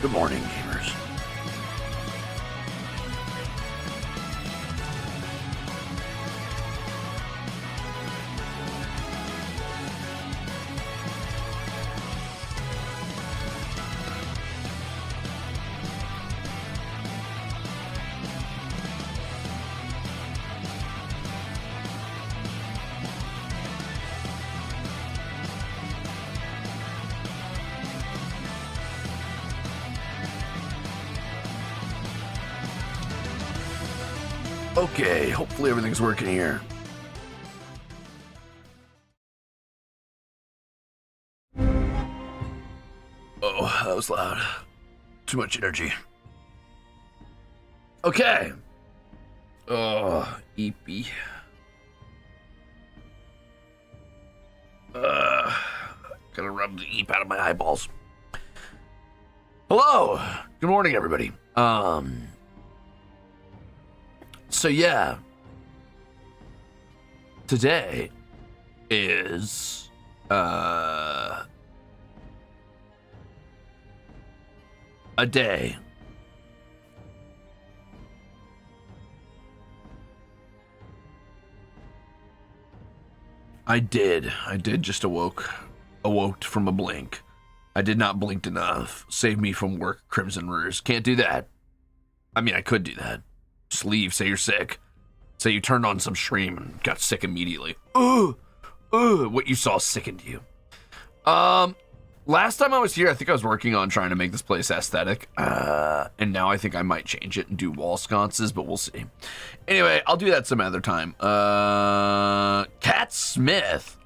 Good morning, gamers. Okay, hopefully everything's working here. Oh, that was loud. Too much energy. Okay. Oh, eepy. Gotta rub the eep out of my eyeballs. Hello. Good morning, everybody. So yeah, today is a day I did just awoke from a blink. I did not blink enough. Save me from work, Crimzon Rulez. Can't do that. I mean, I could do that. Just leave, say you're sick. Say you turned on some stream and got sick immediately. What you saw sickened you. Last time I was here, I think I was working on trying to make this place aesthetic. And now I think I might change it and do wall sconces, but we'll see. Anyway, I'll do that some other time. Cat Smith.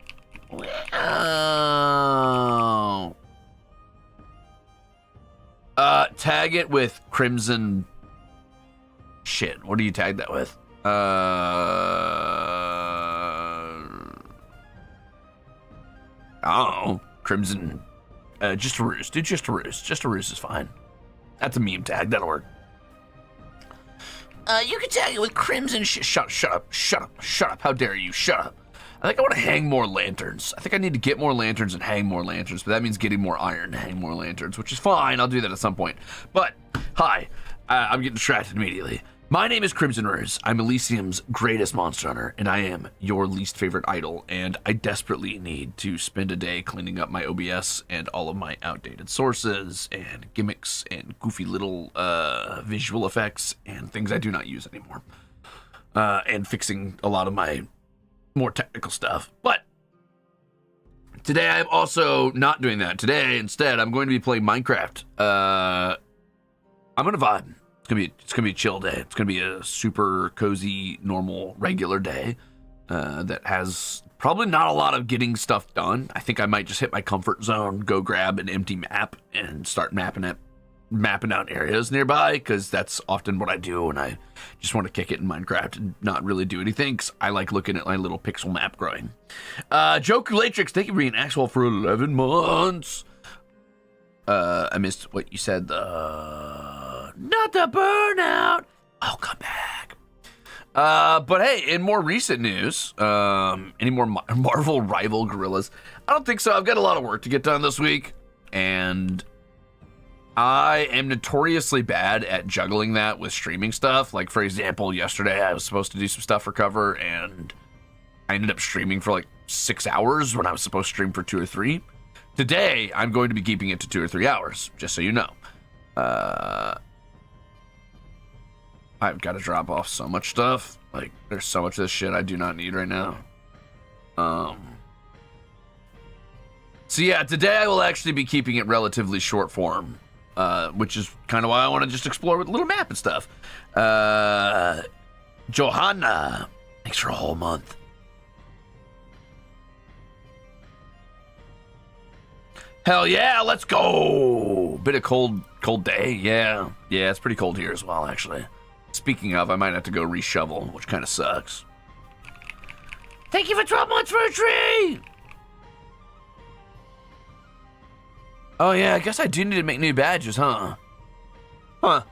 Tag it with Crimzon. Shit, what do you tag that with? I don't know. Crimzon. Just a Ruze, dude. Just a Ruze. Just a Ruze is fine. That's a meme tag. That'll work. You can tag it with Crimzon. Shut up. How dare you? Shut up. I think I want to hang more lanterns. I think I need to get more lanterns and hang more lanterns, but that means getting more iron to hang more lanterns, which is fine. I'll do that at some point. But, hi. I'm getting distracted immediately. My name is Crimzon Rulez. I'm Elysium's greatest monster hunter, and I am your least favorite idol, and I desperately need to spend a day cleaning up my OBS and all of my outdated sources and gimmicks and goofy little visual effects and things I do not use anymore, and fixing a lot of my more technical stuff. But today I'm also not doing that. Today, instead, I'm going to be playing Minecraft. I'm gonna vibe. It's gonna be a chill day. It's gonna be a super cozy, normal, regular day that has probably not a lot of getting stuff done. I think I might just hit my comfort zone, go grab an empty map, and start mapping out areas nearby, because that's often what I do when I just want to kick it in Minecraft and not really do anything, because I like looking at my little pixel map growing. Joku Latrix, thank you for being actual for 11 months. I missed what you said. Not the burnout. I'll come back. But hey, in more recent news, any more Marvel rival gorillas? I don't think so. I've got a lot of work to get done this week, and I am notoriously bad at juggling that with streaming stuff. Like, for example, yesterday I was supposed to do some stuff for cover, and I ended up streaming for like 6 hours when I was supposed to stream for 2 or 3. Today, I'm going to be keeping it to 2 or 3 hours, just so you know. I've got to drop off so much stuff. Like, there's so much of this shit I do not need right now. So yeah, today I will actually be keeping it relatively short form, which is kind of why I want to just explore with a little map and stuff. Johanna, thanks for a whole month. Hell yeah, let's go! Bit of cold day, yeah. Yeah, it's pretty cold here as well, actually. Speaking of, I might have to go reshovel, which kind of sucks. Thank you for 12 months for a tree! Oh yeah, I guess I do need to make new badges, huh? Huh,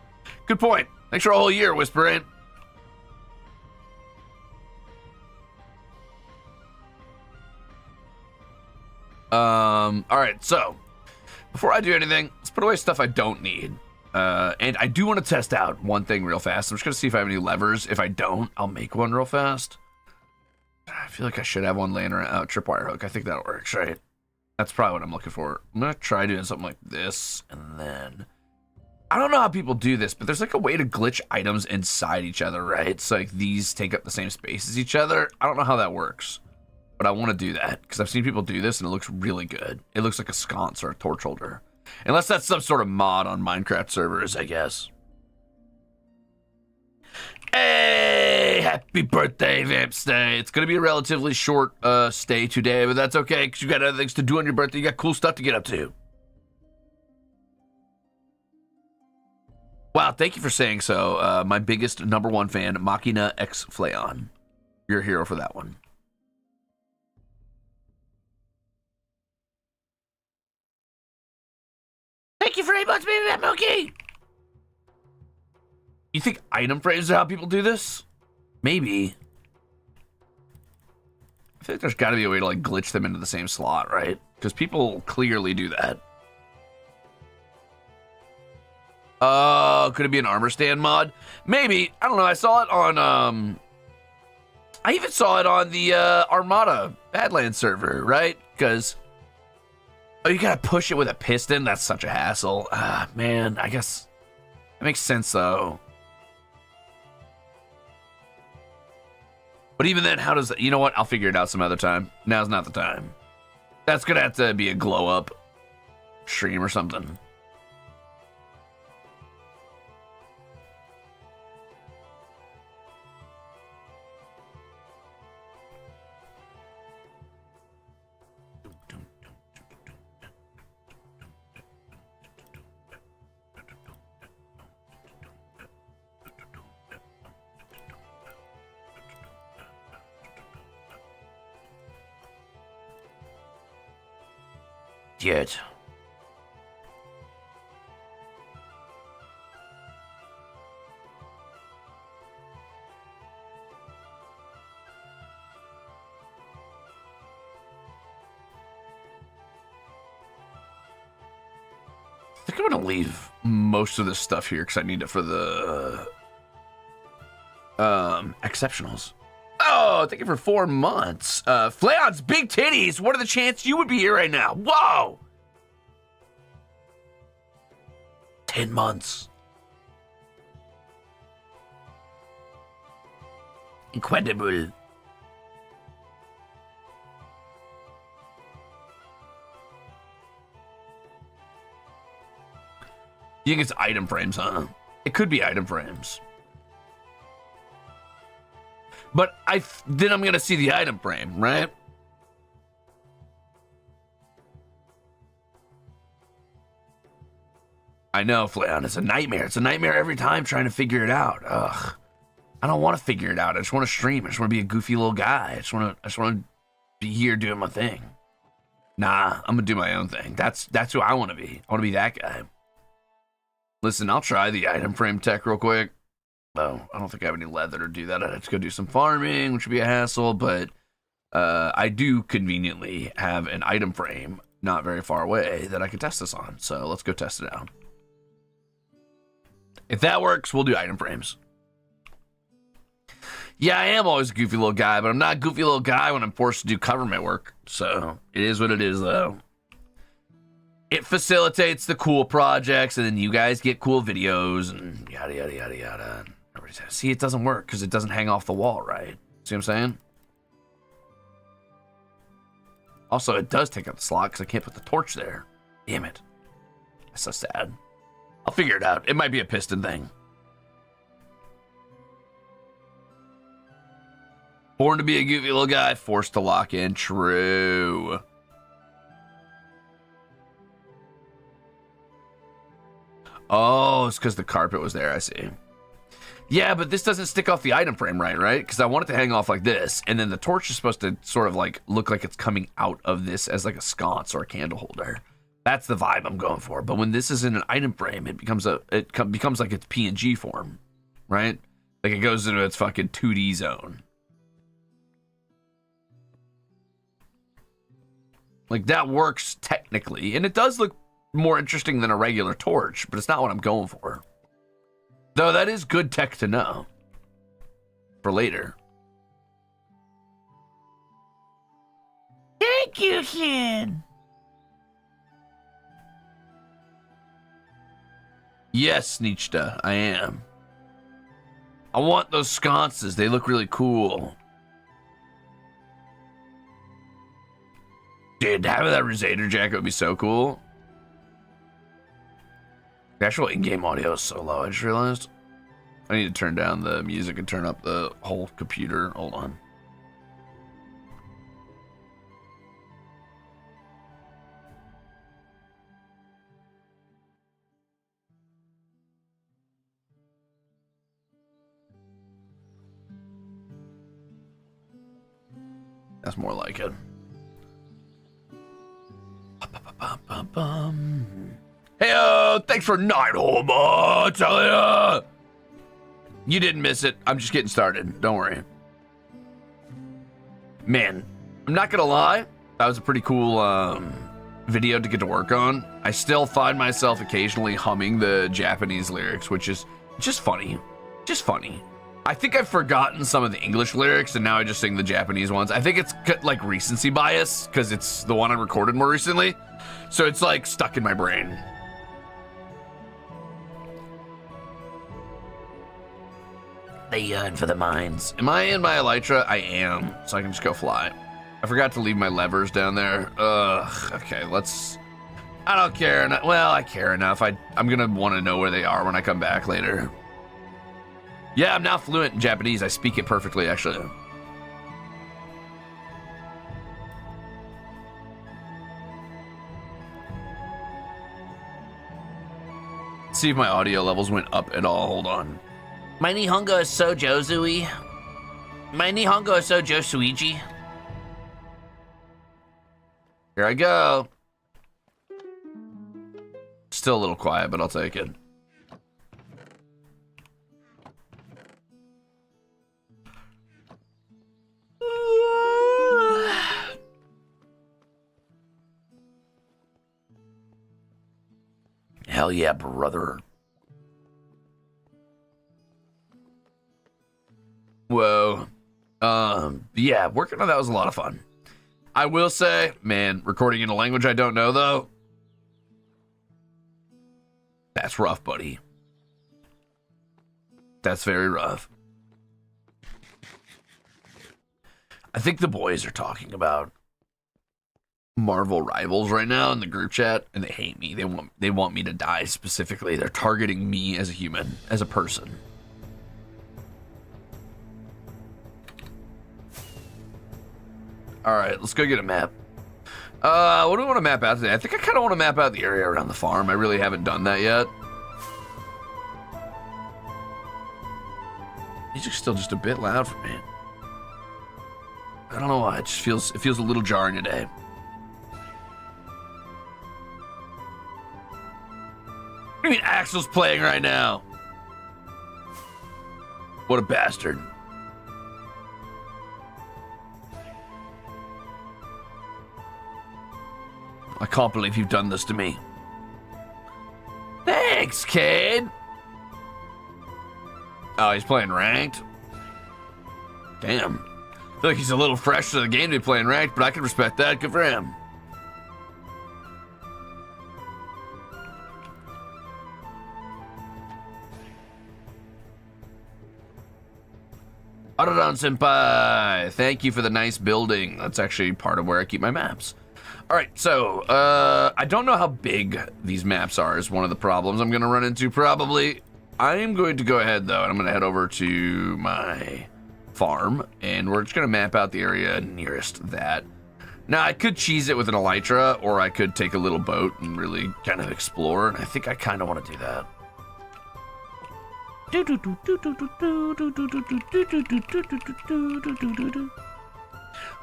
good point. Thanks for a whole year, Whispering. Alright, so Before I do anything, let's put away stuff I don't need. And I do want to test out one thing real fast. I'm just going to see if I have any levers. If I don't, I'll make one real fast. I feel like I should have one laying around. Tripwire hook. I think that works, right? That's probably what I'm looking for. I'm going to try doing something like this. And then... I don't know how people do this, but there's like a way to glitch items inside each other, right? So like these take up the same space as each other. I don't know how that works. But I want to do that because I've seen people do this and it looks really good. It looks like a sconce or a torch holder. Unless that's some sort of mod on Minecraft servers, I guess. Hey, happy birthday, Vamp Stay. It's going to be a relatively short stay today, but that's okay because you got other things to do on your birthday. You got cool stuff to get up to. Wow, thank you for saying so. My biggest #1 fan, Machina X Flayon. You're a hero for that one. Thank you for 8 months, baby, that monkey. You think item frames are how people do this? Maybe. I think there's got to be a way to like glitch them into the same slot, right? Because people clearly do that. Could it be an armor stand mod? Maybe. I don't know. I saw it on, I even saw it on the Armada Badlands server, right? Because, oh, you gotta push it with a piston? That's such a hassle. Ah, man, I guess that makes sense, though. But even then, how does that, you know what? I'll figure it out some other time. Now's not the time. That's gonna have to be a glow-up stream or something. Yet. I think I'm gonna leave most of this stuff here because I need it for the exceptionals. Oh, thank you for 4 months. Flayon's big titties. What are the chances you would be here right now? Whoa! 10 months. Incredible. You think it's item frames, huh? It could be item frames. But then I'm going to see the item frame, right? I know, Flayon, it's a nightmare. It's a nightmare every time trying to figure it out. Ugh. I don't want to figure it out. I just want to stream. I just want to be a goofy little guy. I just want to be here doing my thing. Nah, I'm going to do my own thing. That's who I want to be. I want to be that guy. Listen, I'll try the item frame tech real quick. Oh, I don't think I have any leather to do that. I'd have to go do some farming, which would be a hassle, but I do conveniently have an item frame not very far away that I can test this on. So let's go test it out. If that works, we'll do item frames. Yeah, I am always a goofy little guy, but I'm not a goofy little guy when I'm forced to do government work. So it is what it is, though. It facilitates the cool projects, and then you guys get cool videos, and yada, yada, yada, yada. See, it doesn't work because it doesn't hang off the wall, right? See what I'm saying? Also, it does take up the slot because I can't put the torch there. Damn it. That's so sad. I'll figure it out. It might be a piston thing. Born to be a goofy little guy, forced to lock in. True. Oh, it's because the carpet was there, I see. Yeah, but this doesn't stick off the item frame right? Because I want it to hang off like this, and then the torch is supposed to sort of like look like it's coming out of this as like a sconce or a candle holder. That's the vibe I'm going for. But when this is in an item frame, it becomes like its PNG form, right? Like it goes into its fucking 2D zone. Like that works technically, and it does look more interesting than a regular torch, but it's not what I'm going for. Though that is good tech to know for later. Thank you, Shin. Yes, Nietzsche, I am. I want those sconces. They look really cool. Dude, having that Ruze jacket would be so cool. The actual in-game audio is so low, I just realized. I need to turn down the music and turn up the whole computer. Hold on. That's more like it. Hey, thanks for 9 whole months, hell yeah! You didn't miss it. I'm just getting started. Don't worry. Man, I'm not gonna lie. That was a pretty cool video to get to work on. I still find myself occasionally humming the Japanese lyrics, which is just funny. Just funny. I think I've forgotten some of the English lyrics, and now I just sing the Japanese ones. I think it's like recency bias, because it's the one I recorded more recently. So it's like stuck in my brain. They yearn for the mines. Am I in my elytra? I am, so I can just go fly. I forgot to leave my levers down there. Ugh, okay, let's... I don't care enough. Well, I care enough. I'm gonna want to know where they are when I come back later. Yeah, I'm now fluent in Japanese. I speak it perfectly, actually. Let's see if my audio levels went up at all. Hold on. My Nihongo is so Josui. My Nihongo is so Josuiji. Here I go. Still a little quiet, but I'll take it. Hell yeah, brother. Whoa. Yeah, working on that was a lot of fun. I will say, man, recording in a language I don't know, though, that's rough, buddy. That's very rough. I think the boys are talking about Marvel Rivals right now in the group chat, and they hate me. They want me to die specifically. They're targeting me as a human, as a person. All right, let's go get a map. What do we want to map out today? I think I kind of want to map out the area around the farm. I really haven't done that yet. Music's still just a bit loud for me. I don't know why. It just feels a little jarring today. What do you mean Axel's playing right now? What a bastard. I can't believe you've done this to me. Thanks, kid. Oh, he's playing ranked? Damn. I feel like he's a little fresh to the game to be playing ranked, but I can respect that. Good for him. Aradan Senpai, thank you for the nice building. That's actually part of where I keep my maps. All right, so I don't know how big these maps are is one of the problems I'm gonna run into probably. I'm going to go ahead though, and I'm gonna head over to my farm, and we're just gonna map out the area nearest that. Now, I could cheese it with an elytra, or I could take a little boat and really kind of explore, and I think I kind of want to do that.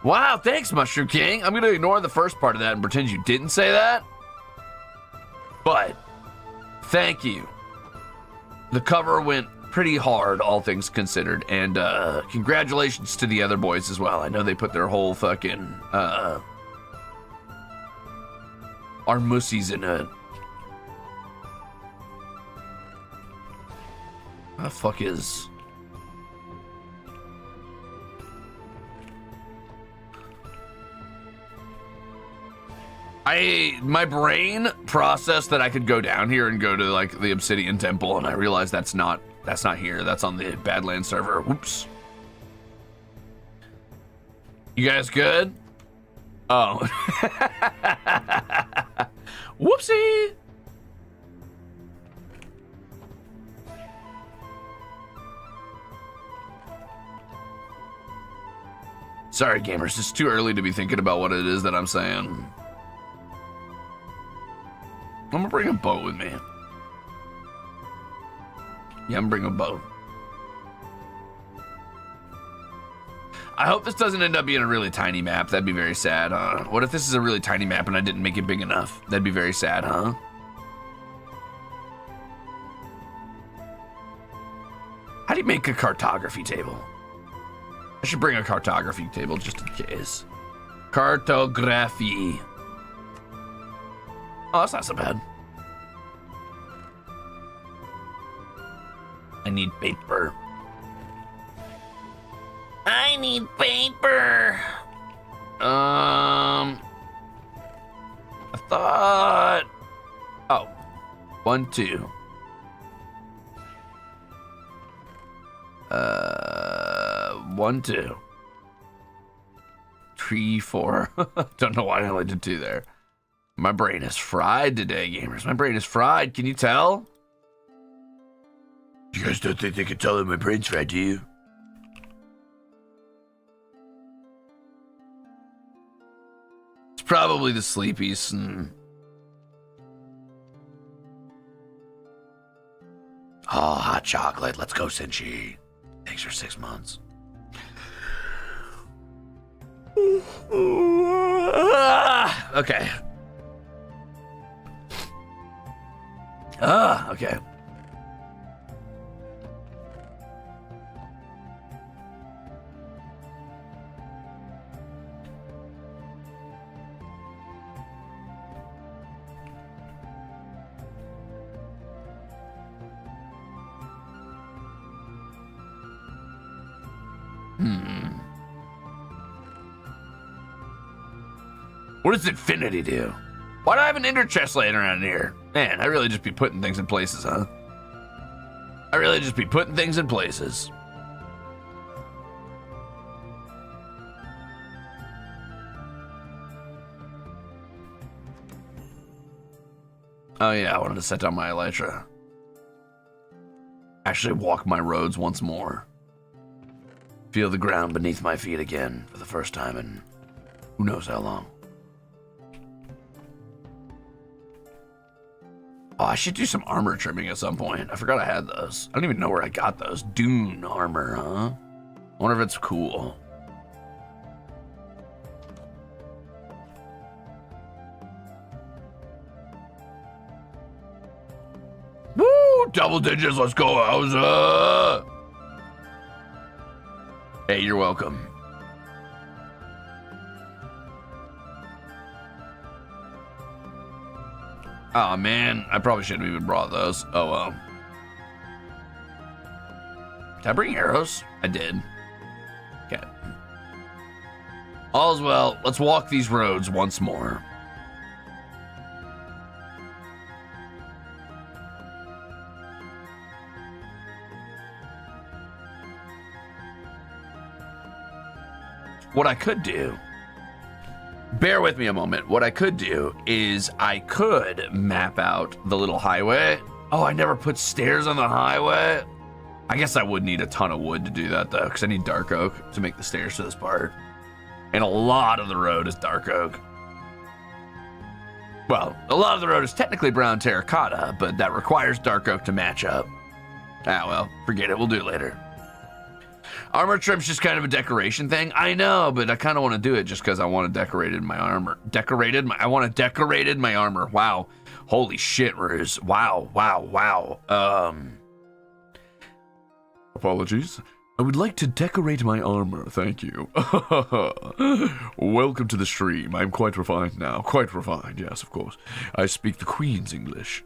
Wow, thanks, Mushroom King. I'm going to ignore the first part of that and pretend you didn't say that. But, thank you. The cover went pretty hard, all things considered. And congratulations to the other boys as well. I know they put their whole fucking armussies in it. What the fuck is... My brain processed that I could go down here and go to like the Obsidian Temple, and I realized that's not here. That's on the Badlands server. Whoops. You guys good? Oh. Whoopsie. Sorry, gamers. It's too early to be thinking about what it is that I'm saying. I'm gonna bring a boat with me. Yeah, I'm gonna bring a boat. I hope this doesn't end up being a really tiny map. That'd be very sad, huh? What if this is a really tiny map and I didn't make it big enough? That'd be very sad, huh? How do you make a cartography table? I should bring a cartography table just in case. Cartography. Oh, that's not so bad. I need paper. I need paper. I thought... Oh. 1, 2. 1, 2. 3, 4. Don't know why I only did 2 there. My brain is fried today, gamers. My brain is fried. Can you tell? You guys don't think they can tell that my brain's fried, do you? It's probably the sleepies. Oh, hot chocolate. Let's go, Senshi. Thanks for 6 months. Okay. Okay. What does infinity do? Why do I have an ender chest laying around here? Man, I really just be putting things in places, huh? I really just be putting things in places. Oh yeah, I wanted to set down my elytra. Actually walk my roads once more. Feel the ground beneath my feet again for the first time in who knows how long. Oh, I should do some armor trimming at some point. I forgot I had those. I don't even know where I got those. Dune armor, huh? I wonder if it's cool. Woo! Double digits, let's go, Hausa! Hey, you're welcome. Oh man, I probably shouldn't have even brought those. Oh well. Did I bring arrows? I did. Okay. All's well, let's walk these roads once more. What I could do, bear with me a moment. What I could do is I could map out the little highway. Oh, I never put stairs on the highway. I guess I would need a ton of wood to do that though, because I need dark oak to make the stairs to this part. And a lot of the road is dark oak. Well, a lot of the road is technically brown terracotta, but that requires dark oak to match up. Ah, well, forget it. We'll do it later. Armor trim's just kind of a decoration thing. I know, but I kind of want to do it just because I want to decorate my armor. I want to decorate my armor. Wow. Holy shit, Ruze. Wow, wow, wow. Apologies. I would like to decorate my armor, thank you. Welcome to the stream. I'm quite refined now. Quite refined, yes, of course. I speak the Queen's English.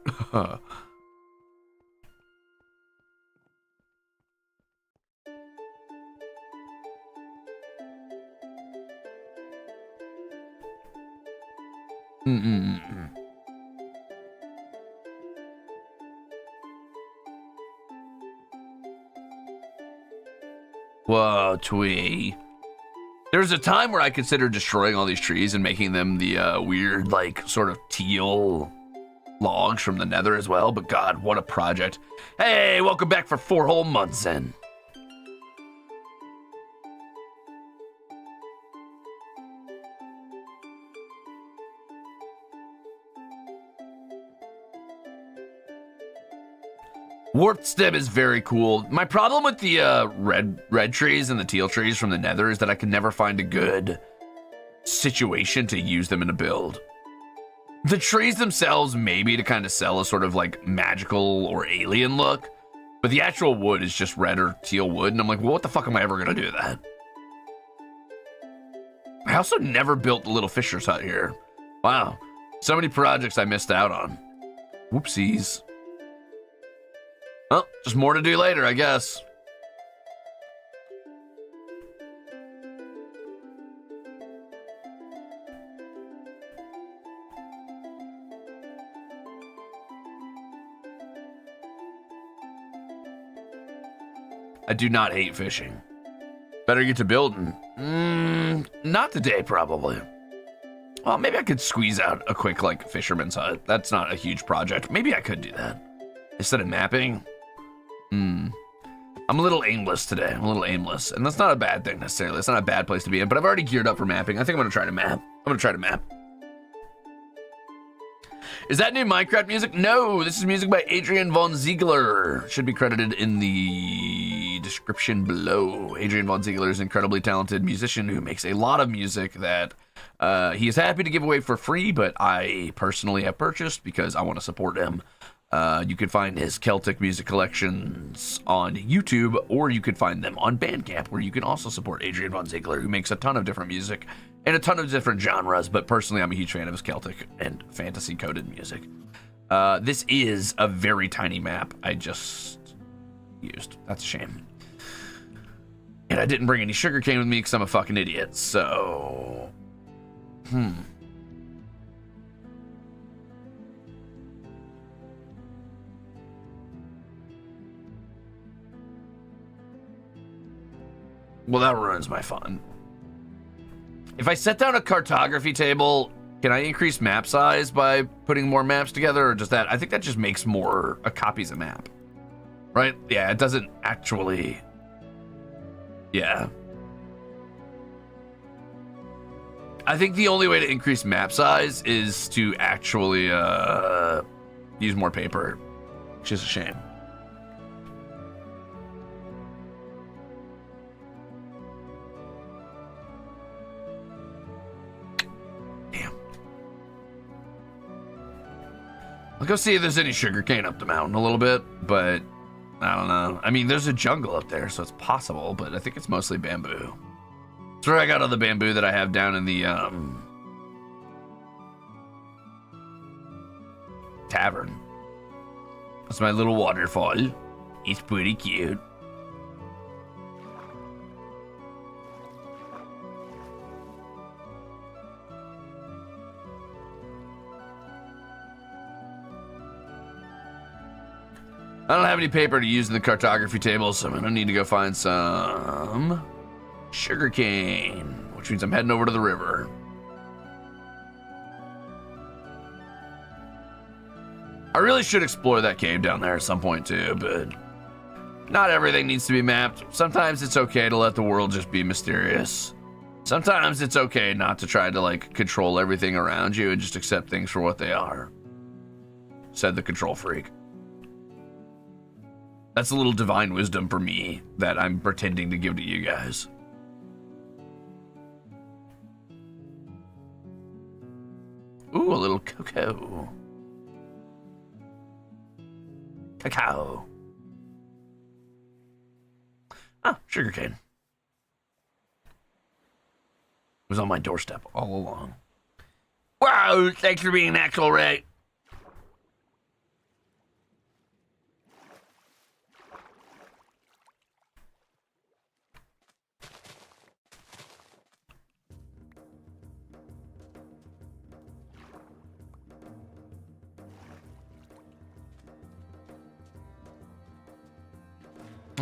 Mm-mm-mm. Whoa, Twee. There's a time where I considered destroying all these trees and making them the weird, like, sort of teal logs from the nether as well, but God, what a project. Hey, welcome back for 4 whole months then. Warped stem is very cool. My problem with the red trees and the teal trees from the nether is that I can never find a good situation to use them in a build. The trees themselves, maybe to kind of sell a sort of like magical or alien look, but the actual wood is just red or teal wood, and I'm like, well, what the fuck am I ever gonna do that? I also never built the little fisher's hut here. Wow, so many projects I missed out on. Whoopsies. Well, just more to do later, I guess. I do not hate fishing. Better get to building. Not today, probably. Well, maybe I could squeeze out a quick, like, fisherman's hut. That's not a huge project. Maybe I could do that. Instead of mapping. I'm a little aimless today. I'm a little aimless. And that's not a bad thing, necessarily. It's not a bad place to be in, but I've already geared up for mapping. I think I'm going to try to map. Is that new Minecraft music? No, this is music by Adrian von Ziegler. Should be credited in the description below. Adrian von Ziegler is an incredibly talented musician who makes a lot of music that he is happy to give away for free, but I personally have purchased because I want to support him. You can find his Celtic music collections on YouTube, or you could find them on Bandcamp, where you can also support Adrian von Ziegler, who makes a ton of different music and a ton of different genres, but personally I'm a huge fan of his Celtic and fantasy coded music. This is a very tiny map I just used. That's a shame. And I didn't bring any sugarcane with me because I'm a fucking idiot, so... Well, that ruins my fun. If I set down a cartography table, can I increase map size by putting more maps together, or does that... I think that just makes more copies of map. Right? Yeah, it doesn't actually... Yeah. I think the only way to increase map size is to actually use more paper, which is a shame. I'll go see if there's any sugarcane up the mountain a little bit, but I don't know. I mean, there's a jungle up there, so it's possible, but I think it's mostly bamboo. That's where I got all the bamboo that I have down in the tavern. That's my little waterfall. It's pretty cute. I don't have any paper to use in the cartography table, so I'm gonna need to go find some sugarcane, which means I'm heading over to the river. I really should explore that cave down there at some point too, but not everything needs to be mapped. Sometimes it's okay to let the world just be mysterious. Sometimes it's okay not to try to like control everything around you and just accept things for what they are. Said the control freak. That's a little divine wisdom for me that I'm pretending to give to you guys. Ooh, a little cocoa. Cacao. Ah, sugarcane. It was on my doorstep all along. Wow, thanks for being natural, Ray.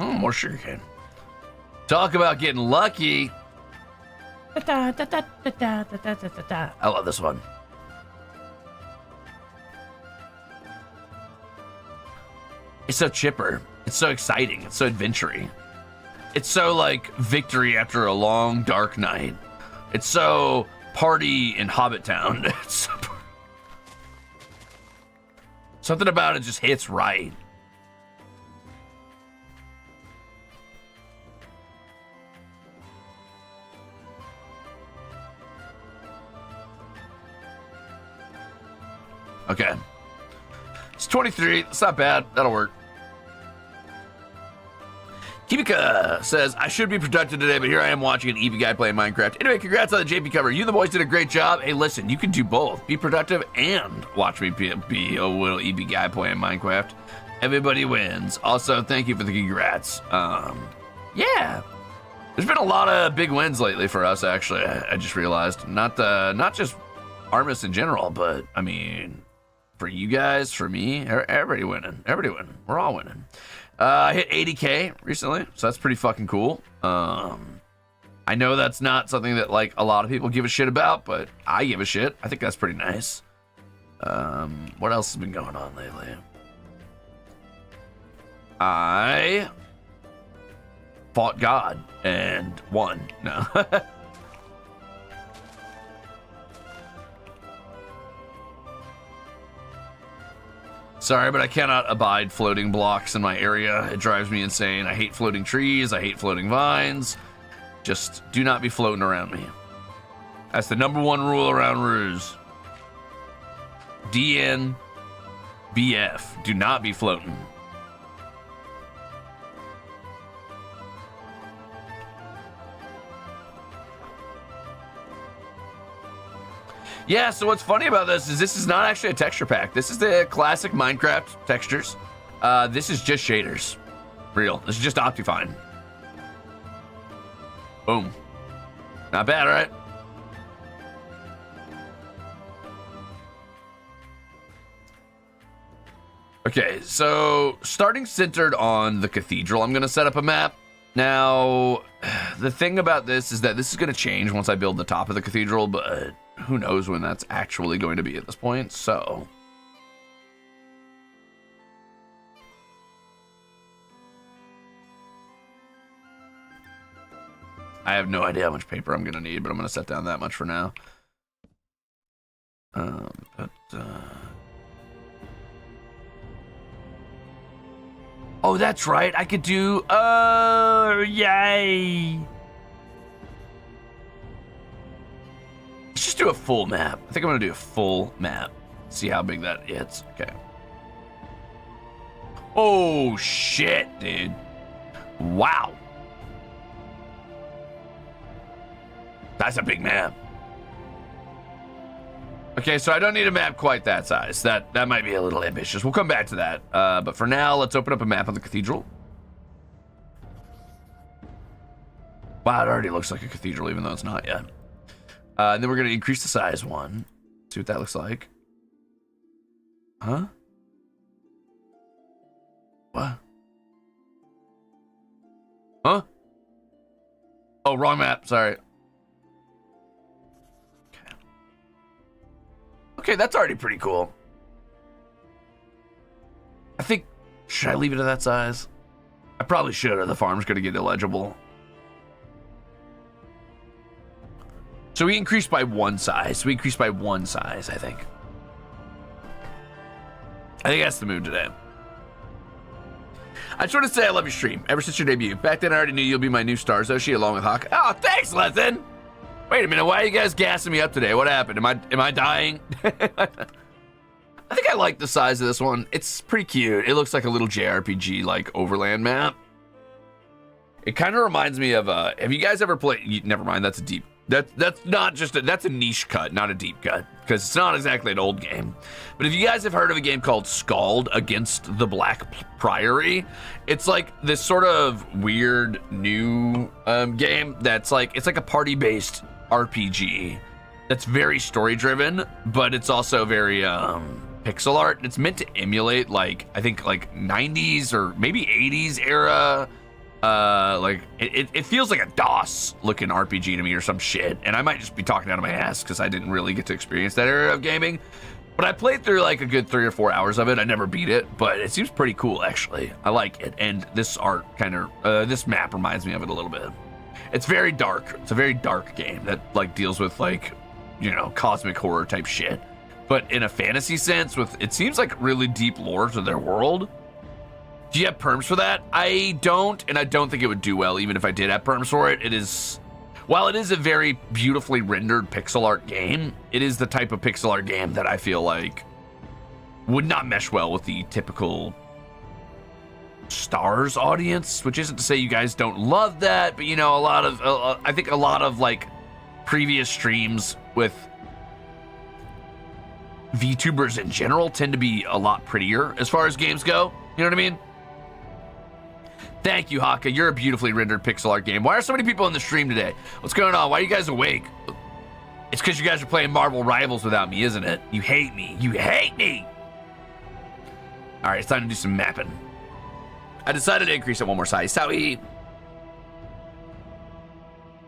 Oh, more sugarcane. Talk about getting lucky. I love this one. It's so chipper. It's so exciting. It's so adventure-y. It's so like victory after a long dark night. It's so party in Hobbit Town. It's so... Something about it just hits right. Okay. It's 23. It's not bad. That'll work. Kibika says, I should be productive today, but here I am watching an EV guy playing Minecraft. Anyway, congrats on the JP cover. You and the boys did a great job. Hey, listen, you can do both. Be productive and watch me be a little EV guy playing Minecraft. Everybody wins. Also, thank you for the congrats. Yeah. There's been a lot of big wins lately for us, actually. I just realized. Not just Armis in general, but, I mean, for you guys, for me, everybody winning. Everybody winning. We're all winning. I hit 80K recently, so that's pretty fucking cool. I know that's not something that like a lot of people give a shit about, but I give a shit. I think that's pretty nice. What else has been going on lately? I fought God and won. No. Sorry, but I cannot abide floating blocks in my area. It drives me insane. I hate floating trees. I hate floating vines. Just do not be floating around me. That's the #1 rule around Ruze. DNBF. Do not be floating. Yeah, so what's funny about this is not actually a texture pack. This is the classic Minecraft textures. This is just shaders. Real. This is just Optifine. Boom. Not bad, right? Okay, so starting centered on the cathedral, I'm going to set up a map. Now, the thing about this is that this is going to change once I build the top of the cathedral, but who knows when that's actually going to be at this point, so... I have no idea how much paper I'm going to need, but I'm going to set down that much for now. Oh, that's right. I could do... Oh, yay! Let's just do a full map. I think I'm going to do a full map. See how big that hits. Okay. Oh, shit, dude. Wow. That's a big map. Okay, so I don't need a map quite that size. That might be a little ambitious. We'll come back to that. But for now, let's open up a map of the cathedral. Wow, it already looks like a cathedral, even though it's not yet. And then we're going to increase the size one. See what that looks like. Huh? What? Huh? Oh, wrong map. Sorry. Okay, that's already pretty cool. I think, should I leave it at that size? I probably should, or the farm's gonna get illegible. So we increased by one size. I think. I think that's the move today. I just want to say I love your stream ever since your debut. Back then I already knew you'll be my new star Zoshi along with Hawk. Oh, thanks, Lethan! Wait a minute, why are you guys gassing me up today? What happened? Am I dying? I think I like the size of this one. It's pretty cute. It looks like a little JRPG like overland map. It kind of reminds me of have you guys ever played? Never mind, that's a deep. That's not just that's a niche cut, not a deep cut, because it's not exactly an old game. But if you guys have heard of a game called Scald Against the Black Priory, it's like this sort of weird new game that's like it's like a party-based RPG that's very story-driven, but it's also very pixel art. It's meant to emulate like I think like 90s or maybe 80s era Like it feels like a DOS looking RPG to me or some shit, and I might just be talking out of my ass because I didn't really get to experience that era of gaming. But I played through like a good 3 or 4 hours of it. I never beat it, but it seems pretty cool actually. I like it, and this art kind of this map reminds me of it a little bit. It's very dark. It's a very dark game that like deals with like, you know, cosmic horror type shit, but in a fantasy sense with, it seems like really deep lore to their world. Do you have perms for that? I don't, and I don't think it would do well even if I did have perms for it. It is, while it is a very beautifully rendered pixel art game, it is the type of pixel art game that I feel like would not mesh well with the typical Stars audience, which isn't to say you guys don't love that, but you know, a lot of, I think a lot of like previous streams with VTubers in general tend to be a lot prettier as far as games go. You know what I mean? Thank you, Haka. You're a beautifully rendered pixel art game. Why are so many people in the stream today? What's going on? Why are you guys awake? It's because you guys are playing Marvel Rivals without me, isn't it? You hate me. You hate me. All right, it's time to do some mapping. I decided to increase it one more size. Sorry.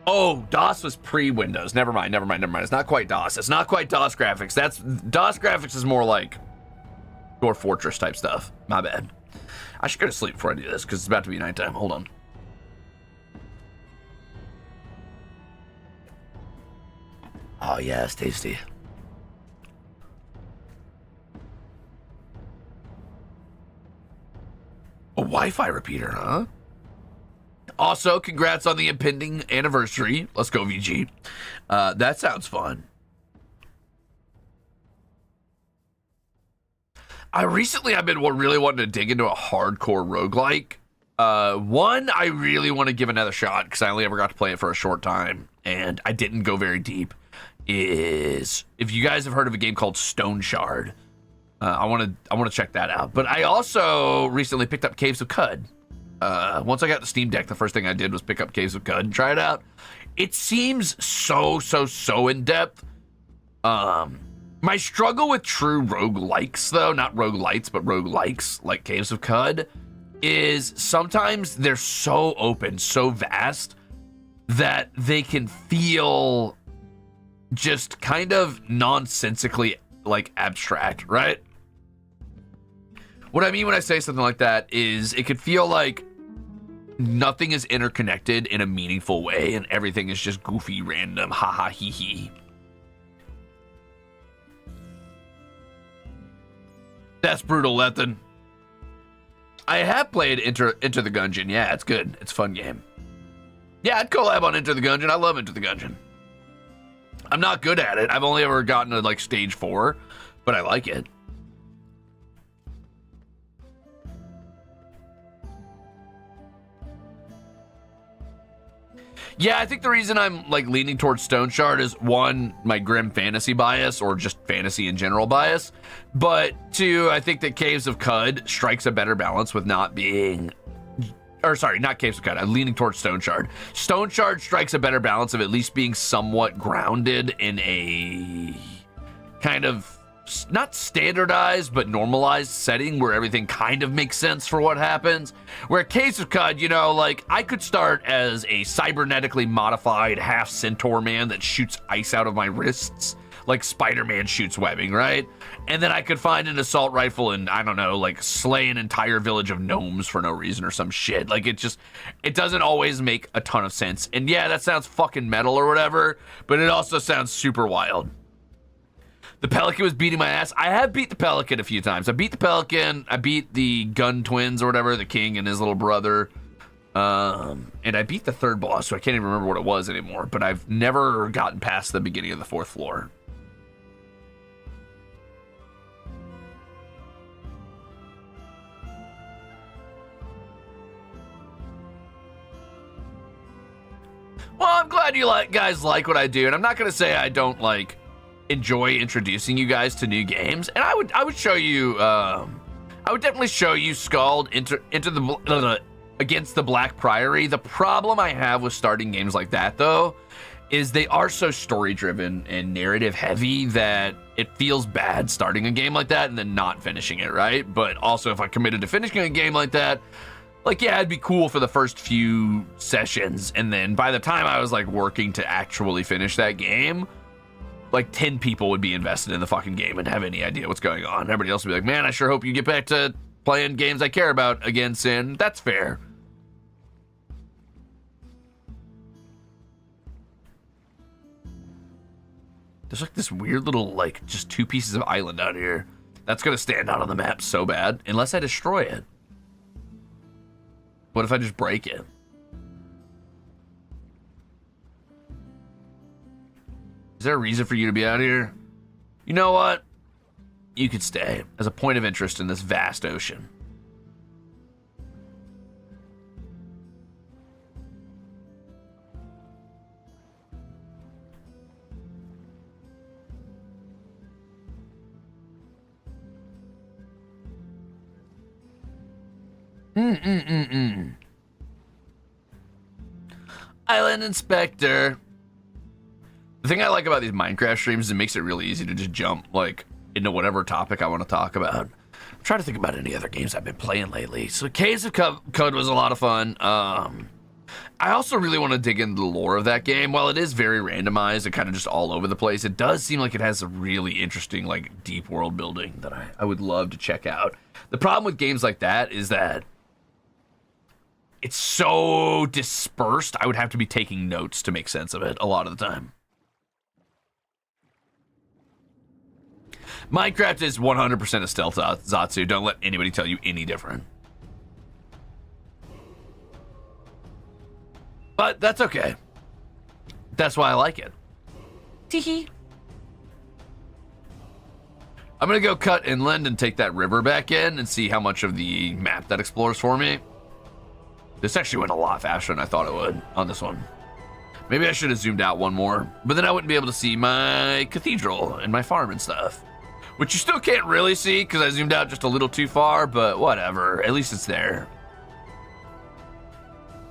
Oh, DOS was pre-Windows. Never mind. It's not quite DOS. It's not quite DOS graphics. That's DOS graphics is more like Dwarf Fortress type stuff. My bad. I should go to sleep before I do this because it's about to be nighttime. Hold on. Oh, yeah, it's tasty. A Wi-Fi repeater, huh? Also, congrats on the impending anniversary. Let's go, VG. That sounds fun. I've been really wanting to dig into a hardcore roguelike. One I really want to give another shot because I only ever got to play it for a short time and I didn't go very deep. Is if you guys have heard of a game called Stone Shard, I want to check that out. But I also recently picked up Caves of Cud. Once I got the Steam Deck, the first thing I did was pick up Caves of Cud and try it out. It seems so in depth. My struggle with true roguelikes, though, not roguelites, but roguelikes, like Caves of Cud, is sometimes they're so open, so vast, that they can feel just kind of nonsensically, like, abstract, right? What I mean when I say something like that is it could feel like nothing is interconnected in a meaningful way, and everything is just goofy, random, haha, hee hee. That's brutal, Lethan. I have played Enter the Gungeon. Yeah, it's good. It's a fun game. Yeah, I'd collab on Enter the Gungeon. I love Enter the Gungeon. I'm not good at it. I've only ever gotten to like stage 4, but I like it. Yeah, I think the reason I'm like leaning towards Stone Shard is one, my grim fantasy bias, or just fantasy in general bias, but two, I think that Caves of Cud strikes a better balance with not being, or sorry, not Caves of Cud, I'm leaning towards Stone Shard. Stone Shard strikes a better balance of at least being somewhat grounded in a kind of not standardized, but normalized setting where everything kind of makes sense for what happens. Where Caves of Cud, you know, like, I could start as a cybernetically modified half centaur man that shoots ice out of my wrists, like Spider-Man shoots webbing, right? And then I could find an assault rifle and, I don't know, like, slay an entire village of gnomes for no reason or some shit. Like, it doesn't always make a ton of sense. And yeah, that sounds fucking metal or whatever, but it also sounds super wild. The Pelican was beating my ass. I have beat the Pelican a few times. I beat the Pelican. I beat the Gun Twins or whatever, the king and his little brother. And I beat the third boss, so I can't even remember what it was anymore. But I've never gotten past the beginning of the 4th floor. Well, I'm glad you guys like what I do. And I'm not going to say I don't, like, enjoy introducing you guys to new games, and I would show you I would definitely show you Scald against the Black Priory. The problem I have with starting games like that, though, is they are so story driven and narrative heavy that it feels bad starting a game like that and then not finishing it, right? But also, if I committed to finishing a game like that, Like, yeah, it'd be cool for the first few sessions, and then by the time I was, like, working to actually finish that game, like, 10 people would be invested in the fucking game and have any idea what's going on. Everybody else would be like, man, I sure hope you get back to playing games I care about again, Sin. That's fair. There's, like, this weird little, like, just 2 pieces of island out here. That's gonna stand out on the map so bad, unless I destroy it. What if I just break it? Is there a reason for you to be out here? You know what? You could stay as a point of interest in this vast ocean. Island Inspector. The thing I like about these Minecraft streams is it makes it really easy to just jump, like, into whatever topic I want to talk about. I'm trying to think about any other games I've been playing lately. So Caves of Cud was a lot of fun. I also really want to dig into the lore of that game. While it is very randomized and kind of just all over the place, it does seem like it has a really interesting, like, deep world building that I would love to check out. The problem with games like that is that it's so dispersed, I would have to be taking notes to make sense of it a lot of the time. Minecraft is 100% a stealth Zatsu. Don't let anybody tell you any different. But that's okay. That's why I like it. Teehee. I'm gonna go cut inland and take that river back in and see how much of the map that explores for me. This actually went a lot faster than I thought it would on this one. Maybe I should have zoomed out one more, but then I wouldn't be able to see my cathedral and my farm and stuff. Which you still can't really see because I zoomed out just a little too far, but whatever. At least it's there.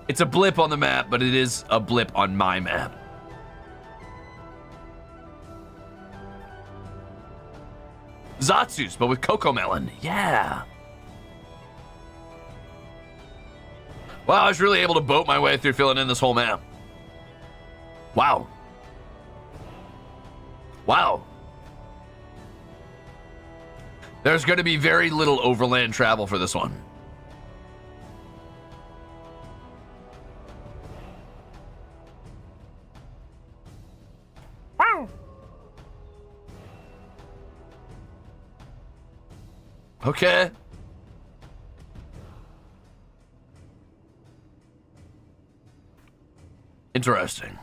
It's a blip on the map, but it is a blip on my map. Zatsus, but with Cocoa Melon. Yeah. Wow, I was really able to boat my way through filling in this whole map. Wow. Wow. There's going to be very little overland travel for this one. Wow. Okay. Interesting.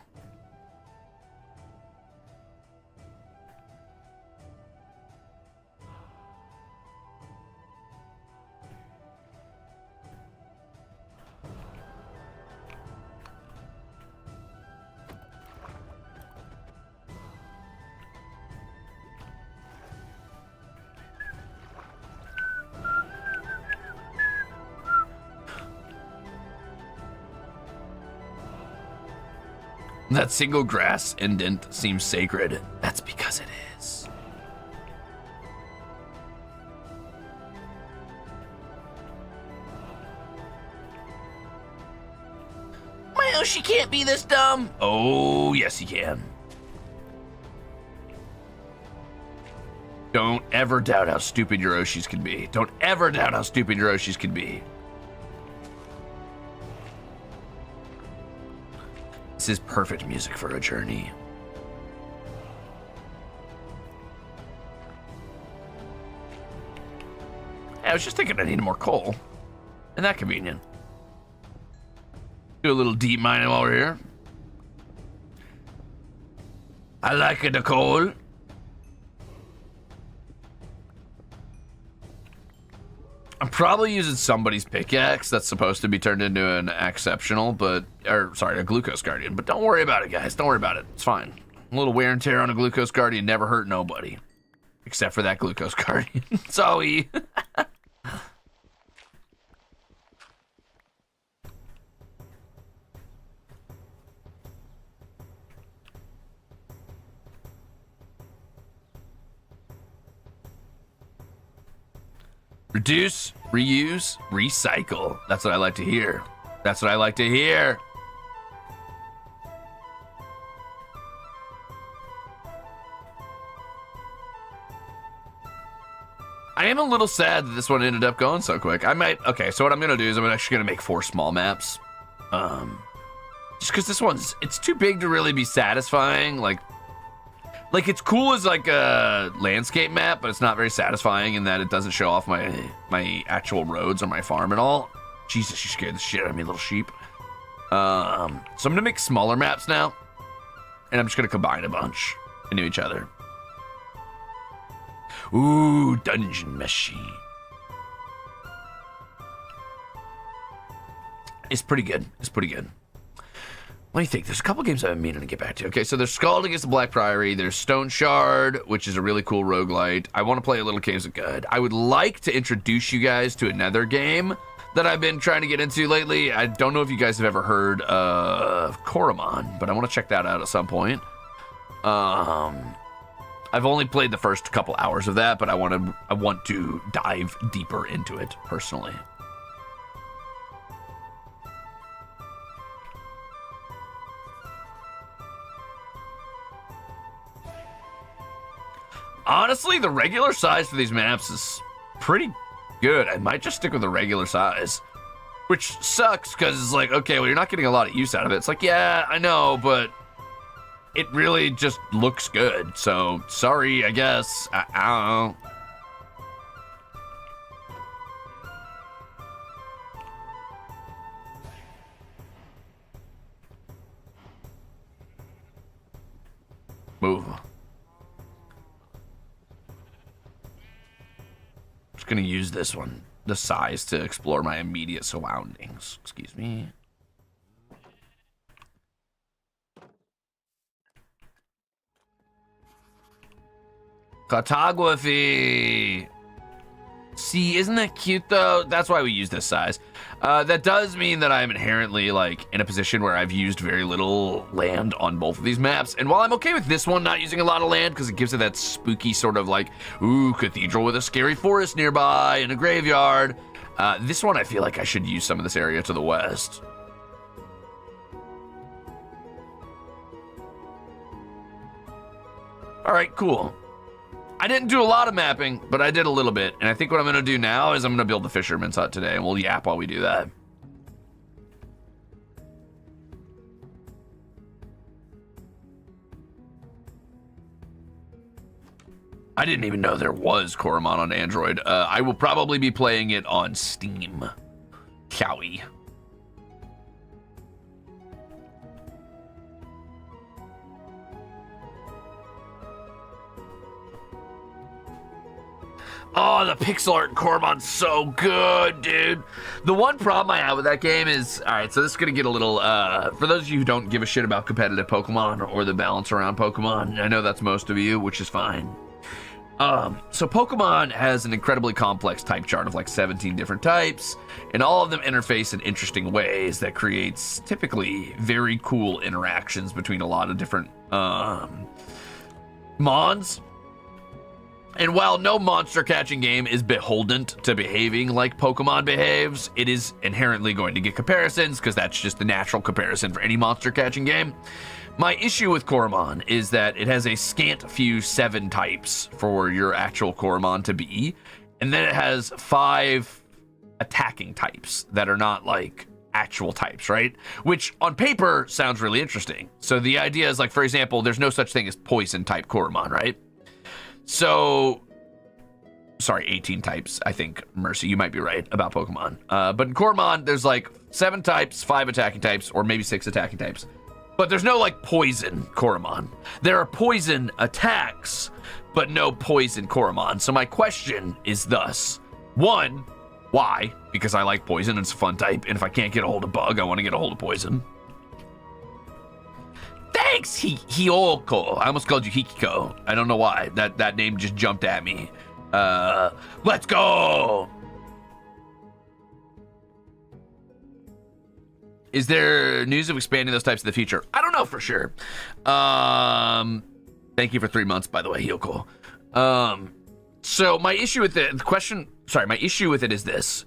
That single grass indent seems sacred. That's because it is. My Yoshi can't be this dumb. Oh, yes, he can. Don't ever doubt how stupid your Yoshis can be. Don't ever doubt how stupid your Yoshis can be. This is perfect music for a journey. I was just thinking I needed more coal. Isn't that convenient? Do a little deep mining while we're here. I like it, the coal. I'm probably using somebody's pickaxe that's supposed to be turned into an exceptional, a glucose guardian. But don't worry about it, guys. Don't worry about it. It's fine. A little wear and tear on a glucose guardian never hurt nobody. Except for that glucose guardian. So he... Reduce Reuse, recycle. That's what I like to hear. That's what I like to hear. I am a little sad that this one ended up going so quick. I might, okay, so what I'm gonna do is I'm actually gonna make 4 small maps. Just because this one's, it's too big to really be satisfying. Like it's cool as like a landscape map, but it's not very satisfying in that it doesn't show off my actual roads or my farm and all. Jesus, you scared the shit out of me, little sheep. So I'm gonna make smaller maps now, and I'm just gonna combine a bunch into each other. Ooh, dungeon machine. It's pretty good. It's pretty good. What do you think? There's a couple games I've been meaning to get back to. Okay, so there's Scald Against the Black Priory. There's Stone Shard, which is a really cool roguelite. I want to play a little Caves of Good. I would like to introduce you guys to another game that I've been trying to get into lately. I don't know if you guys have ever heard of Coromon, but I want to check that out at some point. I've only played the first couple hours of that, but I want to dive deeper into it personally. Honestly, the regular size for these maps is pretty good. I might just stick with the regular size, which sucks because it's like, okay, well, you're not getting a lot of use out of it. It's like, yeah, I know, but it really just looks good. So, sorry, I guess. I don't know. Move. Just gonna use this one, the size, to explore my immediate surroundings. Excuse me. Cartography. See, isn't that cute though? That's why we use this size. That does mean that I'm inherently like in a position where I've used very little land on both of these maps. And while I'm okay with this one not using a lot of land because it gives it that spooky sort of like, ooh, cathedral with a scary forest nearby and a graveyard. This one I feel like I should use some of this area to the west. All right, cool. I didn't do a lot of mapping, but I did a little bit. And I think what I'm gonna do now is I'm gonna build the fisherman's hut today, and we'll yap while we do that. I didn't even know there was Coromon on Android. I will probably be playing it on Steam. Cowie. Oh, the pixel art in Coromon's so good, dude. The one problem I have with that game is, all right, so this is going to get a little, for those of you who don't give a shit about competitive Pokemon or the balance around Pokemon, I know that's most of you, which is fine. So Pokemon has an incredibly complex type chart of like 17 different types, and all of them interface in interesting ways that creates typically very cool interactions between a lot of different, Mons. And while no monster catching game is beholden to behaving like Pokemon behaves, it is inherently going to get comparisons because that's just the natural comparison for any monster catching game. My issue with Coromon is that it has a scant few 7 types for your actual Coromon to be, and then it has 5 attacking types that are not like actual types, right? Which on paper sounds really interesting. So the idea is like, for example, there's no such thing as poison type Coromon, right? So, sorry, 18 types, I think, Mercy, you might be right about Pokemon. But in Coromon, there's like 7 types, 5 attacking types, or maybe 6 attacking types. But there's no like poison Coromon. There are poison attacks, but no poison Coromon. So my question is thus, 1, why? Because I like poison and it's a fun type, and if I can't get a hold of bug, I want to get a hold of poison. Thanks, Hyoko. I almost called you Hikiko. I don't know why. That name just jumped at me. Let's go! Is there news of expanding those types in the future? I don't know for sure. Thank you for 3 months, by the way, Hyoko. So my issue with the question, sorry, my issue with it is this.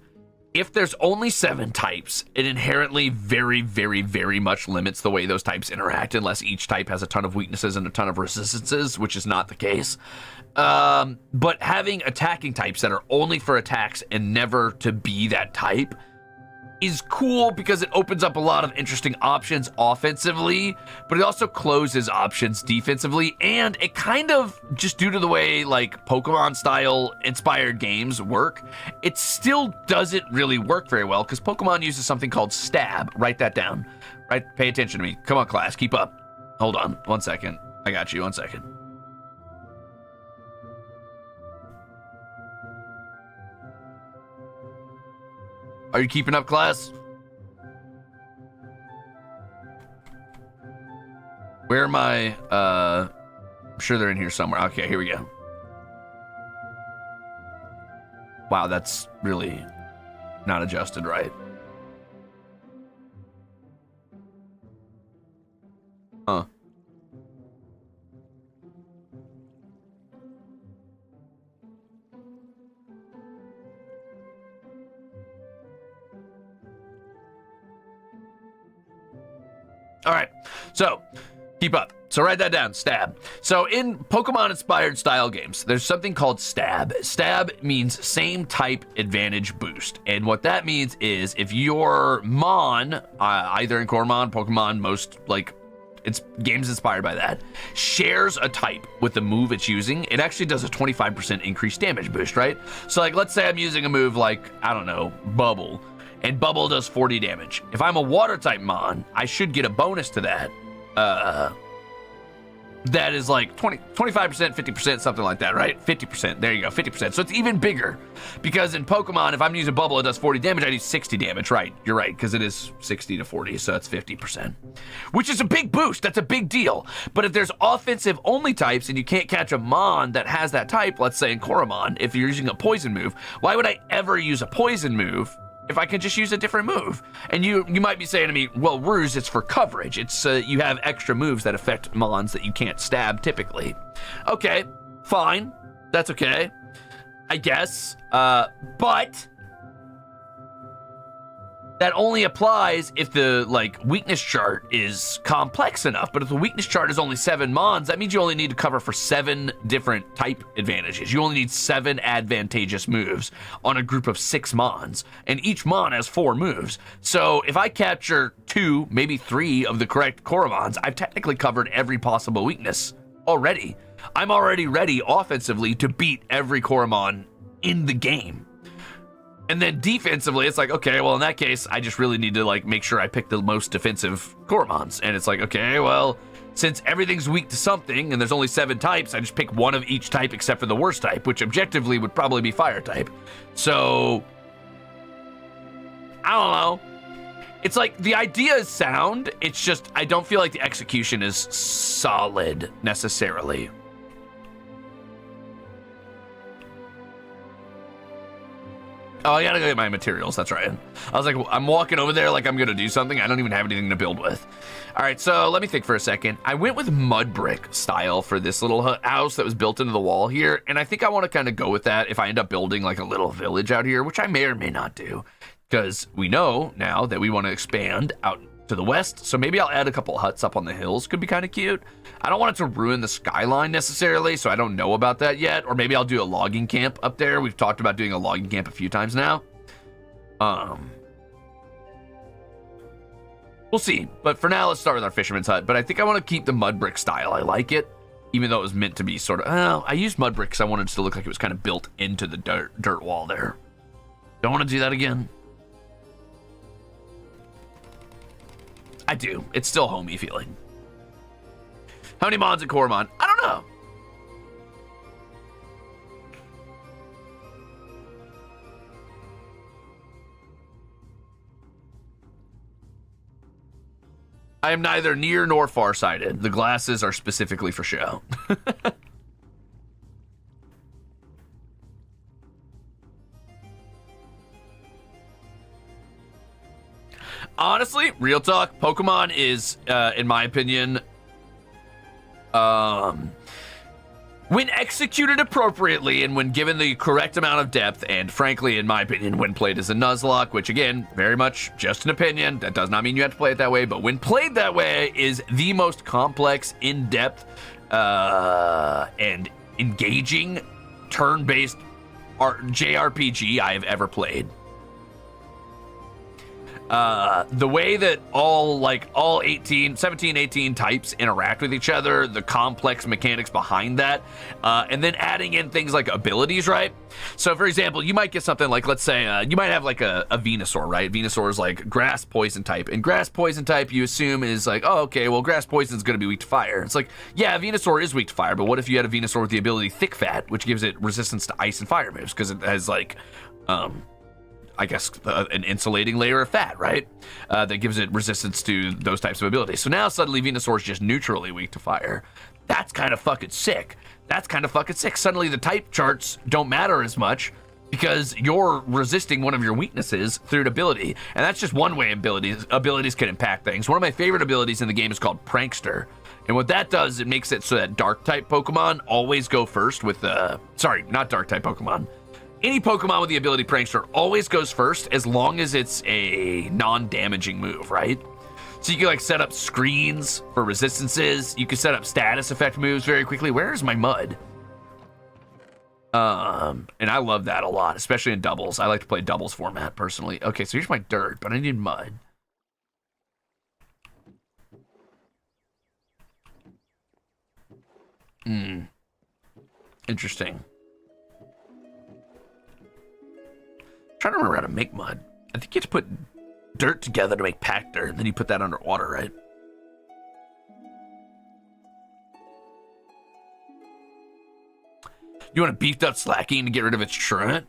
If there's only 7 types, it inherently very, very, very much limits the way those types interact, unless each type has a ton of weaknesses and a ton of resistances, which is not the case. But having attacking types that are only for attacks and never to be that type is cool because it opens up a lot of interesting options offensively, but it also closes options defensively, and it kind of, just due to the way like Pokemon style inspired games work, it still doesn't really work very well because Pokemon uses something called stab. Write that down. Right? Pay attention to me. Come on, class, keep up. Hold on, 1 second. I got you, 1 second. Are you keeping up, class? Where am I? I'm sure they're in here somewhere. Okay, here we go. Wow, that's really not adjusted right. Huh. All right, so keep up. So write that down, stab. So in Pokemon-inspired style games, there's something called stab. Stab means same type advantage boost. And what that means is if your Mon, either in Coromon, Pokemon, most like it's games inspired by that, shares a type with the move it's using, it actually does a 25% increased damage boost, right? So like, let's say I'm using a move like, I don't know, Bubble, and Bubble does 40 damage. If I'm a water type Mon, I should get a bonus to that. That is like 25%, 50%, something like that, right? 50%, there you go, 50%. So it's even bigger because in Pokemon, if I'm using Bubble, it does 40 damage, I do 60 damage, right? You're right, because it is 60 to 40, so that's 50%, which is a big boost, that's a big deal. But if there's offensive only types and you can't catch a Mon that has that type, let's say in Coromon, if you're using a poison move, why would I ever use a poison move if I can just use a different move? And you might be saying to me, well, Ruze, it's for coverage. It's you have extra moves that affect Mons that you can't stab typically. Okay, fine. That's okay, I guess. But that only applies if the like weakness chart is complex enough. But if the weakness chart is only 7 Mons, that means you only need to cover for 7 different type advantages. You only need 7 advantageous moves on a group of 6 Mons, and each Mon has 4 moves. So if I capture 2, maybe 3 of the correct Coromons, I've technically covered every possible weakness already. I'm already ready offensively to beat every Coromon in the game. And then defensively, it's like, okay, well, in that case, I just really need to like make sure I pick the most defensive Coromons. And it's like, okay, well, since everything's weak to something and there's only 7 types, I just pick one of each type except for the worst type, which objectively would probably be fire type. So, I don't know. It's like the idea is sound. It's just, I don't feel like the execution is solid necessarily. Oh, I gotta go get my materials, that's right. I was like, I'm walking over there like I'm gonna do something. I don't even have anything to build with. All right, so let me think for a second. I went with mud brick style for this little house that was built into the wall here, and I think I wanna kinda go with that if I end up building like a little village out here, which I may or may not do, because we know now that we wanna expand out to the west, so maybe I'll add a couple huts up on the hills. Could be kind of cute. I don't want it to ruin the skyline necessarily, so I don't know about that yet. Or maybe I'll do a logging camp up there. We've talked about doing a logging camp a few times now. We'll see. But for now, let's start with our fisherman's hut. But I think I want to keep the mud brick style. I like it, even though it was meant to be sort of... I used mud brick because I wanted it to look like it was kind of built into the dirt wall there. Don't want to do that again. I do. It's still homey feeling. How many mods at Coromon? I don't know. I am neither near nor farsighted. The glasses are specifically for show. Honestly, real talk, Pokemon is, in my opinion, one When executed appropriately and when given the correct amount of depth, and frankly, in my opinion, when played as a Nuzlocke, which again, very much just an opinion, that does not mean you have to play it that way, but when played that way is the most complex, in-depth, and engaging turn-based JRPG I have ever played. The way that all 17, 18 types interact with each other, the complex mechanics behind that, and then adding in things like abilities, right? So, for example, you might get something like, let's say, you might have like a Venusaur, right? Venusaur is like grass poison type, and grass poison type you assume is like, oh, okay, well, grass poison is going to be weak to fire. It's like, yeah, Venusaur is weak to fire, but what if you had a Venusaur with the ability Thick Fat, which gives it resistance to ice and fire moves, because it has like, I guess, an insulating layer of fat, right? That gives it resistance to those types of abilities. So now suddenly Venusaur is just neutrally weak to fire. That's kind of fucking sick. Suddenly the type charts don't matter as much because you're resisting one of your weaknesses through an ability. And that's just one way abilities can impact things. One of my favorite abilities in the game is called Prankster. And what that does, it makes it so that dark type Pokemon always go first with sorry, not dark type Pokemon. Any Pokemon with the ability Prankster always goes first as long as it's a non-damaging move, right? So you can like set up screens for resistances. You can set up status effect moves very quickly. Where is my mud? And I love that a lot, especially in doubles. I like to play doubles format personally. Okay, so here's my dirt, but I need mud. Interesting. Trying to remember how to make mud. I think you have to put dirt together to make packed dirt, and then you put that under water, right? You want a beefed up Slacking to get rid of its Truant?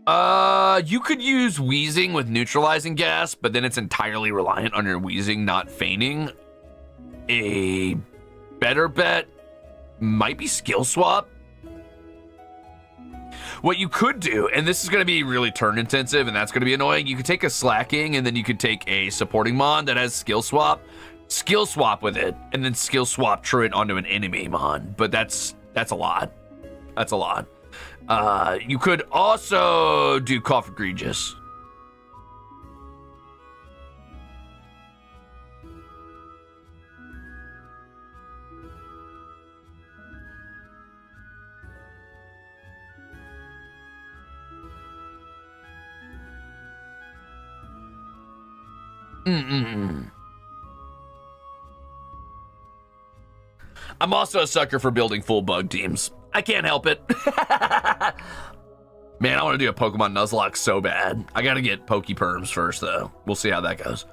You could use Wheezing with neutralizing gas, but then it's entirely reliant on your Wheezing not feigning. A better bet might be Skill Swap. What you could do, and this is going to be really turn intensive, and that's going to be annoying, you could take a Slacking, and then you could take a supporting Mon that has Skill Swap with it, and then Skill Swap Truant onto an enemy Mon. But that's a lot. That's a lot. You could also do Cough Egregious. I'm also a sucker for building full bug teams. I can't help it. Man, I want to do a Pokemon Nuzlocke so bad. I got to get Pokeperms first, though. We'll see how that goes.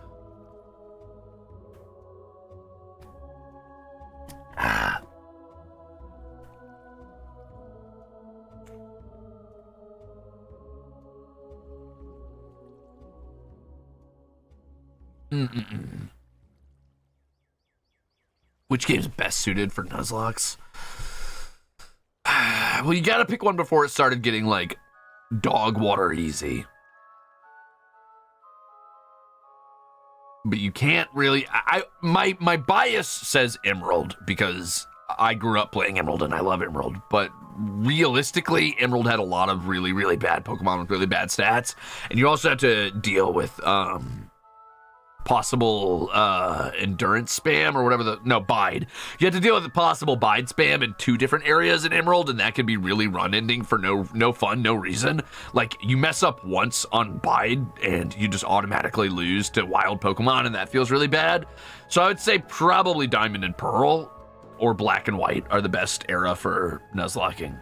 Which game's best suited for Nuzlockes? Well, you gotta pick one before it started getting, like, dog water easy. But you can't really... My bias says Emerald, because I grew up playing Emerald and I love Emerald. But realistically, Emerald had a lot of really, really bad Pokemon with really bad stats. And you also have to deal with... possible endurance spam or whatever bide. You have to deal with the possible bide spam in 2 different areas in Emerald, and that can be really run ending for no fun, no reason. Like, you mess up once on bide and you just automatically lose to wild Pokemon, and that feels really bad. So I would say probably Diamond and Pearl or Black and White are the best era for Nuzlocking.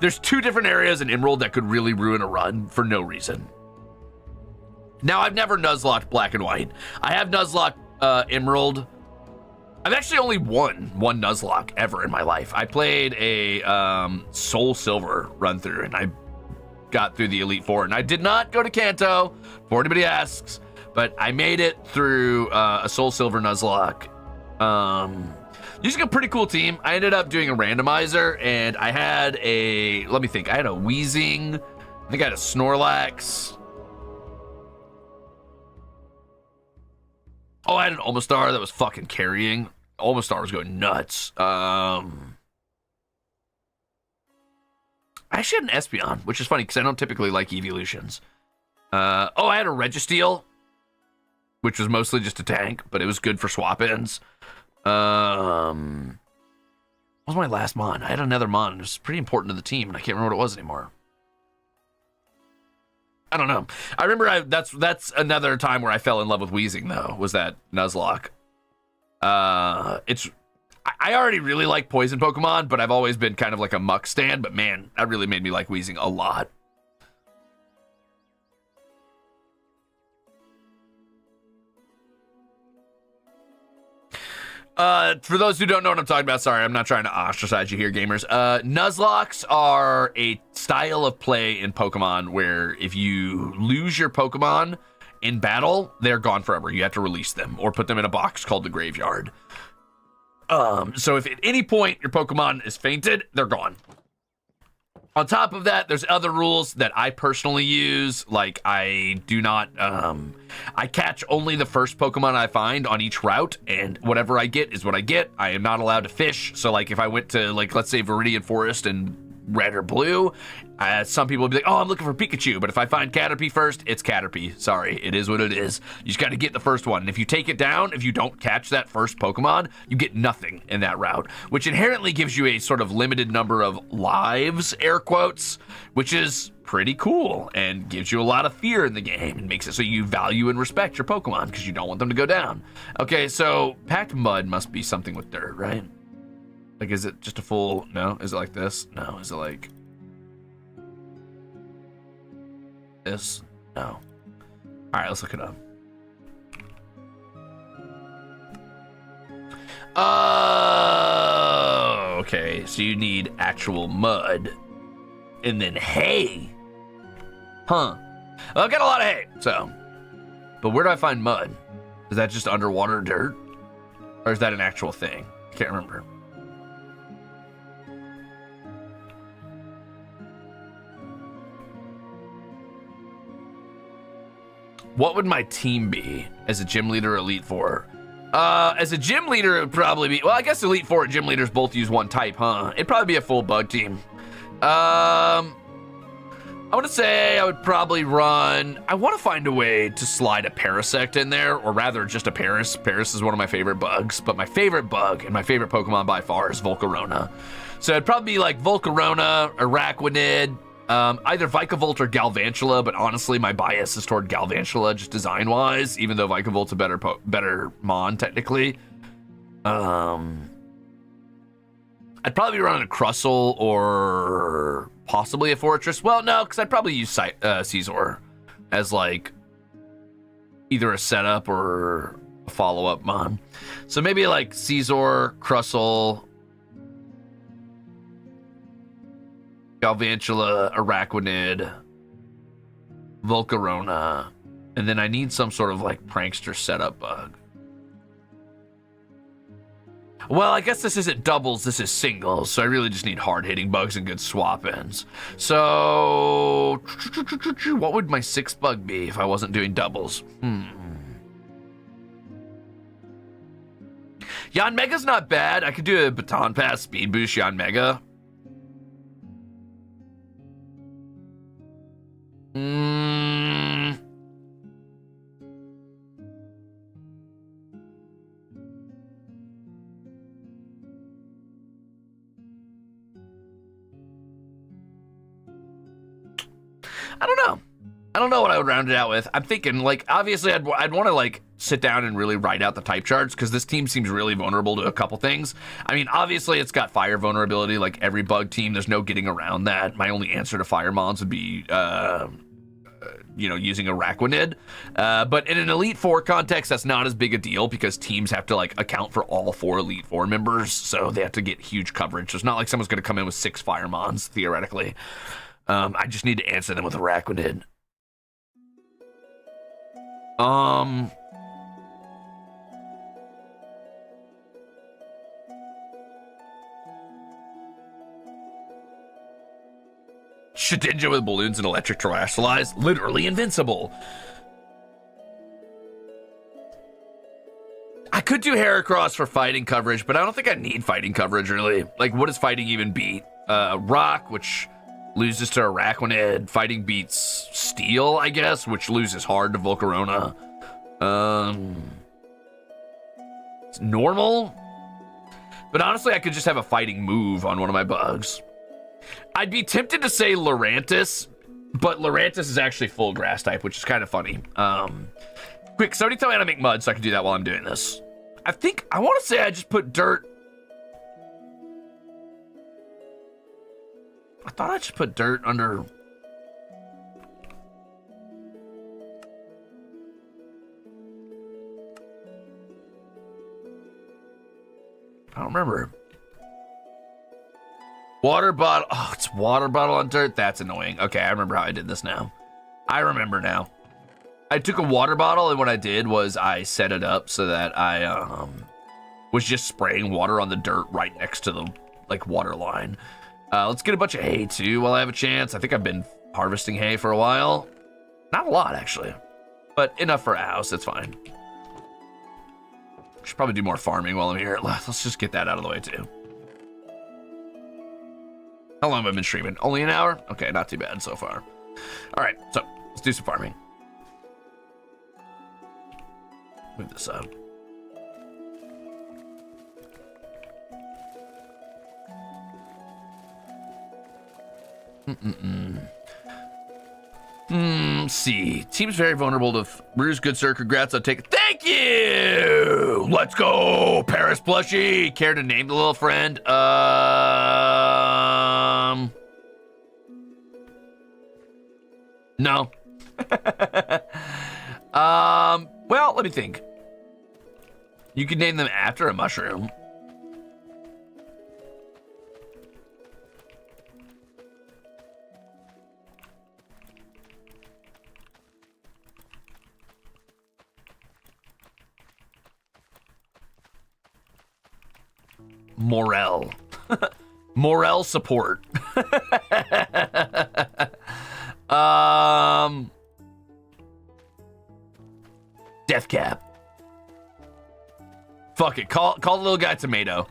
There's 2 different areas in Emerald that could really ruin a run for no reason. Now, I've never Nuzlocked Black and White. I have Nuzlocked Emerald. I've actually only won one Nuzlocke ever in my life. I played a Soul Silver run through, and I got through the Elite Four. And I did not go to Kanto, before anybody asks, but I made it through a Soul Silver Nuzlocke. Using a pretty cool team. I ended up doing a randomizer, and I had a, let me think, I had a Wheezing, I think I had a Snorlax. Oh, I had an Omastar that was fucking carrying. Omastar was going nuts. I actually had an Espeon, which is funny because I don't typically like evolutions. Oh, I had a Registeel, which was mostly just a tank, but it was good for swap-ins. What was my last mon? I had another mon. It was pretty important to the team, and I can't remember what it was anymore. I don't know. I remember that's another time where I fell in love with Weezing, though, was that Nuzlocke. I already really like poison Pokemon, but I've always been kind of like a Muck stan, but man, that really made me like Weezing a lot. For those who don't know what I'm talking about, sorry, I'm not trying to ostracize you here, gamers. Nuzlocks are a style of play in Pokemon where if you lose your Pokemon in battle, they're gone forever. You have to release them or put them in a box called the graveyard. So if at any point your Pokemon is fainted, they're gone. On top of that, there's other rules that I personally use. Like I do not, I catch only the first Pokemon I find on each route, and whatever I get is what I get. I am not allowed to fish. So like if I went to like, let's say Viridian Forest and red or blue, some people would be like, oh, I'm looking for Pikachu. But if I find Caterpie first, it's Caterpie. Sorry, it is what it is. You just got to get the first one. And if you take it down, if you don't catch that first Pokemon, you get nothing in that route, which inherently gives you a sort of limited number of lives, air quotes, which is pretty cool and gives you a lot of fear in the game and makes it so you value and respect your Pokemon because you don't want them to go down. Okay, so packed mud must be something with dirt, right? Like, is it just a full, no? Is it like this? No. Is it like this? No. All right, let's look it up. Oh, okay. So you need actual mud and then hay. Huh. Well, I've got a lot of hay, so. But where do I find mud? Is that just underwater dirt? Or is that an actual thing? I can't remember. What would my team be as a gym leader or Elite Four? As a gym leader, it would probably be, well, I guess Elite Four and gym leaders both use one type, huh? It'd probably be a full bug team. I want to say I would probably run, I want to find a way to slide a Parasect in there, or rather just a Paris. Paris is one of my favorite bugs, but my favorite bug and my favorite Pokemon by far is Volcarona. So it'd probably be like Volcarona, Araquanid, either Vikavolt or Galvantula, but honestly, my bias is toward Galvantula, just design-wise, even though Vikavolt's a better Mon, technically. I'd probably be running a Crustle or possibly a Fortress. Well, no, because I'd probably use Scizor as, like, either a setup or a follow-up Mon. So maybe, like, Scizor, Crustle, Galvantula, Araquanid, Volcarona, and then I need some sort of like prankster setup bug. Well, I guess this isn't doubles, this is singles, so I really just need hard-hitting bugs and good swap-ins. So, what would my sixth bug be if I wasn't doing doubles? Yanmega's not bad. I could do a Baton Pass Speed Boost Yanmega. I don't know what I would round it out with. I'm thinking, like, obviously I'd want to, like, sit down and really write out the type charts because this team seems really vulnerable to a couple things. I mean, obviously it's got fire vulnerability like every bug team. There's no getting around that. My only answer to fire mons would be, using Araquanid. But in an Elite Four context, that's not as big a deal because teams have to, like, account for all 4 Elite Four members, so they have to get huge coverage. So it's not like someone's going to come in with 6 fire mons, theoretically. I just need to answer them with Araquanid. Shedinja with balloons and electric terrestrialize, literally invincible. I could do Heracross for fighting coverage, but I don't think I need fighting coverage, really. Like, what does fighting even beat? Rock, which Loses to Araquanid. Fighting beats Steel, I guess, which loses hard to Volcarona. It's normal. But honestly, I could just have a fighting move on one of my bugs. I'd be tempted to say Lurantis, but Lurantis is actually full grass type, which is kind of funny. Quick, somebody tell me how to make mud so I can do that while I'm doing this. I want to say I just put dirt. I thought I just put dirt under. I don't remember. Water bottle. Oh, it's water bottle on dirt. That's annoying. Okay, I remember how I did this now. I remember now. I took a water bottle, and what I did was I set it up so that I was just spraying water on the dirt right next to the water line. Let's get a bunch of hay too while I have a chance. I think I've been harvesting hay for a while. Not a lot actually, but enough for a house. That's fine. Should probably do more farming while I'm here. Let's just get that out of the way too. How long have I been streaming? Only an hour? Okay, not too bad so far. All right, so let's do some farming. Move this up. See. Team's very vulnerable to Ruze, good sir. Congrats on taking. Thank you! Let's go, Paris Plushie. Care to name the little friend? No. Well, let me think. You could name them after a mushroom. Morel. Morel support. Death Cap. Fuck it. Call the little guy Tomato.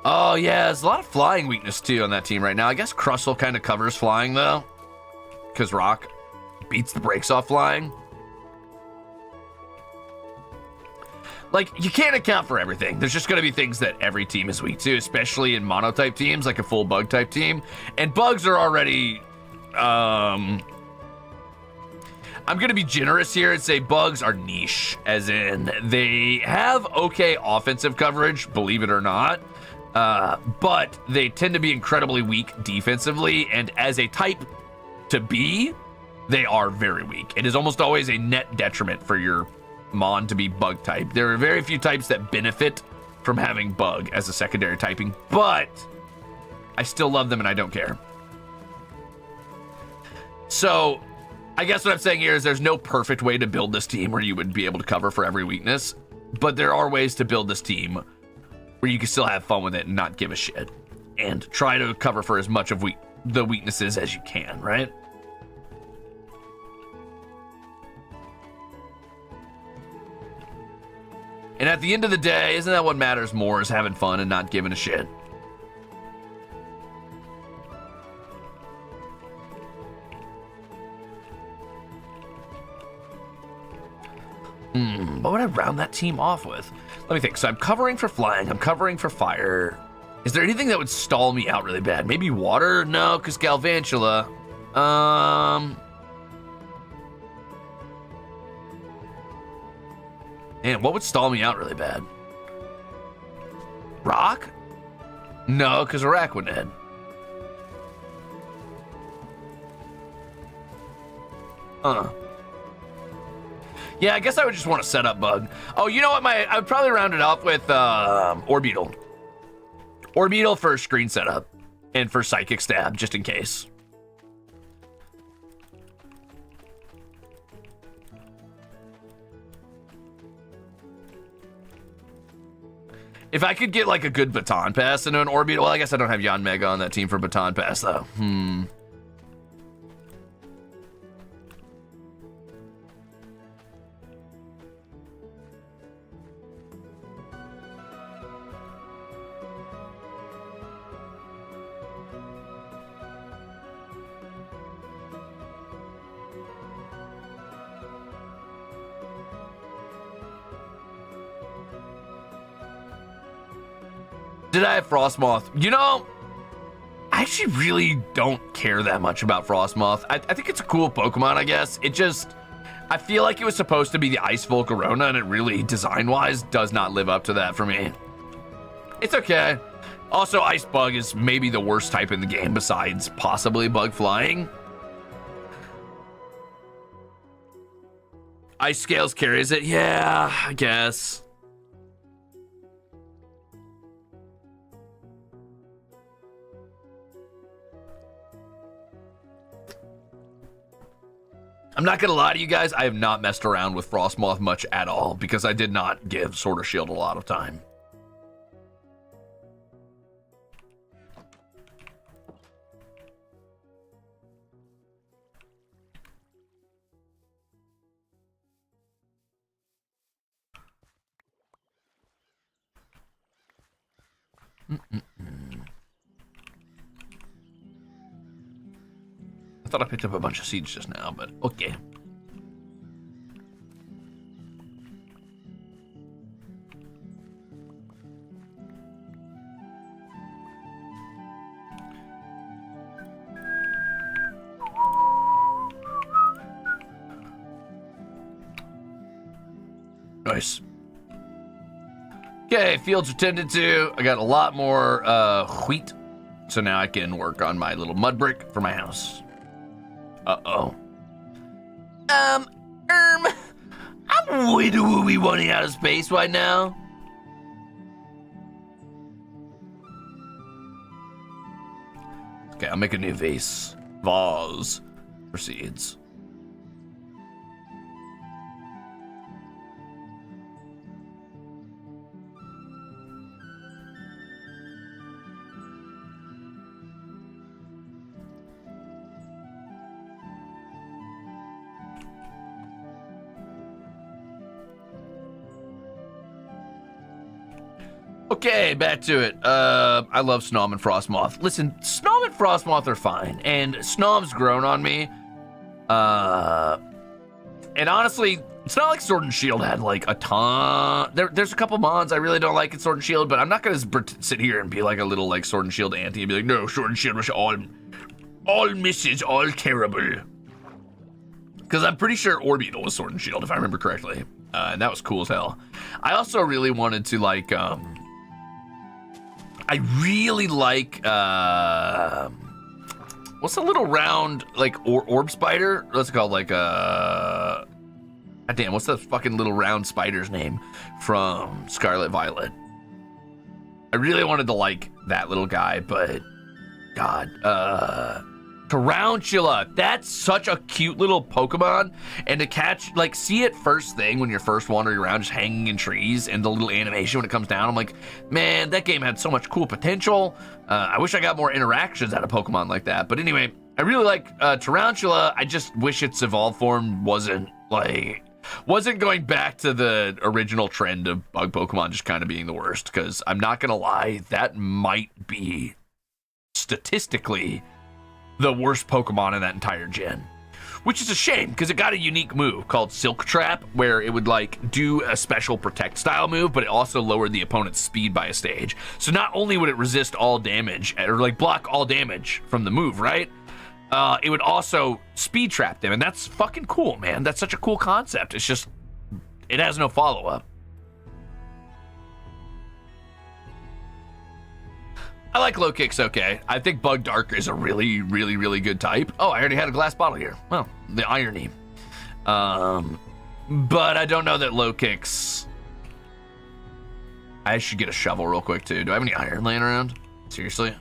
Oh yeah, there's a lot of flying weakness too on that team right now. I guess Crustle kind of covers flying though, because Rock beats the brakes off flying. Like, you can't account for everything. There's just going to be things that every team is weak to, especially in mono-type teams, like a full bug-type team. And bugs are already... I'm going to be generous here and say bugs are niche, as in they have okay offensive coverage, believe it or not, but they tend to be incredibly weak defensively, and as a type to be, they are very weak. It is almost always a net detriment for your mon to be bug type. There are very few types that benefit from having bug as a secondary typing, but I still love them and I don't care. So I guess what I'm saying here is there's no perfect way to build this team where you would be able to cover for every weakness, but there are ways to build this team where you can still have fun with it and not give a shit and try to cover for as much of the weaknesses as you can, right? And at the end of the day, isn't that what matters more, is having fun and not giving a shit? What would I round that team off with? Let me think. So I'm covering for flying. I'm covering for fire. Is there anything that would stall me out really bad? Maybe water? No, because Galvantula. Man, what would stall me out really bad? Rock? No, because Araquanid. Yeah, I guess I would just want to set up bug. Oh, you know what? I would probably round it off with Orbeetle. Orbeetle for screen setup and for psychic stab, just in case. If I could get like a good baton pass into an Orbeetle, well, I guess I don't have Yon Mega on that team for baton pass though. Did I have Frostmoth? You know, I actually really don't care that much about Frostmoth. I think it's a cool Pokemon, I guess. It just, I feel like it was supposed to be the Ice Volcarona, and it really, design-wise, does not live up to that for me. It's okay. Also, Ice Bug is maybe the worst type in the game besides possibly Bug Flying. Ice Scales carries it. Yeah, I guess. I'm not gonna lie to you guys, I have not messed around with Frostmoth much at all because I did not give Sword or Shield a lot of time. I thought I picked up a bunch of seeds just now, but okay. Nice. Okay, fields are tended to. I got a lot more wheat, so now I can work on my little mud brick for my house. Uh-oh. I'm way too running out of space right now. Okay, I'll make a new vase for seeds. Okay, back to it. I love Snom and Frostmoth. Listen, Snom and Frostmoth are fine, and Snom's grown on me. And honestly, it's not like Sword and Shield had like a ton. There's a couple mons I really don't like in Sword and Shield, but I'm not gonna sit here and be like a little like Sword and Shield anti and be like, no, Sword and Shield was all misses, all terrible. Because I'm pretty sure Orbeetle was Sword and Shield, if I remember correctly. And that was cool as hell. I also really wanted to like, I really like, what's the little round, like, orb spider? What's it called? Like, God damn, what's the fucking little round spider's name from Scarlet Violet? I really wanted to like that little guy, but, God, Tarantula, that's such a cute little Pokemon, and to catch, like, see it first thing when you're first wandering around just hanging in trees and the little animation when it comes down, I'm like, man, that game had so much cool potential. I wish I got more interactions out of Pokemon like that, but anyway, I really like Tarantula. I just wish its evolved form wasn't going back to the original trend of bug Pokemon just kind of being the worst, because I'm not gonna lie, that might be statistically the worst Pokemon in that entire gen, which is a shame because it got a unique move called Silk Trap, where it would like do a special protect style move, but it also lowered the opponent's speed by a stage. So not only would it resist all damage or like block all damage from the move, right? It would also speed trap them, and that's fucking cool, man. That's such a cool concept. It's just, it has no follow-up. I like low kicks, okay. I think Bug Dark is a really, really, really good type. Oh, I already had a glass bottle here. Well, the irony. But I don't know that low kicks. I should get a shovel real quick too. Do I have any iron laying around? Seriously?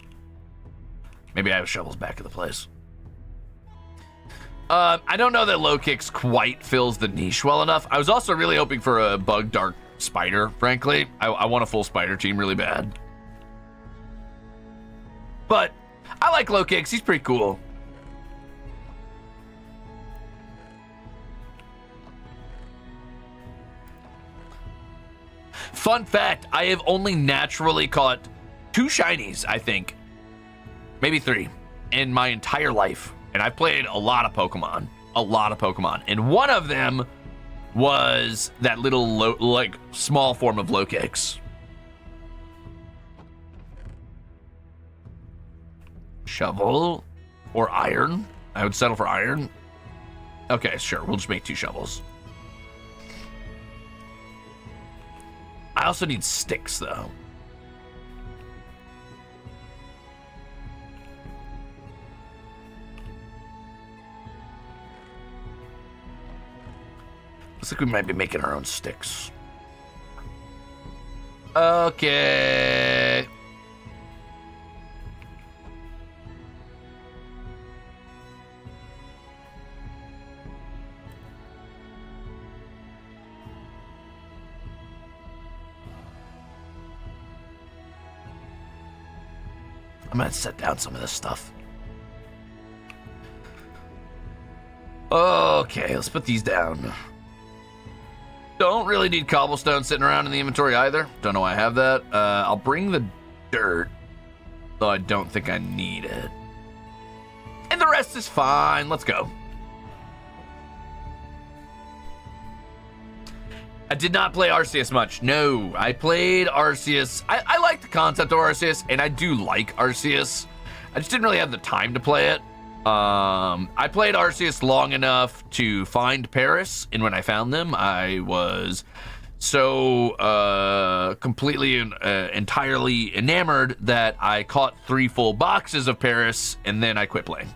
Maybe I have shovels back at the place. I don't know that low kicks quite fills the niche well enough. I was also really hoping for a Bug Dark spider, frankly. I want a full spider team really bad. But I like low kicks. He's pretty cool. Fun fact, I have only naturally caught 2 shinies, I think. Maybe 3 in my entire life. And I've played a lot of Pokemon. A lot of Pokemon. And one of them was that little, like, small form of low kicks. Shovel or iron? I would settle for iron. Okay, sure. We'll just make 2 shovels. I also need sticks, though. Looks like we might be making our own sticks. Okay. I'm gonna set down some of this stuff. Okay, let's put these down. Don't really need cobblestone sitting around in the inventory either. Don't know why I have that. I'll bring the dirt, though I don't think I need it. And the rest is fine. Let's go. I did not play Arceus much. No, I played Arceus. I like the concept of Arceus, and I do like Arceus. I just didn't really have the time to play it. I played Arceus long enough to find Paris, and when I found them, I was so completely entirely enamored that I caught 3 full boxes of Paris, and then I quit playing.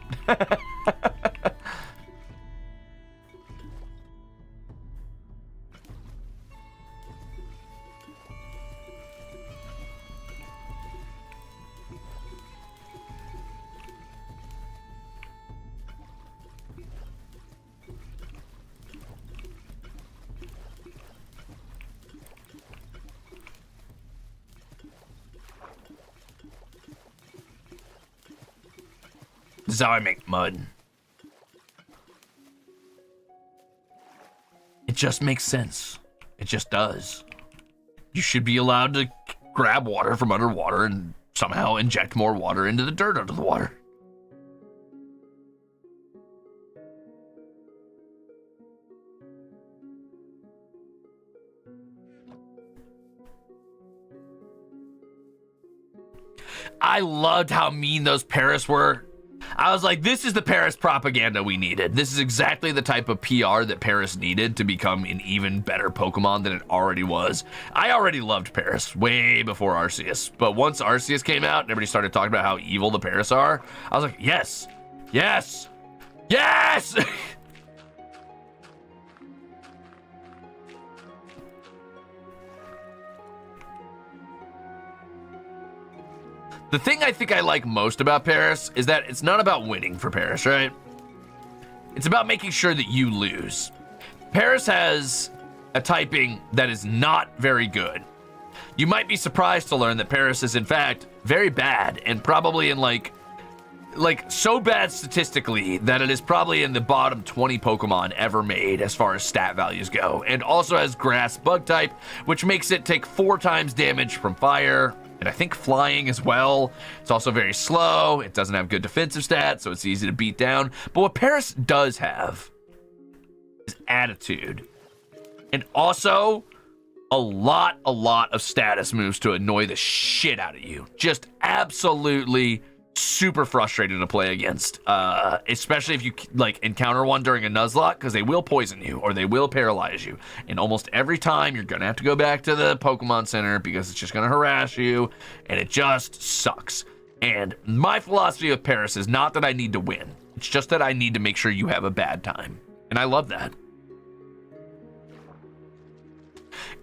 This is how I make mud. It just makes sense. It just does. You should be allowed to grab water from underwater and somehow inject more water into the dirt under the water. I loved how mean those Paris were. I was like, this is the Paris propaganda we needed. This is exactly the type of PR that Paris needed to become an even better Pokemon than it already was. I already loved Paris way before Arceus, but once Arceus came out and everybody started talking about how evil the Paris are, I was like, yes, yes, yes! The thing I think I like most about Paris is that it's not about winning for Paris, right? It's about making sure that you lose. Paris has a typing that is not very good. You might be surprised to learn that Paris is in fact very bad and probably in like so bad statistically that it is probably in the bottom 20 Pokemon ever made as far as stat values go, and also has grass bug type, which makes it take 4 times damage from fire. And I think flying as well. It's also very slow. It doesn't have good defensive stats, so it's easy to beat down. But what Paris does have is attitude. And also a lot of status moves to annoy the shit out of you. Just absolutely super frustrating to play against. Especially if you like encounter one during a Nuzlocke, because they will poison you or they will paralyze you. And almost every time you're gonna have to go back to the Pokemon Center because it's just gonna harass you, and it just sucks. And my philosophy of Paris is not that I need to win. It's just that I need to make sure you have a bad time. And I love that.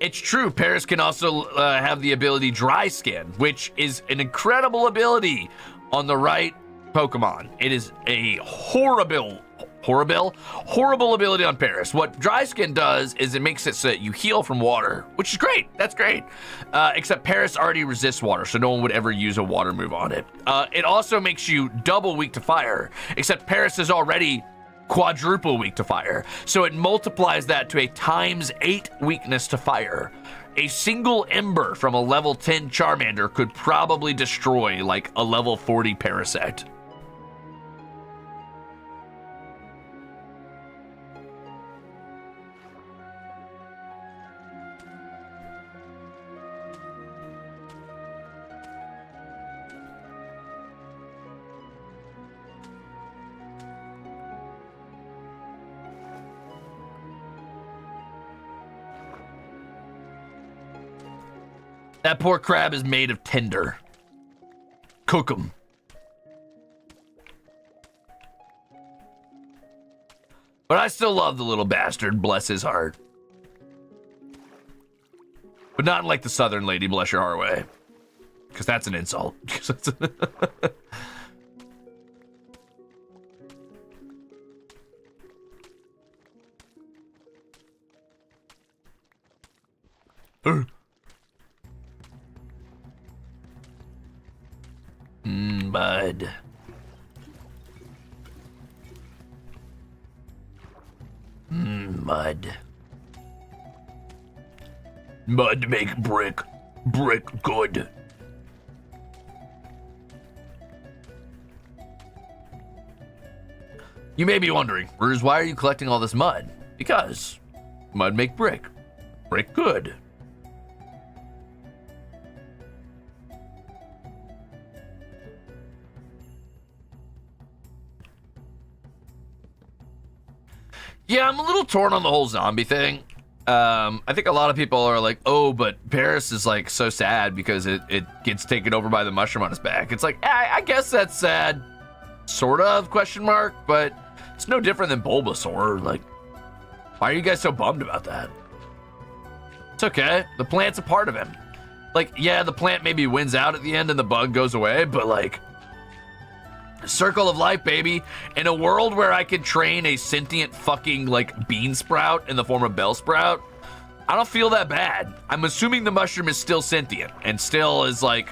It's true, Paris can also have the ability Dry Skin, which is an incredible ability on the right Pokemon. It is a horrible ability on Paris. What Dry Skin does is it makes it so that you heal from water, which is great. That's great. Except Paris already resists water, so no one would ever use a water move on it. It also makes you double weak to fire, except Paris is already quadruple weak to fire. So it multiplies that to a ×8 weakness to fire. A single ember from a level 10 Charmander could probably destroy like a level 40 Parasect. That poor crab is made of tinder. Cook him. But I still love the little bastard, bless his heart. But not like the southern lady, bless your heart way. Because that's an insult. Bud. Mud. Mud make brick. Brick good. You may be wondering, Ruze, why are you collecting all this mud? Because mud make brick. Brick good. Yeah, I'm a little torn on the whole zombie thing. I think a lot of people are like, oh, but Paris is like so sad because it gets taken over by the mushroom on his back. It's like, I guess that's sad. Sort of, question mark, but it's no different than Bulbasaur. Like, why are you guys so bummed about that? It's okay. The plant's a part of him. Like, yeah, the plant maybe wins out at the end and the bug goes away, but like, circle of life, baby. In a world where I could train a sentient fucking like bean sprout in the form of Bellsprout, I don't feel that bad. I'm assuming the mushroom is still sentient and still is like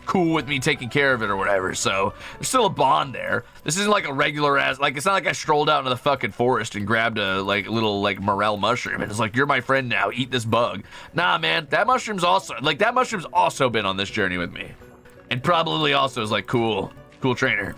cool with me taking care of it or whatever. So there's still a bond there. This isn't like a regular ass, like, it's not like I strolled out into the fucking forest and grabbed a like little like morel mushroom and it's like, you're my friend now, eat this bug. Nah, man, that mushroom's also like, that mushroom's also been on this journey with me and probably also is like cool trainer.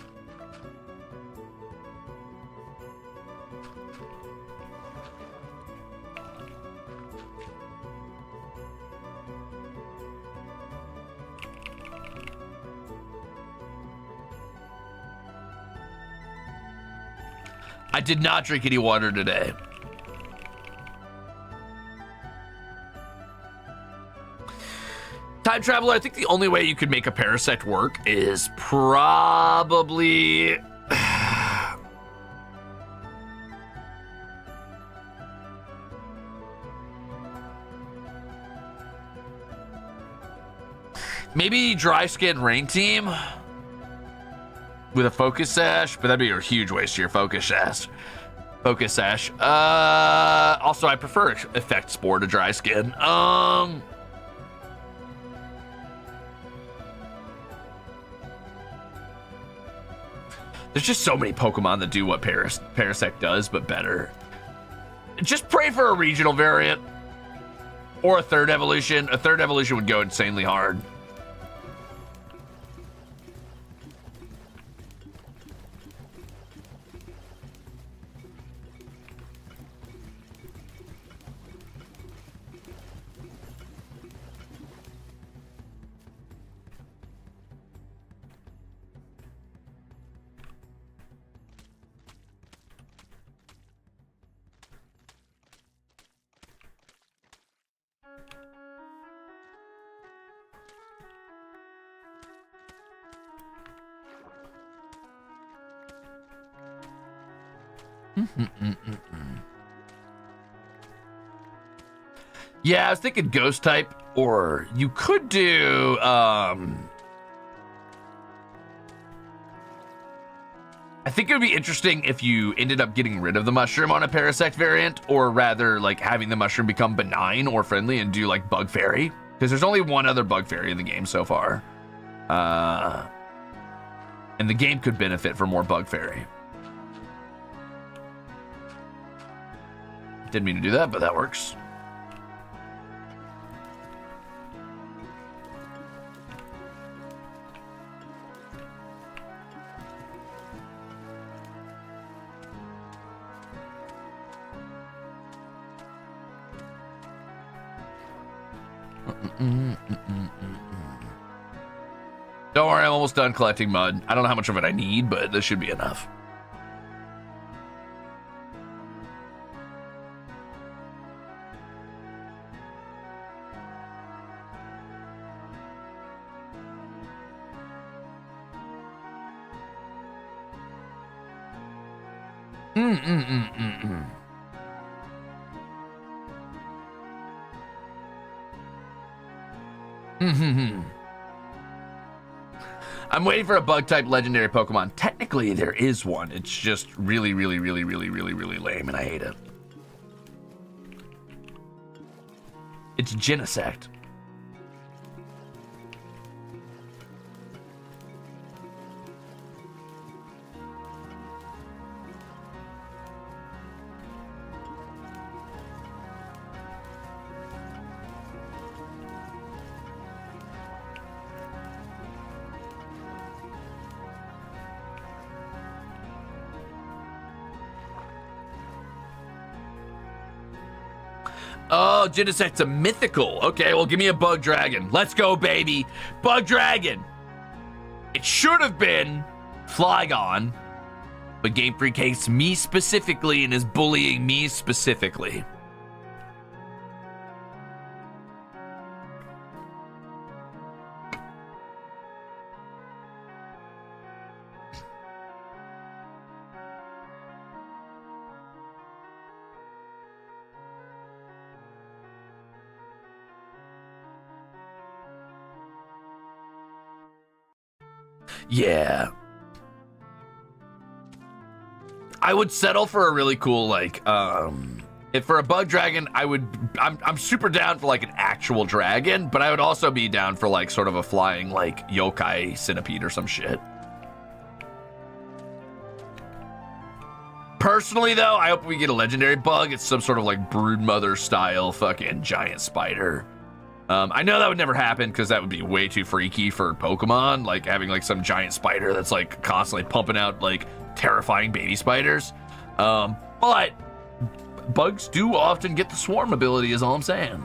I did not drink any water today. Time traveler, I think the only way you could make a parasect work is probably... maybe dry skin rain team with a focus sash, but that'd be a huge waste of your focus sash. Also, I prefer effect spore to dry skin. There's just so many Pokemon that do what Parasect does, but better. Just pray for a regional variant. Or a third evolution. A third evolution would go insanely hard. Yeah, I was thinking ghost type, or you could do I think it would be interesting if you ended up getting rid of the mushroom on a Parasect variant, or rather like having the mushroom become benign or friendly and do like Bug Fairy, because there's only one other Bug Fairy in the game so far, and the game could benefit from more Bug Fairy. Didn't mean to do that, but that works. Don't worry, I'm almost done collecting mud. I don't know how much of it I need, but this should be enough. I'm waiting for a bug-type legendary Pokemon. Technically, there is one. It's just really, really, really, really, really, really lame, and I hate it. It's Genesect. Oh, Genesect's a mythical. Okay, well, give me a Bug Dragon. Let's go, baby. Bug Dragon. It should have been Flygon, but Game Freak hates me specifically and is bullying me specifically. Yeah. I would settle for a really cool, like, if for a Bug Dragon, I'm super down for, like, an actual dragon, but I would also be down for, like, sort of a flying, like, yokai centipede or some shit. Personally, though, I hope we get a legendary bug. It's some sort of, like, broodmother style fucking giant spider. I know that would never happen because that would be way too freaky for Pokemon, like having like some giant spider that's like constantly pumping out like terrifying baby spiders. But bugs do often get the swarm ability is all I'm saying.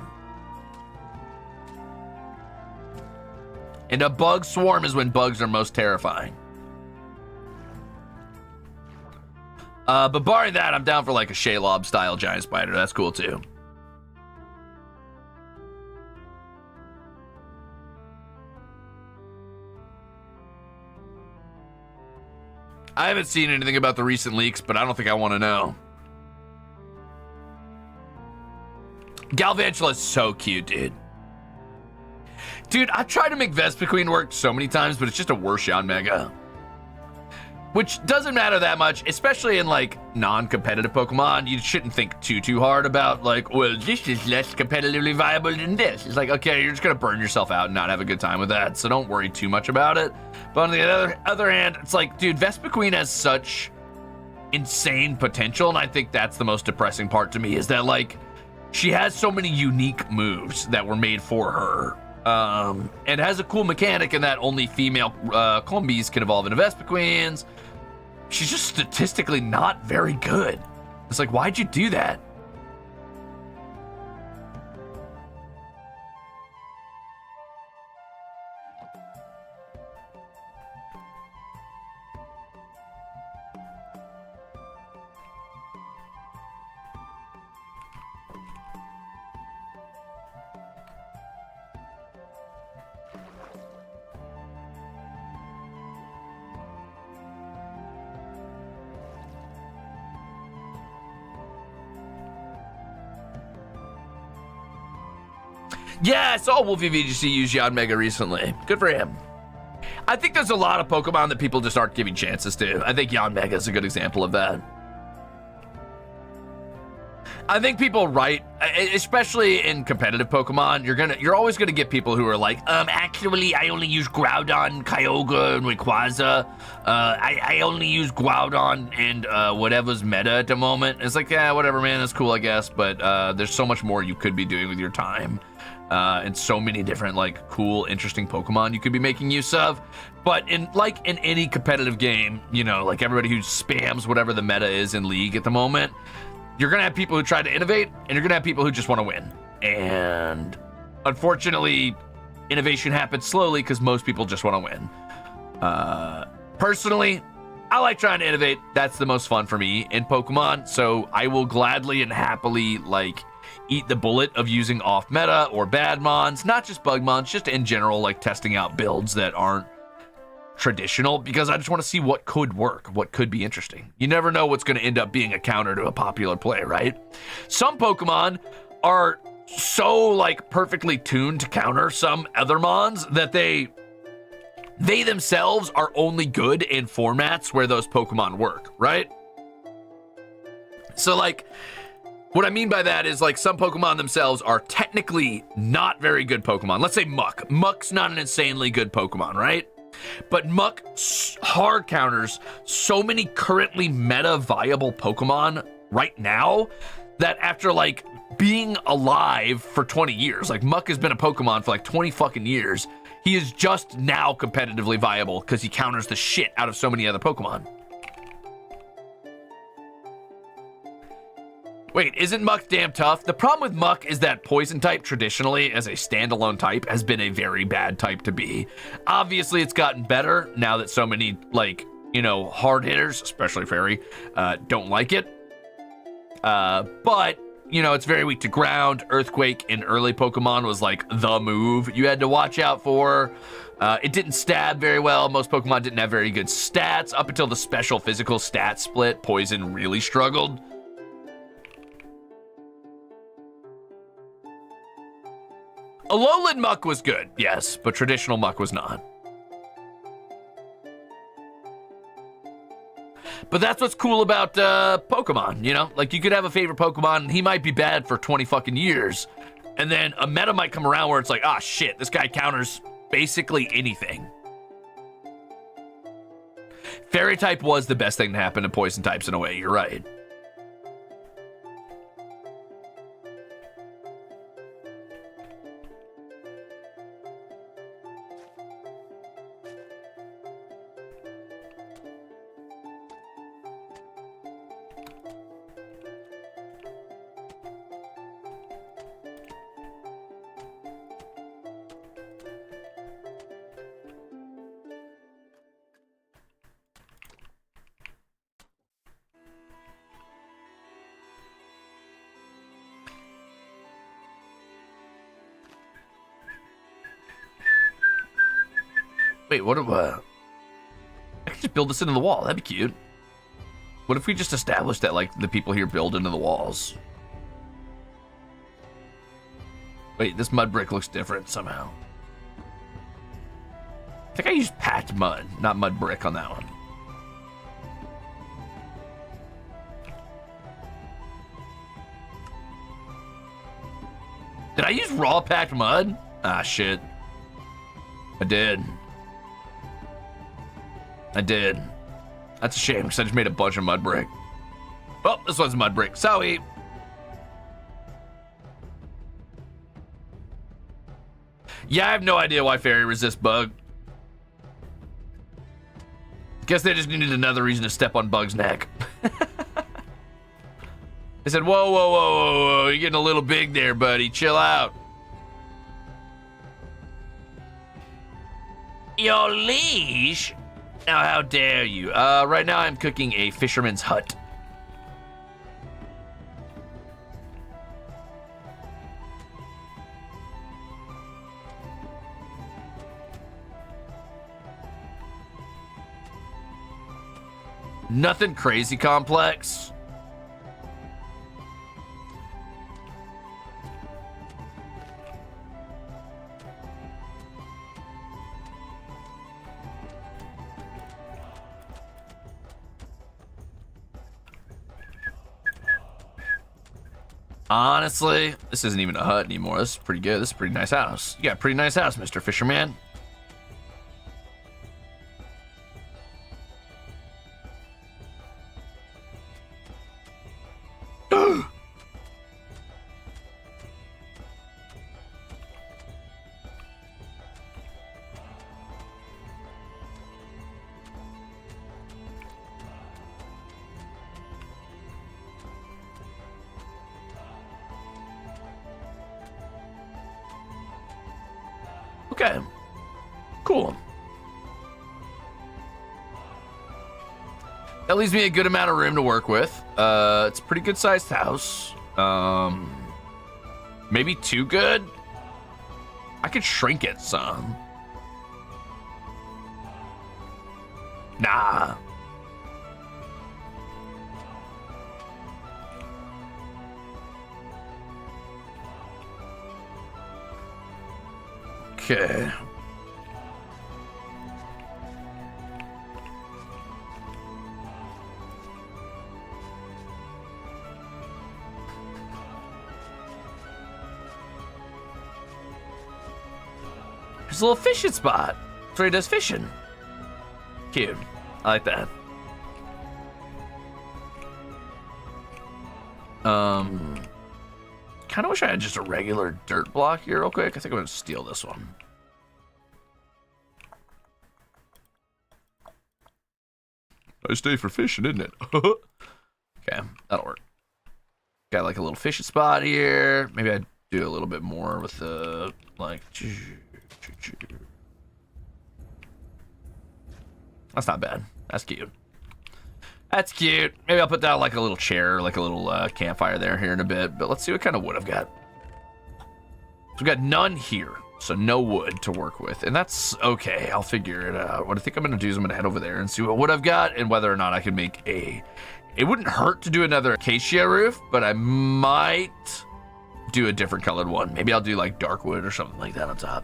And a bug swarm is when bugs are most terrifying. But barring that, I'm down for like a Shaylob style giant spider. That's cool too. I haven't seen anything about the recent leaks, but I don't think I want to know. Galvantula is so cute, dude. Dude, I've tried to make Vespiquen work so many times, but it's just a worse Yanmega. Which doesn't matter that much, especially in, like, non-competitive Pokemon. You shouldn't think too hard about, like, well, this is less competitively viable than this. It's like, okay, you're just going to burn yourself out and not have a good time with that, so don't worry too much about it. But on the other hand, it's like, dude, Vespiquen has such insane potential, and I think that's the most depressing part to me, is that, like, she has so many unique moves that were made for her. And has a cool mechanic in that only female Combees can evolve into Vespiquens. She's just statistically not very good. It's like, why'd you do that? Yeah, I saw Wolfie VGC use Yanmega recently. Good for him. I think there's a lot of Pokemon that people just aren't giving chances to. I think Yanmega is a good example of that. I think people especially in competitive Pokemon, you're always gonna get people who are like, actually, I only use Groudon, Kyogre, and Rayquaza. I only use Groudon and whatever's meta at the moment. It's like, yeah, whatever, man, that's cool, I guess. But there's so much more you could be doing with your time. And so many different, like, cool, interesting Pokemon you could be making use of. But in any competitive game, you know, like everybody who spams whatever the meta is in League at the moment, you're going to have people who try to innovate, and you're going to have people who just want to win. And unfortunately, innovation happens slowly because most people just want to win. Personally, I like trying to innovate. That's the most fun for me in Pokemon. So I will gladly and happily, like, eat the bullet of using off meta or bad mons, not just bug mons, just in general, like testing out builds that aren't traditional because I just want to see what could work, what could be interesting. You never know what's going to end up being a counter to a popular play, right? Some Pokemon are so like perfectly tuned to counter some other mons that they themselves are only good in formats where those Pokemon work, right? So like, what I mean by that is like some Pokemon themselves are technically not very good Pokemon. Let's say Muck. Muck's not an insanely good Pokemon, right? But Muck hard counters so many currently meta viable Pokemon right now that after like being alive for 20 years, like Muck has been a Pokemon for like 20 fucking years, he is just now competitively viable because he counters the shit out of so many other Pokemon. Wait, isn't Muck damn tough? The problem with Muck is that Poison type traditionally, as a standalone type, has been a very bad type to be. Obviously, it's gotten better now that so many, like, you know, hard hitters, especially Fairy, don't like it. But, you know, it's very weak to ground. Earthquake in early Pokemon was, like, the move you had to watch out for. It didn't stab very well. Most Pokemon didn't have very good stats. Up until the special physical stat split, Poison really struggled. Alolan Muck was good, yes, but traditional Muck was not. But that's what's cool about Pokemon, you know? Like, you could have a favorite Pokemon, and he might be bad for 20 fucking years, and then a meta might come around where it's like, ah, shit, this guy counters basically anything. Fairy type was the best thing to happen to Poison types in a way, you're right. Wait, what if, I could just build this into the wall. That'd be cute. What if we just established that, like, the people here build into the walls? Wait, this mud brick looks different somehow. I think I used packed mud, not mud brick on that one. Did I use raw packed mud? Ah, shit. I did. That's a shame, because I just made a bunch of mud brick. Oh, this one's mud brick. Sorry. Yeah, I have no idea why Fairy resists bug. Guess they just needed another reason to step on Bug's neck. They said, whoa, whoa, whoa, whoa, whoa, you're getting a little big there, buddy. Chill out. Your leash? Now, how dare you? Right now I'm cooking a fisherman's hut. Nothing crazy complex. Honestly, this isn't even a hut anymore. This is pretty good. This is a pretty nice house. You got a pretty nice house, Mr. Fisherman. Okay, cool. That leaves me a good amount of room to work with. It's a pretty good sized house. Maybe too good. I could shrink it some. Nah. Okay. There's a little fishing spot. That's where he does fishing. Cute. I like that. Kind of wish I had just a regular dirt block here real quick. I think I'm going to steal this one. Nice day for fishing, isn't it? Okay, that'll work. Got like a little fishing spot here. Maybe I do a little bit more with the like. That's not bad. That's cute. That's cute. Maybe I'll put down like a little chair, like a little campfire there here in a bit. But let's see what kind of wood I've got. So we've got none here, so no wood to work with, and that's okay. I'll figure it out. What I think I'm gonna do is I'm gonna head over there and see what wood I've got and whether or not I can make a. It wouldn't hurt to do another acacia roof, but I might do a different colored one. Maybe I'll do like dark wood or something like that on top.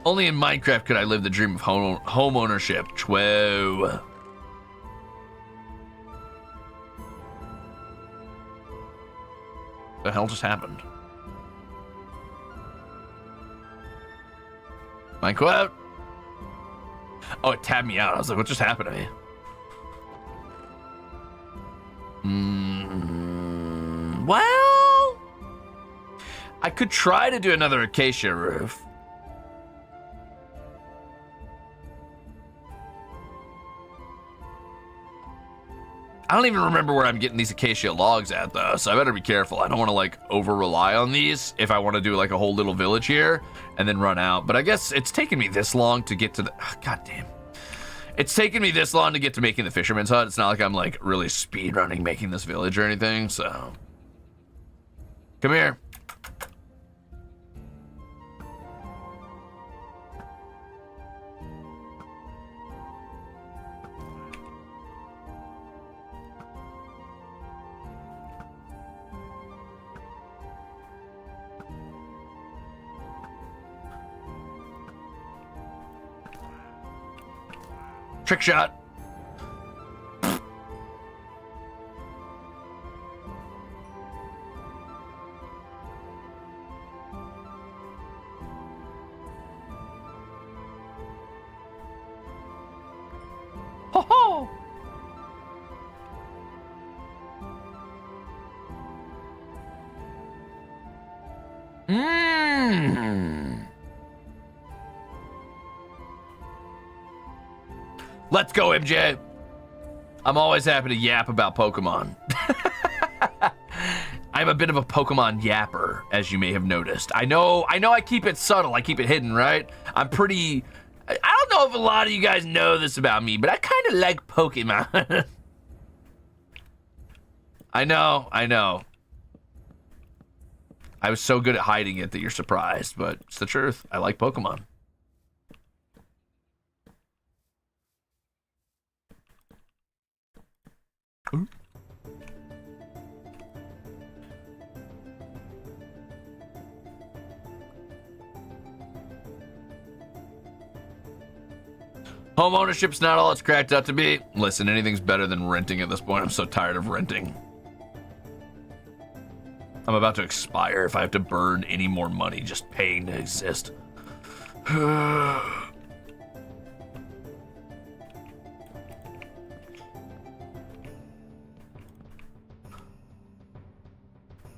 Only in Minecraft could I live the dream of home ownership. Whoa. The hell just happened? Minecraft? Oh, it tabbed me out. I was like, what just happened to me? Well, I could try to do another acacia roof. I don't even remember where I'm getting these acacia logs at, though, so I better be careful. I don't want to, like, over-rely on these if I want to do, like, a whole little village here and then run out. But I guess it's taken me this long to get to the... Oh, God damn. It's taken me this long to get to making the fisherman's hut. It's not like I'm, like, really speed-running making this village or anything, so... Come here. Trick shot. Ho ho. Let's go, MJ. I'm always happy to yap about Pokemon. I'm a bit of a Pokemon yapper, as you may have noticed. I know I keep it subtle, I keep it hidden, right? I'm pretty... I don't know if a lot of you guys know this about me, but I kind of like Pokemon. I know. I was so good at hiding it that you're surprised, but it's the truth. I like Pokemon. Ooh. Home ownership's not all it's cracked out to be. Listen, anything's better than renting at this point. I'm so tired of renting. I'm about to expire if I have to burn any more money just paying to exist.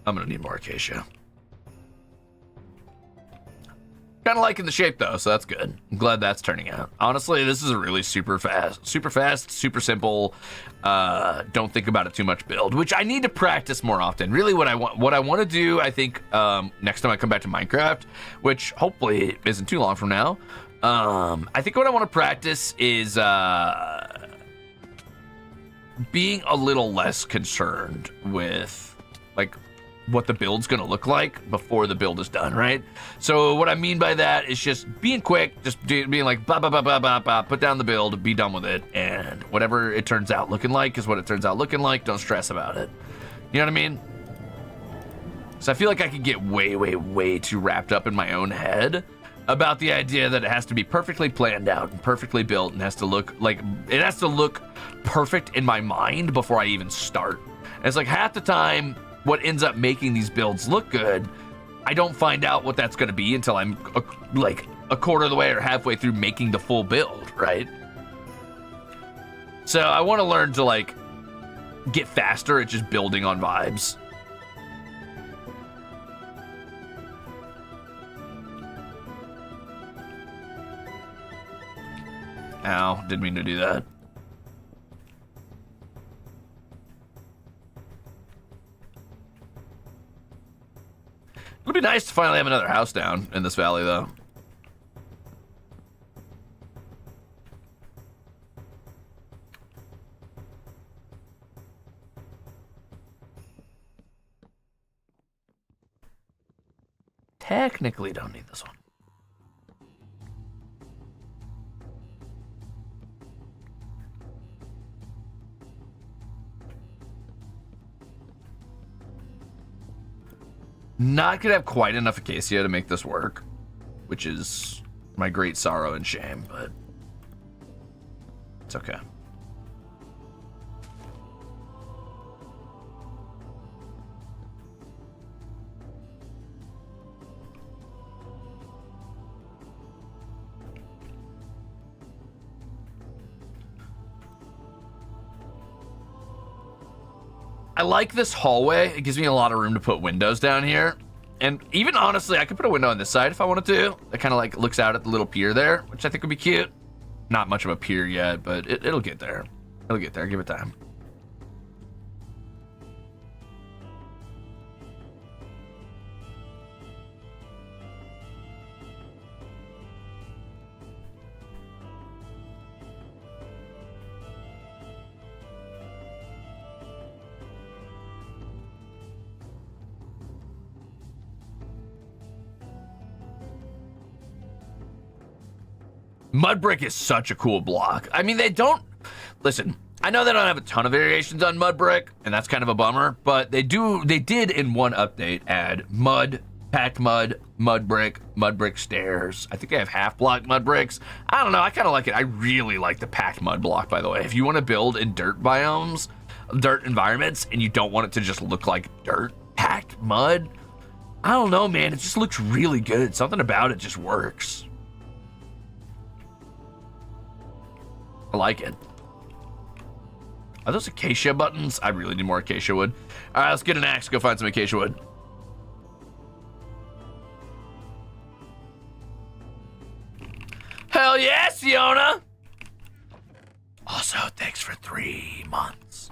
I'm gonna need more acacia. Kind of liking the shape though, so that's good. I'm glad that's turning out. Honestly, this is a really super fast, super simple, don't think about it too much build, which I need to practice more often. Really what I want to do, I think, next time I come back to Minecraft, which hopefully isn't too long from now, I think what I want to practice is being a little less concerned with like what the build's gonna look like before the build is done, right? So what I mean by that is just being quick, just being like, blah, blah, blah, blah, blah, blah, put down the build, be done with it, and whatever it turns out looking like is what it turns out looking like. Don't stress about it. You know what I mean? So I feel like I could get way, way, way too wrapped up in my own head about the idea that it has to be perfectly planned out and perfectly built and has to look like, it has to look perfect in my mind before I even start. And it's like half the time, what ends up making these builds look good, I don't find out what that's going to be until I'm like a quarter of the way or halfway through making the full build, right? So I want to learn to like get faster at just building on vibes. Ow, didn't mean to do that. It'll be nice to finally have another house down in this valley, though. Technically don't need this one. Not gonna have quite enough acacia to make this work, which is my great sorrow and shame, but it's okay. I like this hallway. It gives me a lot of room to put windows down here. And even honestly, I could put a window on this side if I wanted to. It kind of like looks out at the little pier there, which I think would be cute. Not much of a pier yet, but it'll get there. It'll get there, give it time. Mud brick is such a cool block. I mean, they don't... Listen, I know they don't have a ton of variations on mud brick, and that's kind of a bummer, but they did in one update add mud, packed mud, mud brick stairs. I think they have half block mud bricks. I don't know, I kind of like it. I really like the packed mud block, by the way. If you want to build in dirt biomes, dirt environments, and you don't want it to just look like dirt, packed mud, I don't know, man. It just looks really good. Something about it just works. I like it. Are those acacia buttons? I really need more acacia wood. All right, let's get an axe, go find some acacia wood. Hell yeah, Siona! Also, thanks for 3 months.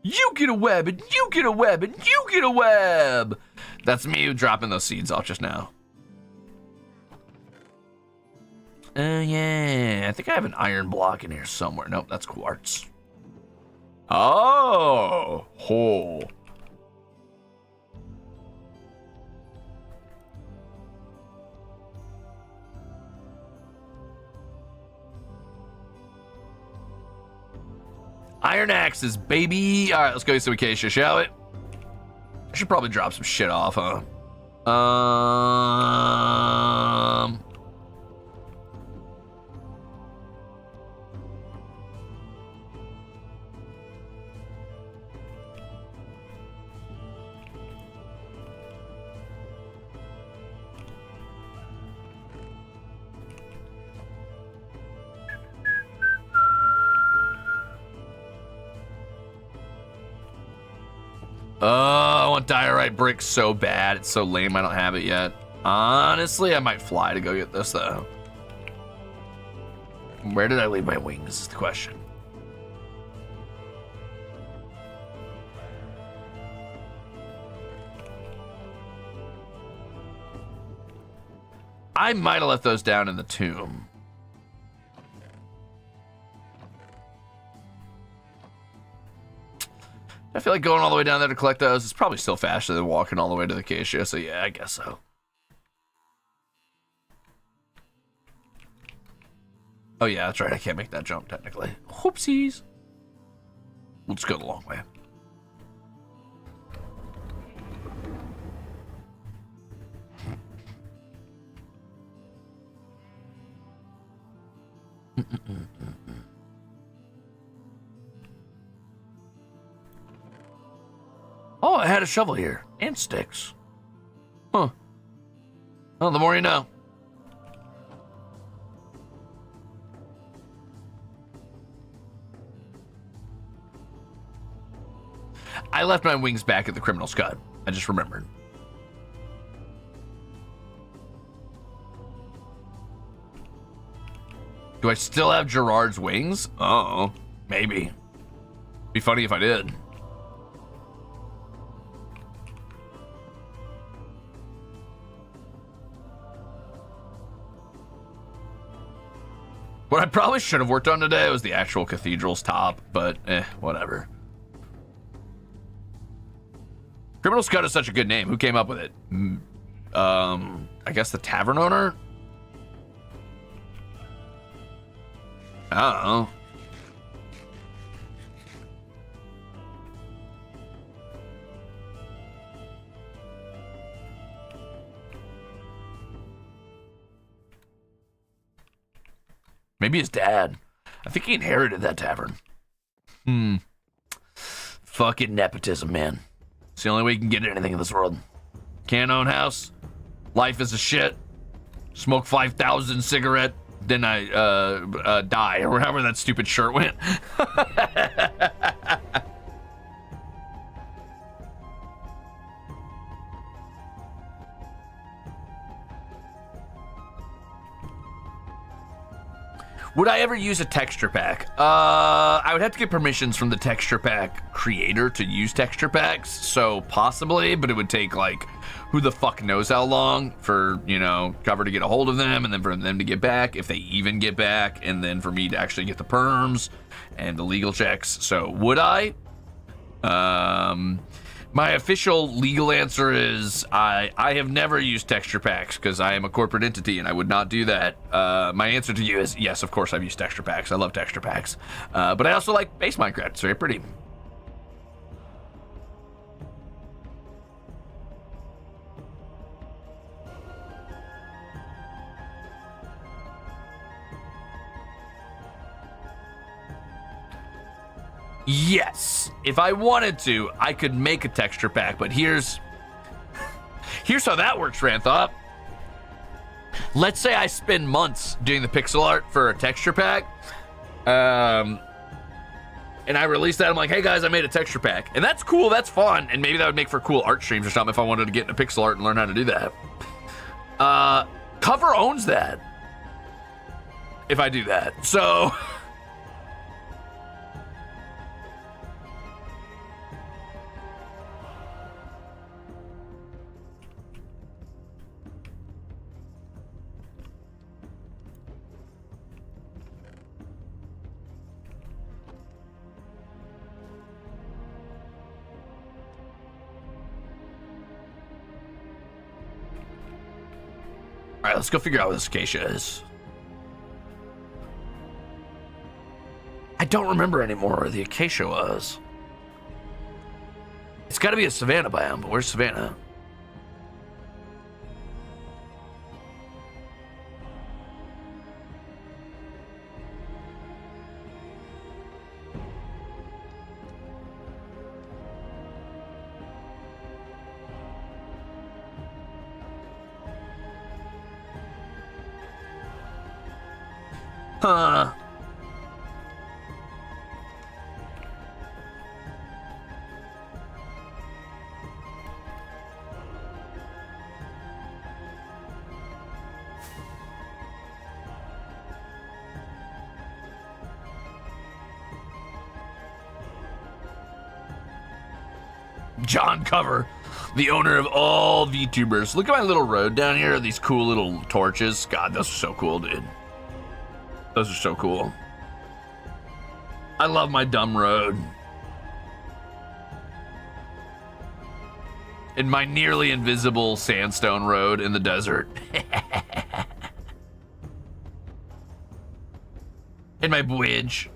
You get a web, and you get a web, and you get a web! That's me dropping those seeds off just now. Yeah, I think I have an iron block in here somewhere. Nope, that's quartz. Oh, ho. Iron axes, baby. All right, let's go get some acacia, shall we? I should probably drop some shit off, huh? I want diorite bricks so bad. It's so lame I don't have it yet. Honestly, I might fly to go get this, though. Where did I leave my wings is the question. I might have left those down in the tomb. I feel like going all the way down there to collect those is probably still faster than walking all the way to the acacia, so yeah, I guess so. Oh yeah, that's right, I can't make that jump technically. Whoopsies. We'll just go the long way. Oh, I had a shovel here. And sticks. Huh. Well, the more you know. I left my wings back at the criminal scud. I just remembered. Do I still have Gerard's wings? Oh, maybe. Be funny if I did. What I probably should have worked on today was the actual cathedral's top, but whatever. Criminal Scud is such a good name. Who came up with it? I guess the tavern owner? I don't know. Maybe his dad. I think he inherited that tavern. Fucking nepotism, man. It's the only way you can get anything in this world. Can't own house. Life is a shit. Smoke 5,000 cigarette. Then I die, or however that stupid shirt went. Would I ever use a texture pack? I would have to get permissions from the texture pack creator to use texture packs, so possibly, but it would take, like, who the fuck knows how long for, you know, Cover to get a hold of them, and then for them to get back, if they even get back, and then for me to actually get the perms and the legal checks. So would I? My official legal answer is I have never used texture packs because I am a corporate entity and I would not do that. My answer to you is yes, of course I've used texture packs. I love texture packs. But I also like base Minecraft. It's very pretty. Yes, if I wanted to, I could make a texture pack, but here's how that works, Ranthop. Let's say I spend months doing the pixel art for a texture pack, and I release that. I'm like, hey guys, I made a texture pack, and that's cool, that's fun, and maybe that would make for cool art streams or something if I wanted to get into pixel art and learn how to do that. Cover owns that if I do that, so... All right, let's go figure out what this acacia is. I don't remember anymore where the acacia was. It's got to be a savanna biome, but where's savanna? Huh. John Cover. The owner of all VTubers. Look at my little road down here. These cool little torches. God, those are so cool, dude. Those are so cool. I love my dumb road. In my nearly invisible sandstone road in the desert. In my bridge.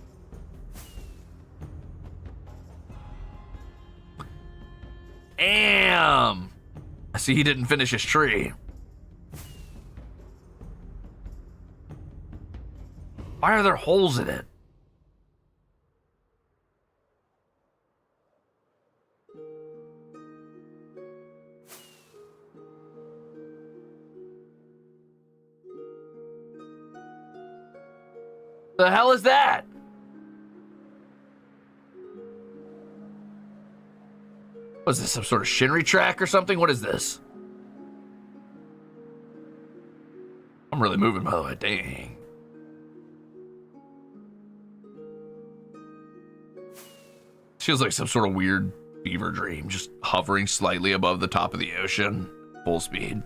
Damn. I see he didn't finish his tree. Why are there holes in it? The hell is that? Was this some sort of shinry track or something? What is this? I'm really moving, by the way. Dang. Feels like some sort of weird fever dream, just hovering slightly above the top of the ocean, full speed.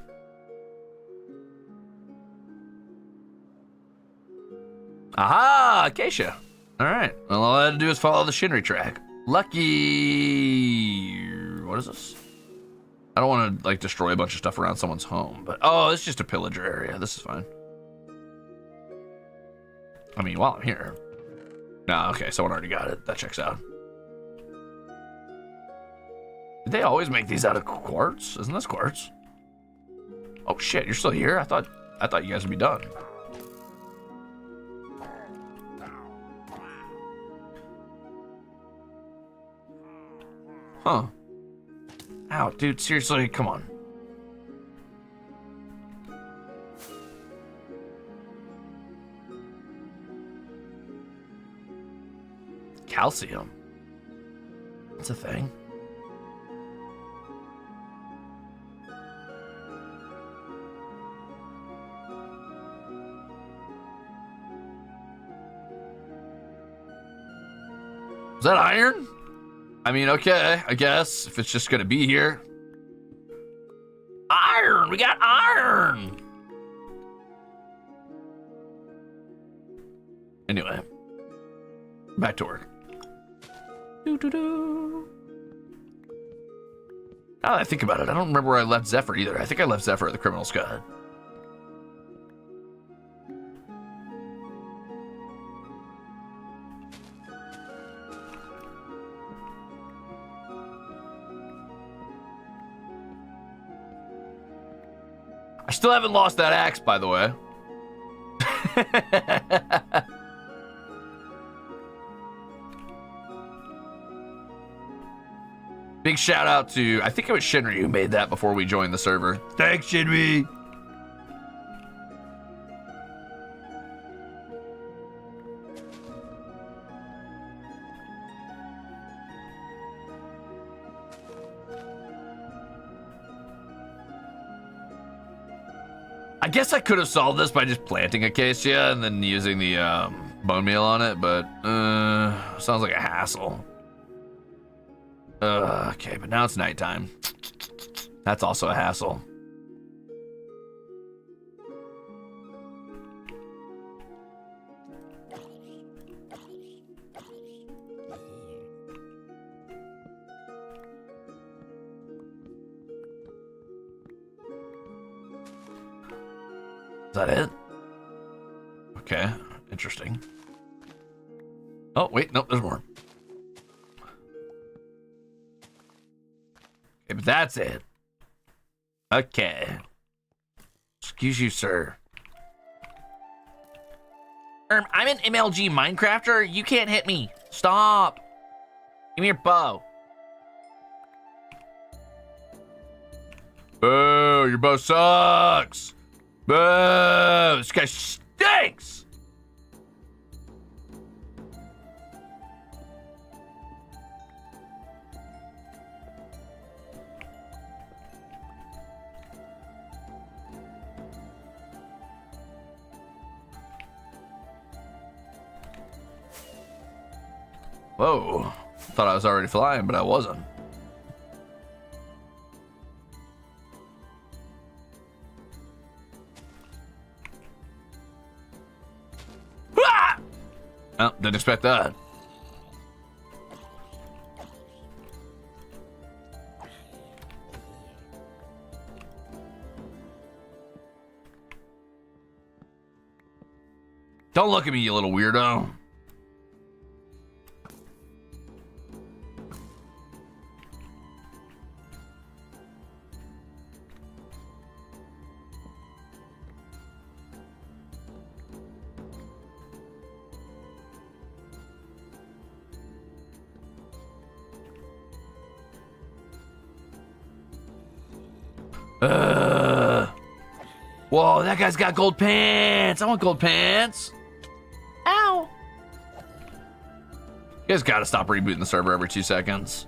Aha! Acacia. All right. Well, all I had to do is follow the shinry track. Lucky. What is this? I don't want to like destroy a bunch of stuff around someone's home, but oh, it's just a pillager area. This is fine. I mean, while I'm here. No, okay, someone already got it. That checks out. Did they always make these out of quartz? Isn't this quartz? Oh shit, you're still here? I thought you guys would be done. Huh. Ow, dude, seriously, come on. Calcium. That's a thing. Is that iron? I mean, okay, I guess, if it's just gonna be here. Iron! We got iron! Anyway. Back to work. Doo-doo-doo. Now that I think about it, I don't remember where I left Zephyr either. I think I left Zephyr at the criminal squad. I still haven't lost that axe, by the way. Big shout out to, I think it was Shinry who made that before we joined the server. Thanks, Shinry. I guess I could have solved this by just planting acacia and then using the bone meal on it, but sounds like a hassle. Okay, but now it's nighttime. That's also a hassle. Is that it? Okay, interesting. Oh, wait, nope, there's more. Okay, but that's it. Okay. Excuse you, sir. I'm an MLG Minecrafter. You can't hit me. Stop. Give me your bow. Boo, your bow sucks. Boo, this guy stinks. Whoa, thought I was already flying, but I wasn't. Oh, didn't expect that. Don't look at me, you little weirdo. Whoa, that guy's got gold pants. I want gold pants. Ow. You guys gotta stop rebooting the server every 2 seconds.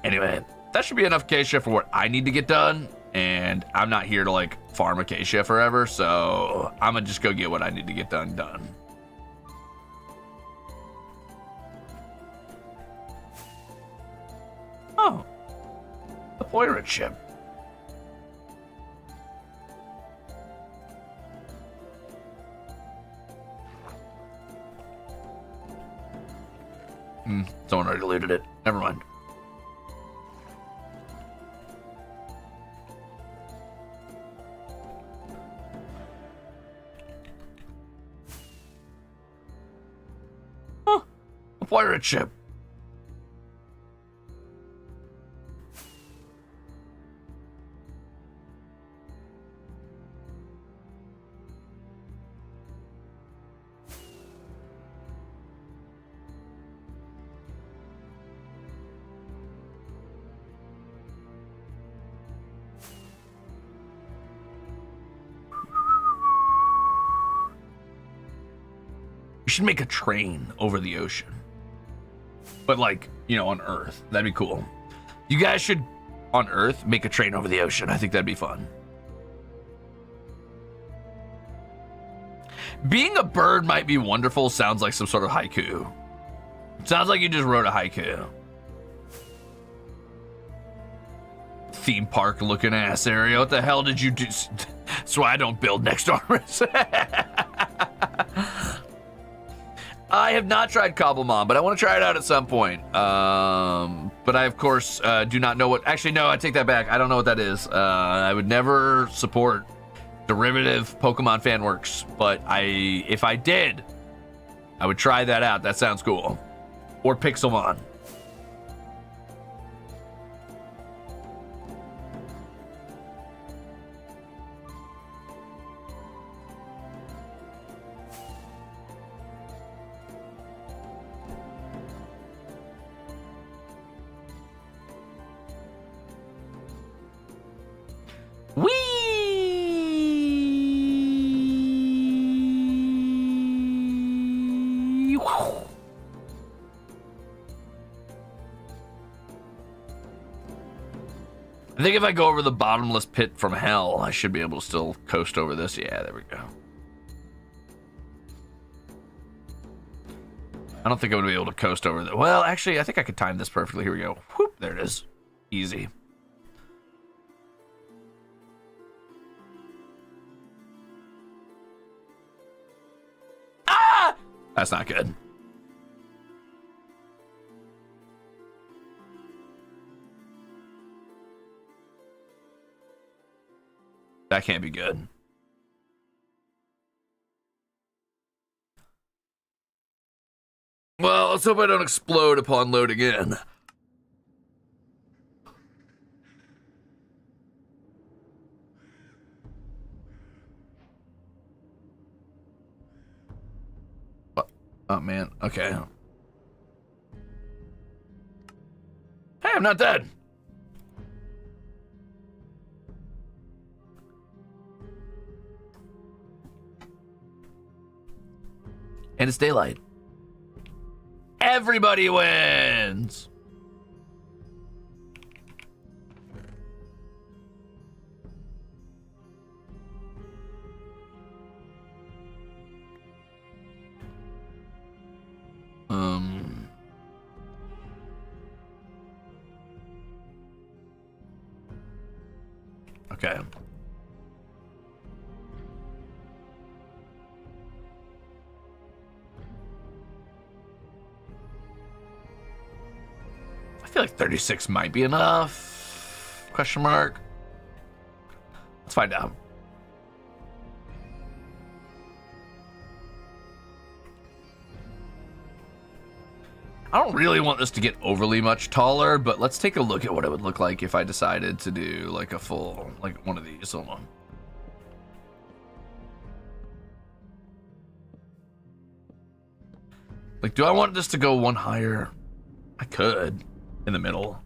Anyway, that should be enough acacia for what I need to get done. And I'm not here to like farm acacia forever, so I'm gonna just go get what I need to get done. Oh, the pirate ship. Someone already looted it. Never mind. Huh. A pirate ship. We should make a train over the ocean. But like, you know, on Earth. That'd be cool. You guys should, on Earth, make a train over the ocean. I think that'd be fun. Being a bird might be wonderful sounds like some sort of haiku. Sounds like you just wrote a haiku. Theme park looking ass area. What the hell did you do? That's why I don't build next armors. I have not tried Cobblemon, but I want to try it out at some point. But I, of course, do not know what... Actually, no, I take that back. I don't know what that is. I would never support derivative Pokemon fan works, but if I did, I would try that out. That sounds cool. Or Pixelmon. I think if I go over the bottomless pit from hell, I should be able to still coast over this. Yeah, there we go. I don't think I'm going to be able to coast over that. Well, actually, I think I could time this perfectly. Here we go. Whoop, there it is. Easy. Ah! That's not good. That can't be good. Well, let's hope I don't explode upon loading in. Oh, man. Okay. Hey, I'm not dead. And it's daylight. Everybody wins. Okay. feel like 36 might be enough. Question mark. Let's find out. I don't really want this to get overly much taller, but let's take a look at what it would look like if I decided to do like a full, like one of these. Hold on. Like, do I want this to go one higher? I could, in the middle.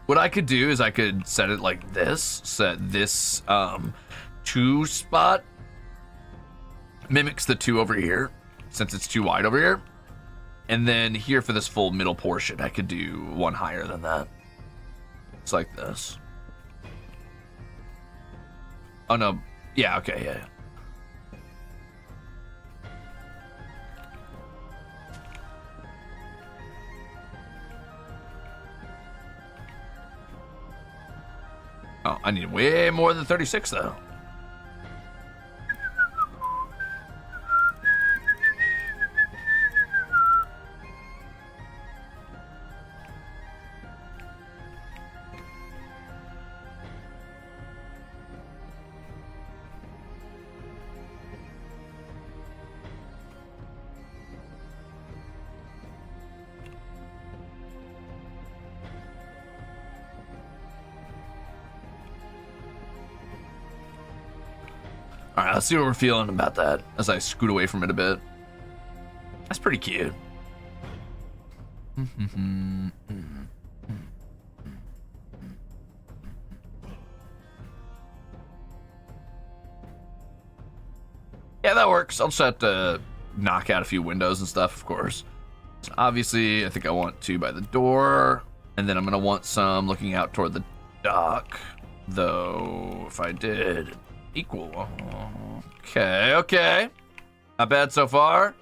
What I could do is I could set it like this, set this 2 spot mimics the 2 over here, since it's too wide over here. And then here for this full middle portion, I could do one higher than that. It's like this. Oh no, yeah, okay, yeah. Oh, I need way more than 36 though. All right, let's see what we're feeling about that as I scoot away from it a bit. That's pretty cute. Yeah, that works. I'll just have to knock out a few windows and stuff, of course. So obviously, I think I want 2 by the door, and then I'm gonna want some looking out toward the dock. Though, if I did equal, okay, not bad so far.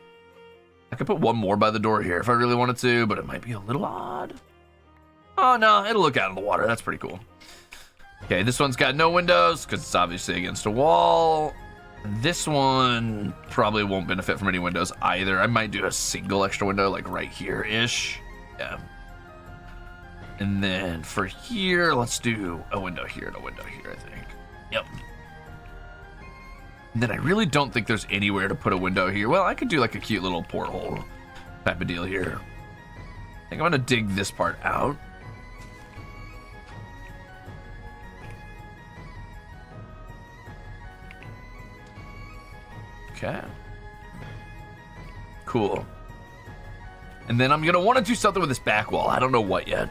I could put 1 more by the door here if I really wanted to, but it might be a little odd. Oh no, it'll look out of the water. That's pretty cool. Okay, this one's got no windows because it's obviously against a wall. This one probably won't benefit from any windows either. I might do a single extra window like right here-ish. Yeah. And then for here, let's do a window here and a window here, I think. Yep. And then I really don't think there's anywhere to put a window here. Well, I could do like a cute little porthole type of deal here. I think I'm gonna dig this part out. Okay. Cool. And then I'm gonna want to do something with this back wall. I don't know what yet.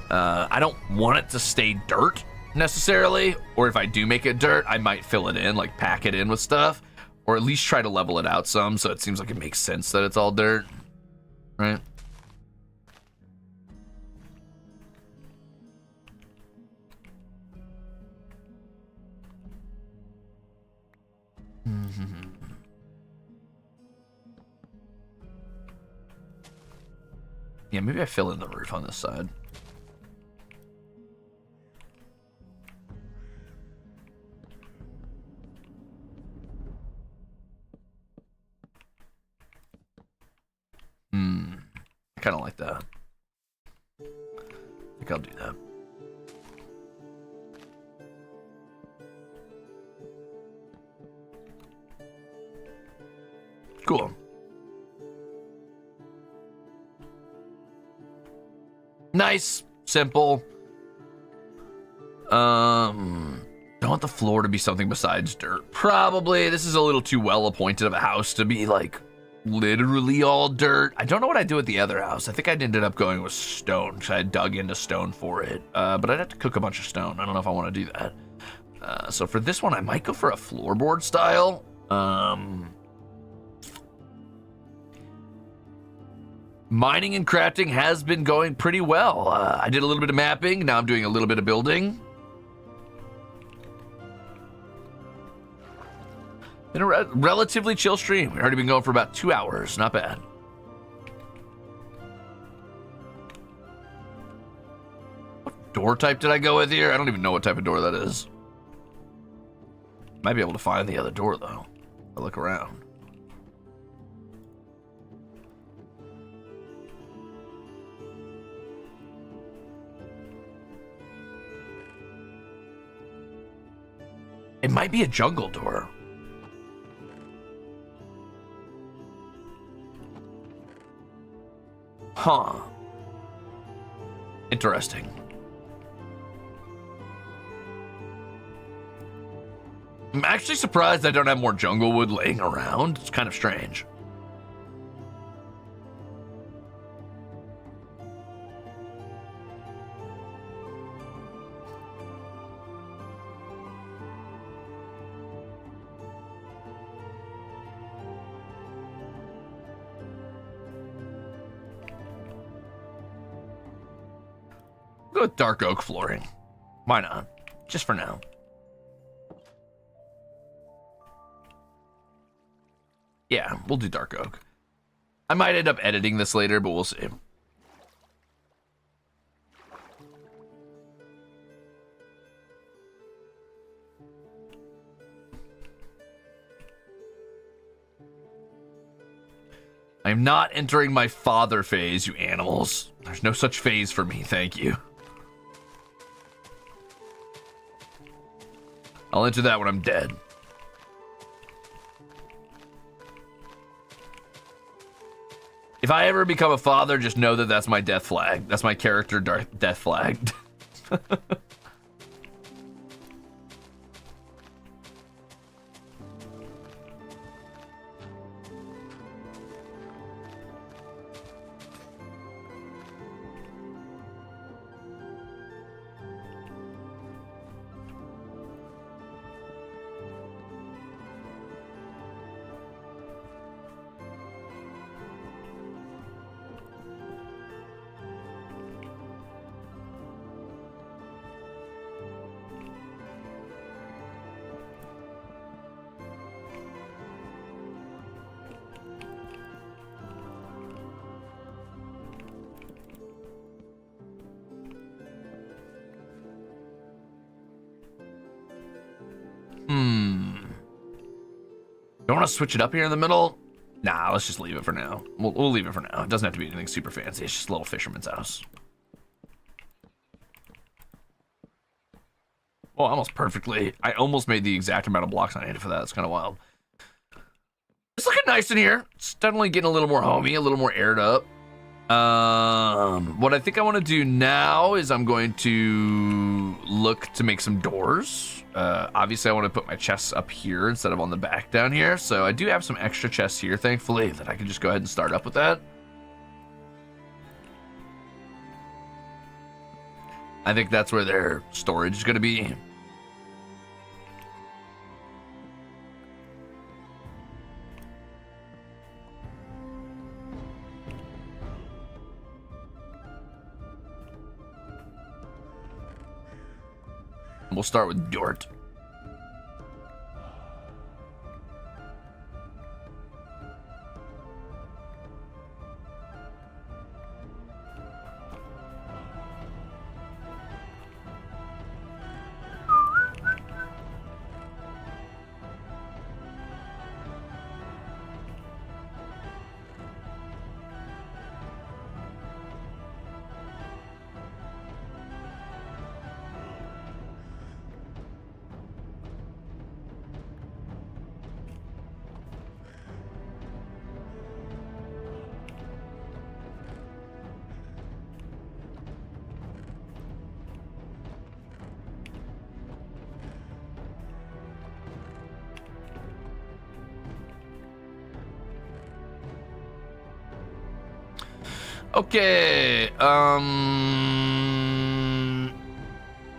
I don't want it to stay dirt necessarily, or if I do make it dirt, I might fill it in, like pack it in with stuff, or at least try to level it out some so it seems like it makes sense that it's all dirt, right? Yeah, maybe I fill in the roof on this side. I kind of like that. I think I'll do that. Cool. Nice, simple. Don't want the floor to be something besides dirt. Probably. This is a little too well appointed of a house to be like literally all dirt. I don't know what I'd do with the other house. I think I'd ended up going with stone because I had dug into stone for it. But I'd have to cook a bunch of stone. I don't know if I want to do that. So for this one, I might go for a floorboard style. Mining and crafting has been going pretty well. I did a little bit of mapping. Now I'm doing a little bit of building. Been a relatively chill stream. We've already been going for about 2 hours. Not bad. What door type did I go with here? I don't even know what type of door that is. Might be able to find the other door, though. I'll look around. It might be a jungle door. Huh. Interesting. I'm actually surprised I don't have more jungle wood laying around. It's kind of strange. Go with dark oak flooring. Why not? Just for now. Yeah, we'll do dark oak. I might end up editing this later, but we'll see. I'm not entering my father phase, you animals. There's no such phase for me, thank you. I'll enter that when I'm dead. If I ever become a father, just know that that's my death flag. That's my character death flag. Don't want to switch it up here in the middle? Nah, let's just leave it for now. We'll leave it for now. It doesn't have to be anything super fancy. It's just a little fisherman's house. Oh, almost perfectly. I almost made the exact amount of blocks I needed for that. It's kind of wild. It's looking nice in here. It's definitely getting a little more homey, a little more aired up. What I think I want to do now is I'm going to look to make some doors. Obviously I want to put my chests up here instead of on the back down here. So I do have some extra chests here, thankfully, that I can just go ahead and start up with that. I think that's where their storage is going to be. We'll start with dirt. Okay,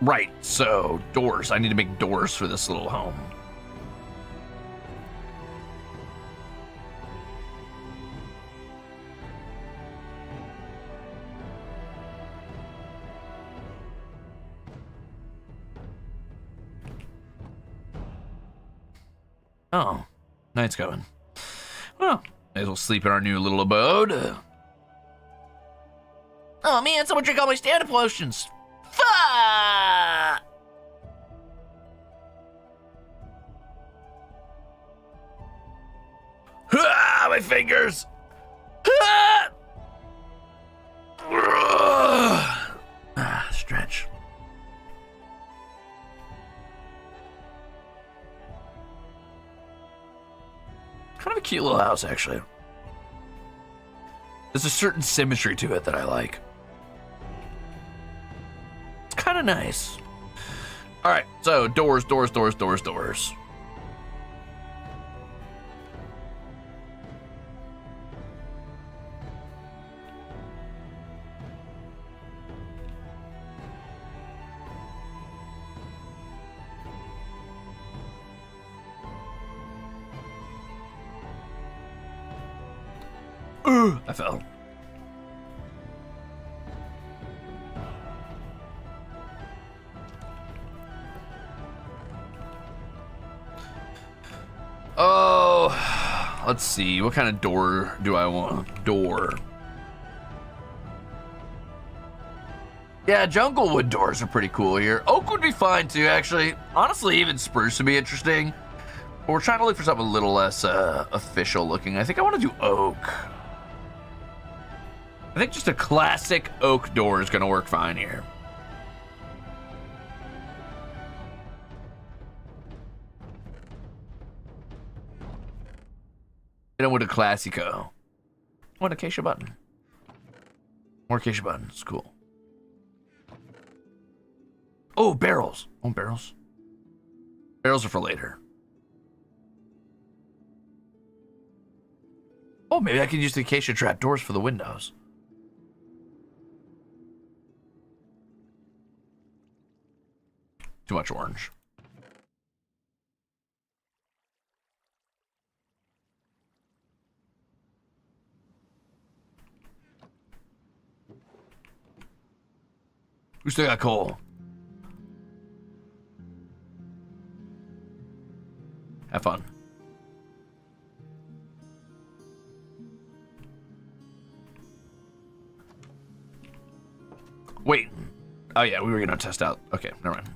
right, so doors. I need to make doors for this little home. Oh, night's coming. Well, may as well sleep in our new little abode. Oh man, someone drink all my stand-up potions. Fuck! Ah, my fingers. Stretch. Kind of a cute little house, actually. There's a certain symmetry to it that I like. It's kind of nice. All right, so doors. I fell. Oh, let's see. What kind of door do I want? Door. Yeah, jungle wood doors are pretty cool here. Oak would be fine too, actually. Honestly, even spruce would be interesting. But we're trying to look for something a little less official looking. I think I want to do oak. I think just a classic oak door is going to work fine here. Hit him with a classico. What, acacia button? More acacia buttons. Cool. Oh, barrels. Oh, barrels. Barrels are for later. Oh, maybe I can use the acacia trap doors for the windows. Too much orange. We still got coal. Have fun. Wait. Oh yeah, we were gonna test out. Okay, never mind.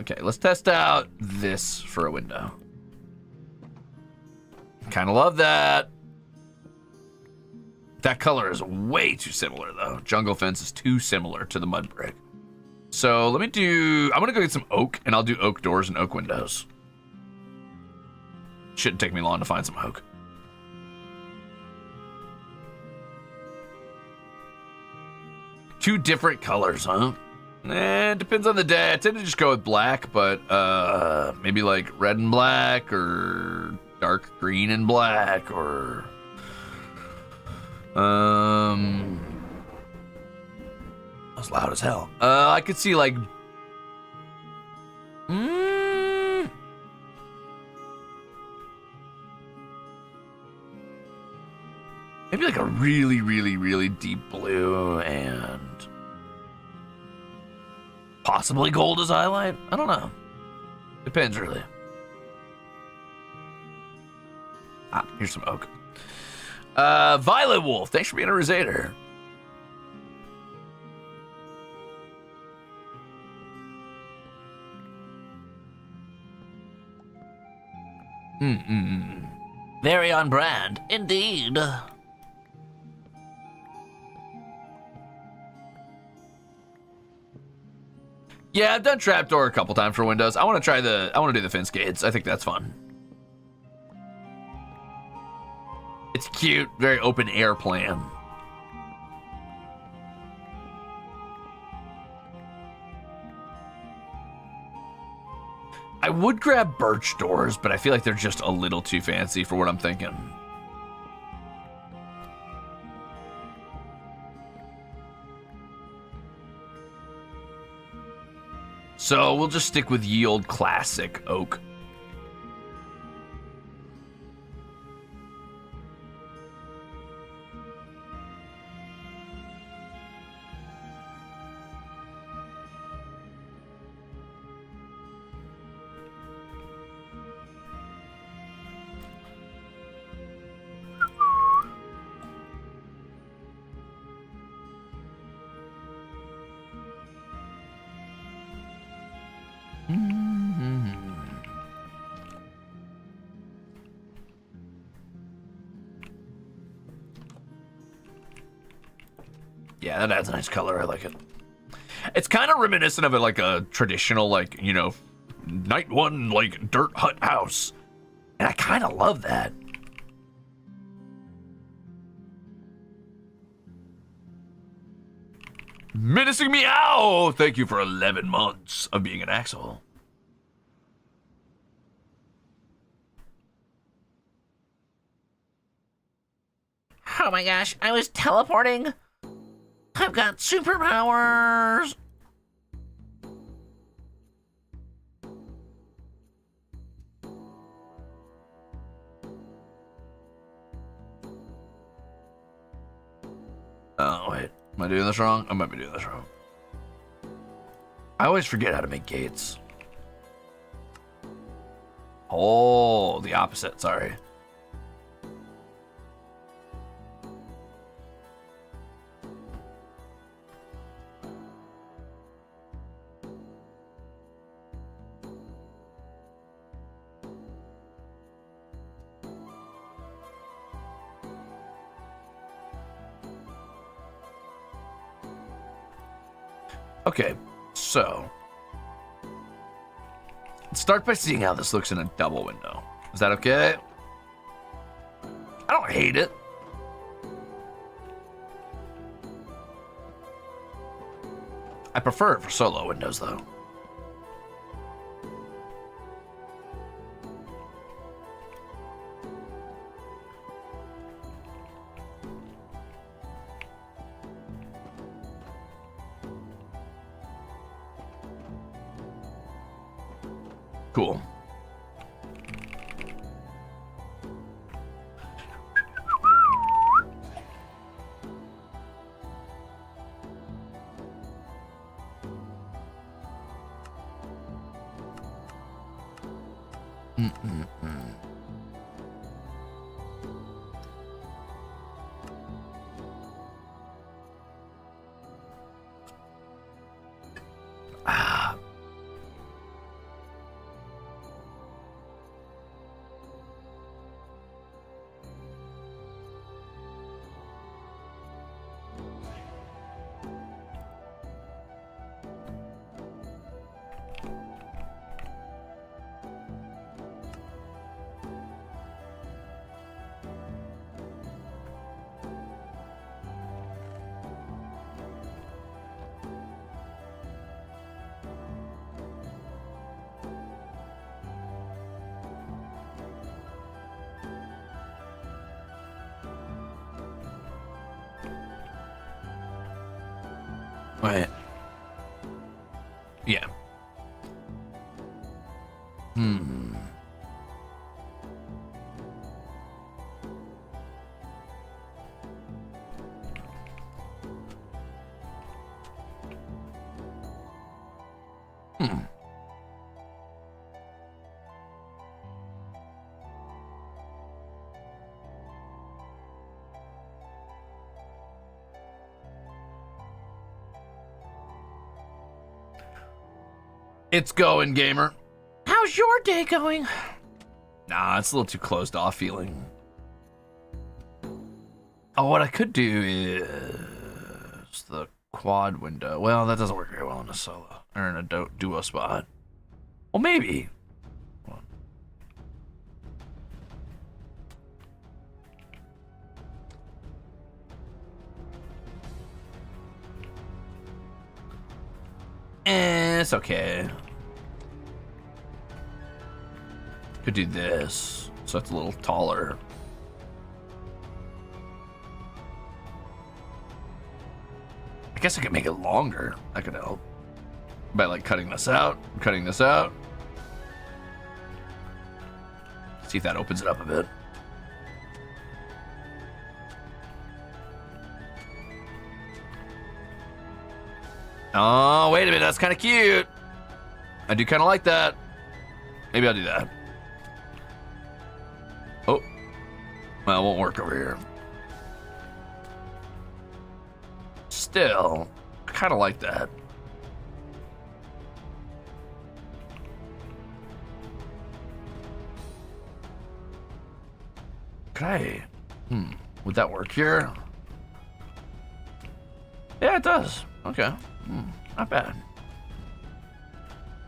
Okay, let's test out this for a window. Kind of love that. That color is way too similar, though. Jungle fence is too similar to the mud brick. So let me do... I'm going to go get some oak, and I'll do oak doors and oak windows. Shouldn't take me long to find some oak. Two different colors, huh? It depends on the day. I tend to just go with black, but maybe like red and black, or dark green and black, or that's loud as hell. I could see like maybe like a really, really, really deep blue and possibly gold as highlight. I don't know. Depends, really. Ah, here's some oak. Violet Wolf, thanks for being a Ruzader. Very on brand, indeed. Yeah, I've done trapdoor a couple times for windows. I want to do the fence gates. I think that's fun. It's cute, very open air plan. I would grab birch doors, but I feel like they're just a little too fancy for what I'm thinking. So we'll just stick with ye old classic oak. Yeah, that adds a nice color. I like it. It's kind of reminiscent of like a traditional, like, you know, night one, like, dirt hut house. And I kind of love that. Menacing Meow! Thank you for 11 months of being an asshole. Oh my gosh, I was teleporting. I've got superpowers. Oh, wait. Am I doing this wrong? I might be doing this wrong. I always forget how to make gates. Oh, the opposite, sorry. Okay, so let's start by seeing how this looks in a double window. Is that okay? I don't hate it. I prefer it for solo windows, though. Cool. Wait. Yeah. It's going, gamer. How's your day going? Nah, it's a little too closed off feeling. Oh, what I could do is the quad window. Well, that doesn't work very well in a solo or in a duo spot. Well, maybe. It's okay. Could do this, so it's a little taller. I guess I could make it longer. That could help. By like cutting this out, cutting this out. See if that opens it up a bit. Oh, wait a minute, that's kind of cute. I do kind of like that. Maybe I'll do that. Oh, well, it won't work over here. Still, I kind of like that. Okay. Would that work here? Yeah, it does. Okay. Not bad.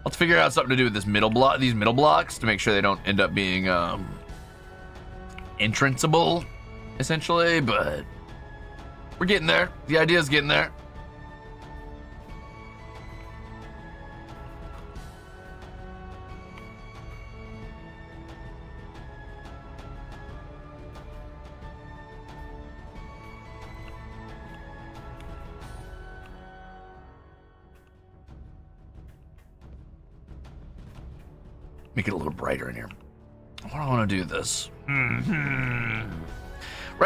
Let's figure out something to do with this middle block, these middle blocks, to make sure they don't end up being entranceable, essentially. But we're getting there. The idea's getting there. Make it a little brighter in here. What do I want to do this? Right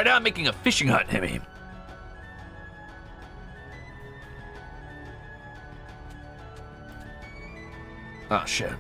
now I'm making a fishing hut, Hemi. Oh, shit.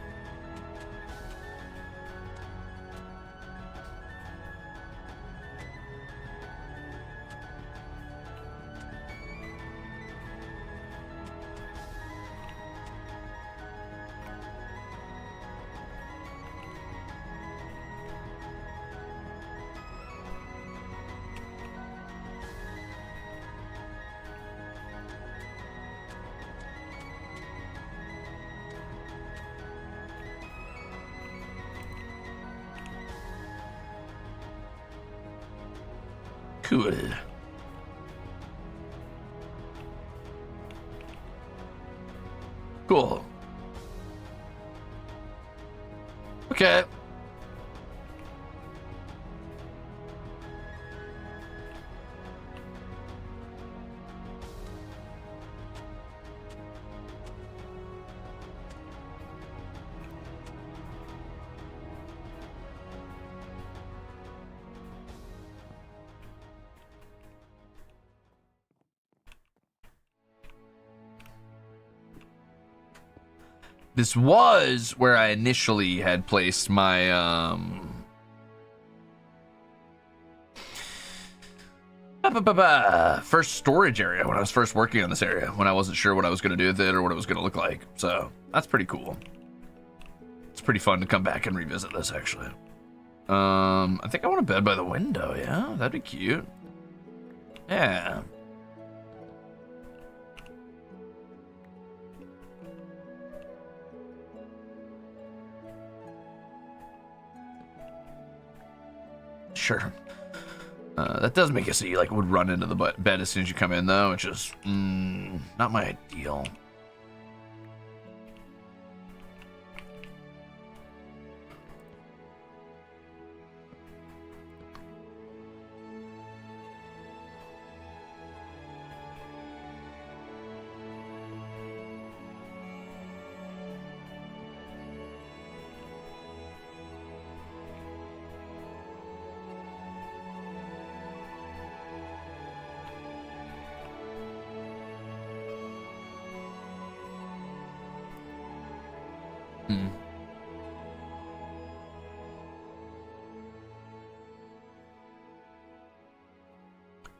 Cool. Cool. Okay. This was where I initially had placed my first storage area when I was first working on this area, when I wasn't sure what I was going to do with it or what it was going to look like. So that's pretty cool. It's pretty fun to come back and revisit this, actually. I think I want a bed by the window. Yeah, that'd be cute. Yeah. Sure. That does make it so you like would run into the bed as soon as you come in, though, which is not my ideal.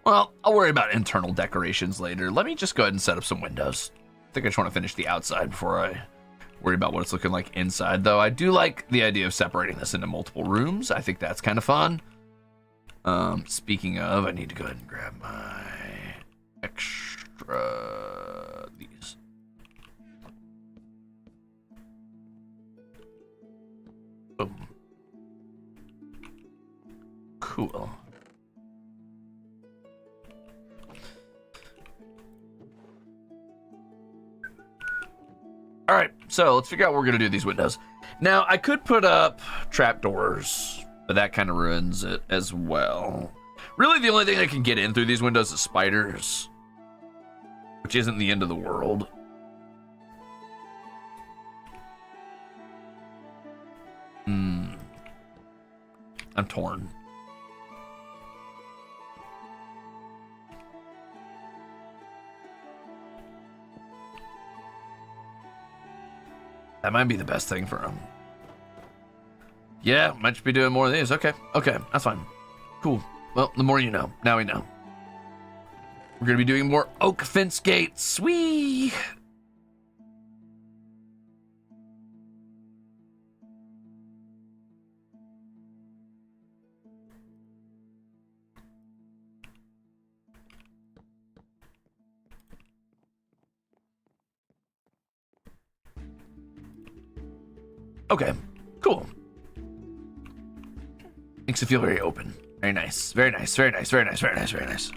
Well, I'll worry about internal decorations later. Let me just go ahead and set up some windows. I think I just want to finish the outside before I worry about what it's looking like inside, though. I do like the idea of separating this into multiple rooms. I think that's kind of fun. Speaking of, I need to go ahead and grab my extra these. Boom. Cool. All right, so let's figure out what we're gonna do with these windows. Now, I could put up trapdoors, but that kind of ruins it as well. Really, the only thing that can get in through these windows is spiders, which isn't the end of the world. I'm torn. That might be the best thing for him. Yeah, might just be doing more of these. Okay, that's fine. Cool. Well, the more you know. Now we know. We're gonna be doing more oak fence gates. Sweet. Okay, cool. Makes it feel very open. Very nice. Very nice. Very nice. Very nice. Very nice. Very nice.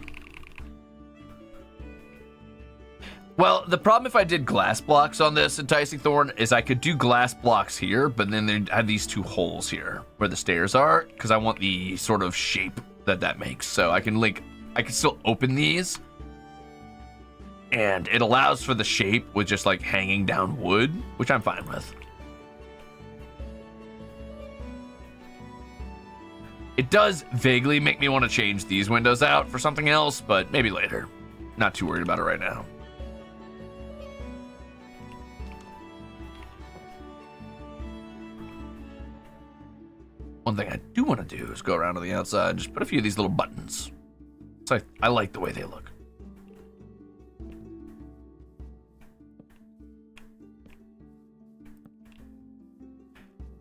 Well, the problem if I did glass blocks on this Enticing Thorn is I could do glass blocks here, but then they have these two holes here where the stairs are, because I want the sort of shape that makes. So I can still open these, and it allows for the shape with just like hanging down wood, which I'm fine with. It does vaguely make me want to change these windows out for something else, but maybe later. Not too worried about it right now. One thing I do want to do is go around to the outside and just put a few of these little buttons. So I like the way they look.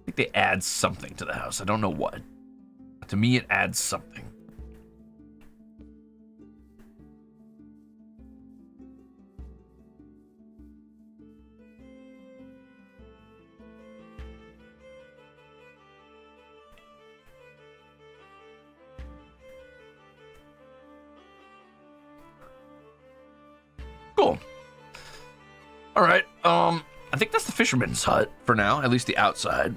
I think they add something to the house. I don't know what. But to me, it adds something. Cool. All right. I think that's the fisherman's hut for now, at least the outside.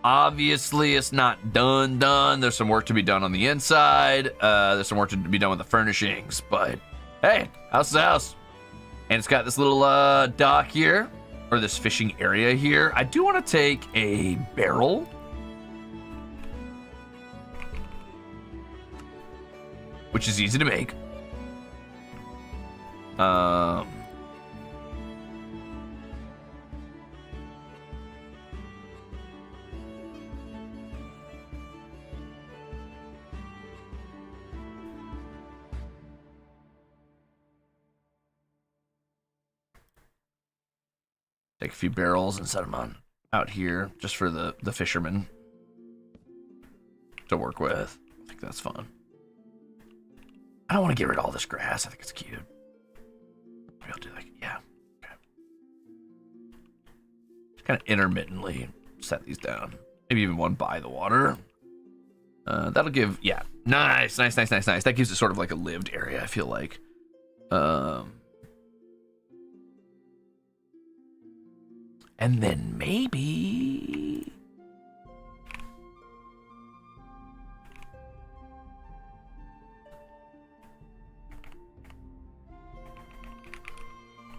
Obviously, it's not done. There's some work to be done on the inside. There's some work to be done with the furnishings, but hey, house is a house. And it's got this little dock here, or this fishing area here. I do want to take a barrel, which is easy to make. Take a few barrels and set them on out here just for the fishermen to work with. I think that's fun. I don't want to get rid of all this grass. I think it's cute. Maybe I'll do like, yeah. Okay. Just kind of intermittently set these down. Maybe even one by the water. That'll give, yeah. Nice. That gives it sort of like a lived area, I feel like. And then maybe...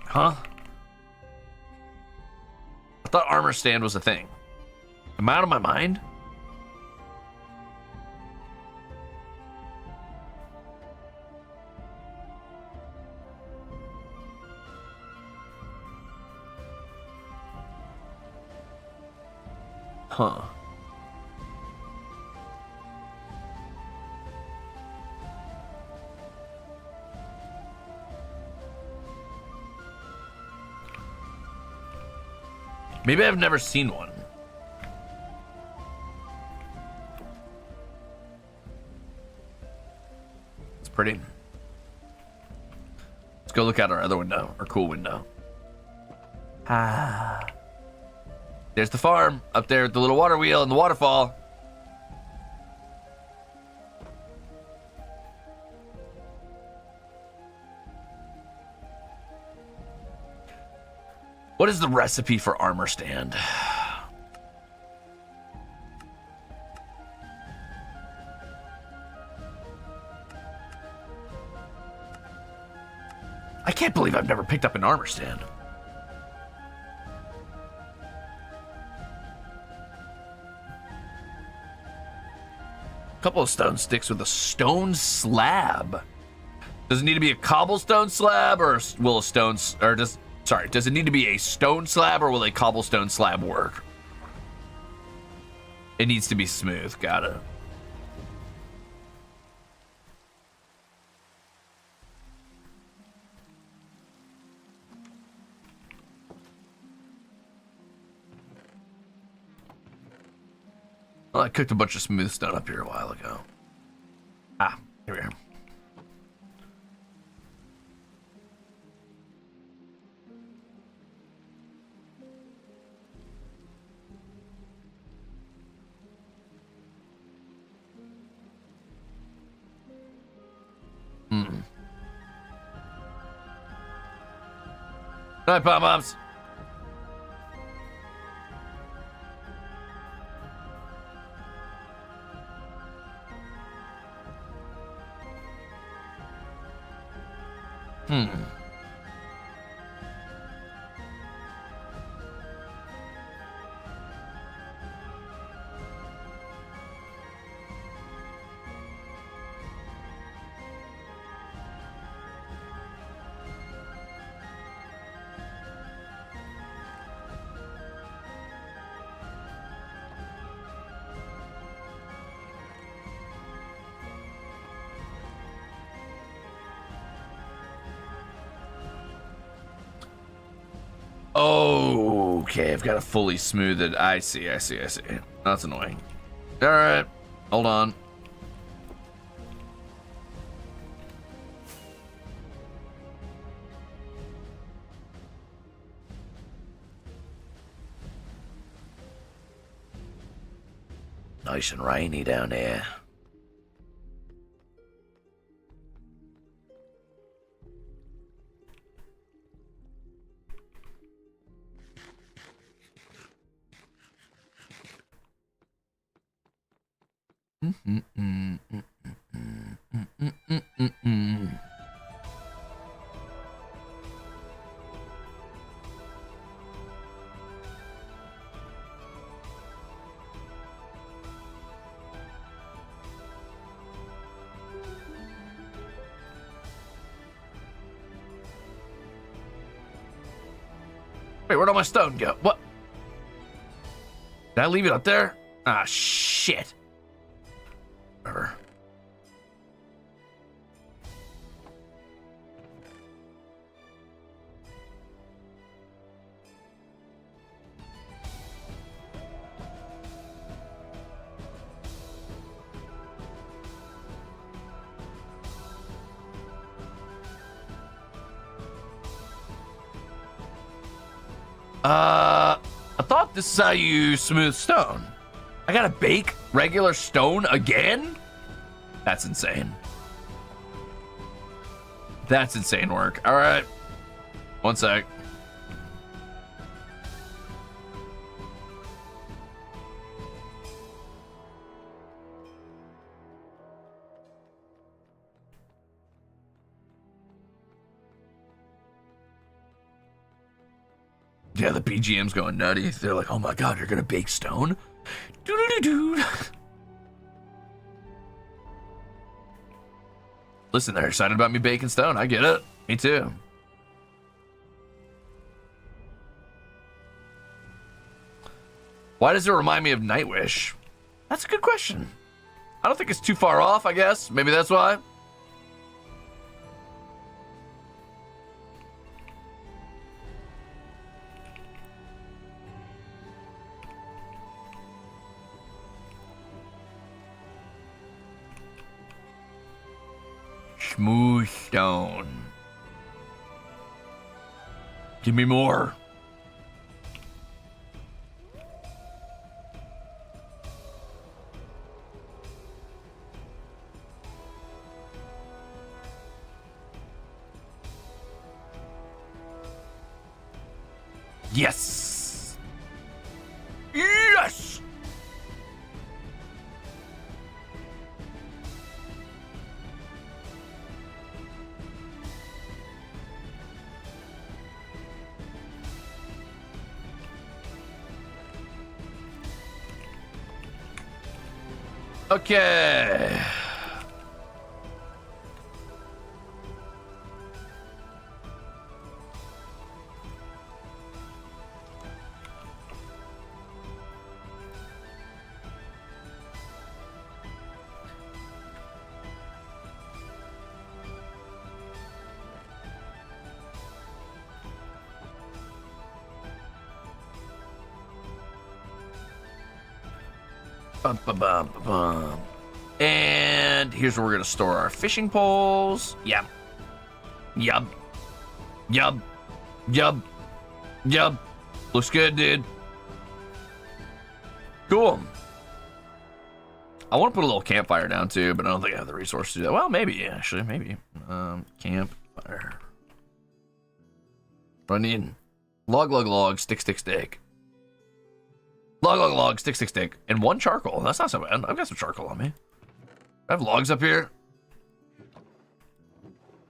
Huh? I thought armor stand was a thing. Am I out of my mind? Huh. Maybe I've never seen one. It's pretty. Let's go look out our other window, our cool window. Ah. There's the farm up there with the little water wheel and the waterfall. What is the recipe for armor stand? I can't believe I've never picked up an armor stand. Couple of stone sticks with a stone slab. Does it need to be a cobblestone slab, or will a stone, or does it need to be a stone slab, or will a cobblestone slab work? It needs to be smooth. Got it. Well, I cooked a bunch of smooth stone up here a while ago. Ah, here we are. Night, Pop-Pops. Okay, I've got to fully smooth it. I see. That's annoying. All right, hold on. Nice and rainy down there. Wait, where'd all my stone go? What? Did I leave it up there? Ah, shit. Whatever. I thought this is how you smooth stone. I gotta bake regular stone again? That's insane. That's insane work. All right. One sec. Yeah, the BGM's going nutty. They're like, oh my god, you're gonna bake stone? Doo-doo-doo-doo. Listen, they're excited about me baking stone. I get it. Me too. Why does it remind me of Nightwish? That's a good question. I don't think it's too far off, I guess. Maybe that's why. Smooth stone. Give me more. Yes. Yes. Okay. Bum, bum, bum, bum, bum. And here's where we're gonna store our fishing poles. Yep. Yep. Yep. Yep. Yep. Looks good, dude. Cool. I want to put a little campfire down too, but I don't think I have the resources to do that. Well, maybe, actually, maybe. Campfire. Run in. Log, log, log, stick, stick, stick. Log, log, log, stick, stick, stick. And 1 charcoal. That's not so bad. I've got some charcoal on me. I have logs up here.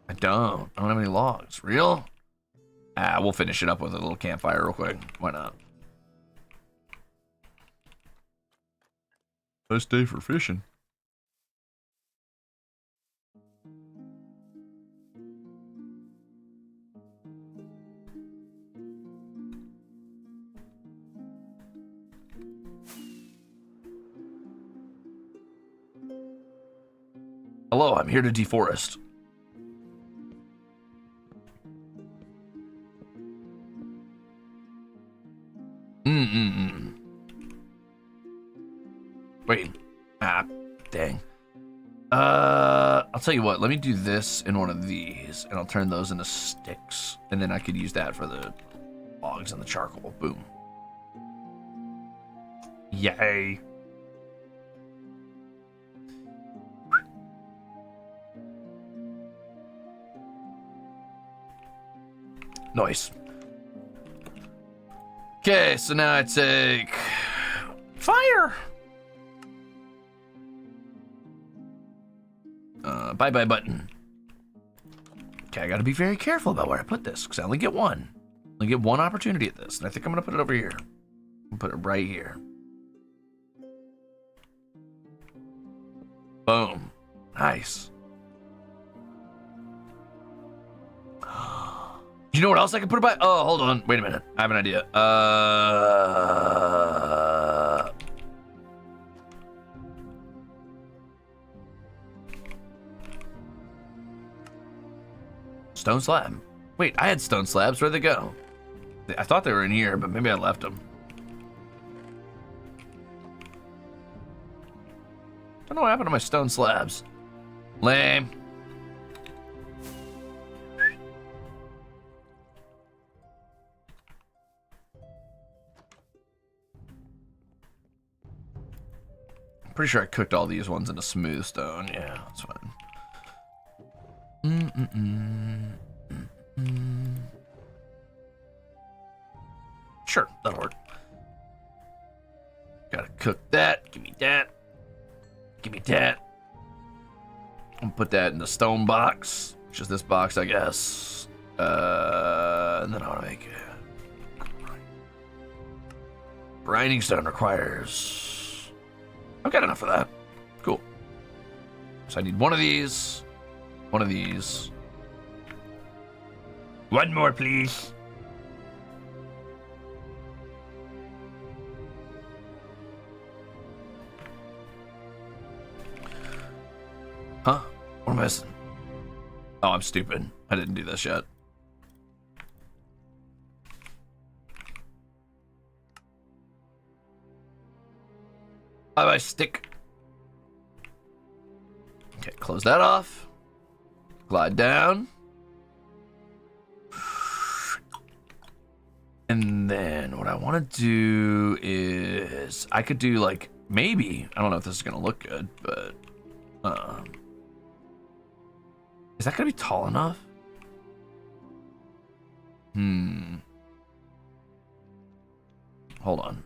I don't have any logs. Real? Ah, we'll finish it up with a little campfire real quick. Why not? Nice day for fishing. Hello, I'm here to deforest. Wait. Ah, dang. I'll tell you what. Let me do this in one of these, and I'll turn those into sticks, and then I could use that for the logs and the charcoal. Boom. Yay. Nice. Okay, so now I take fire. Bye-bye button. Okay, I gotta be very careful about where I put this, because I only get one. I only get one opportunity at this, and I think I'm gonna put it over here. I'll put it right here. Boom. Nice. You know what else I can put it by? Oh, hold on. Wait a minute. I have an idea. Stone slab. Wait, I had stone slabs. Where'd they go? I thought they were in here, but maybe I left them. Don't know what happened to my stone slabs. Lame. Pretty sure I cooked all these ones into smooth stone. Yeah, that's fine. Sure, that'll work. Gotta cook that. Give me that. Give me that. I'm gonna put that in the stone box, which is this box, I guess. And then I want to make it. Grinding stone requires. I've got enough of that. Cool. So I need one of these. One of these. One more, please. Huh? What am I missing? Oh, I'm stupid. I didn't do this yet. Bye-bye, stick. Okay, close that off. Glide down. And then what I want to do is I could do like maybe, I don't know if this is going to look good, but is that going to be tall enough? Hold on.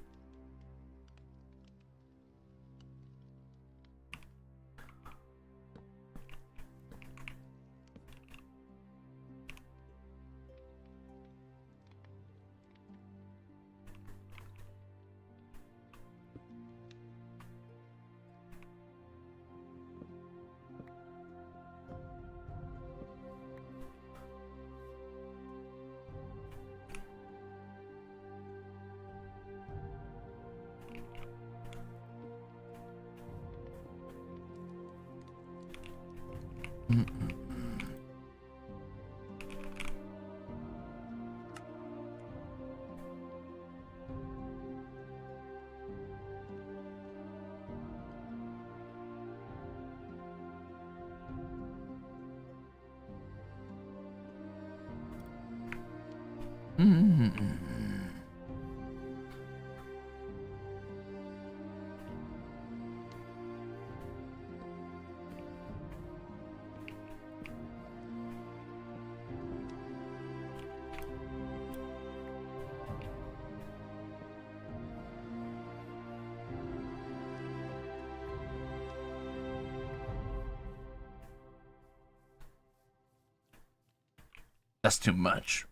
That's too much.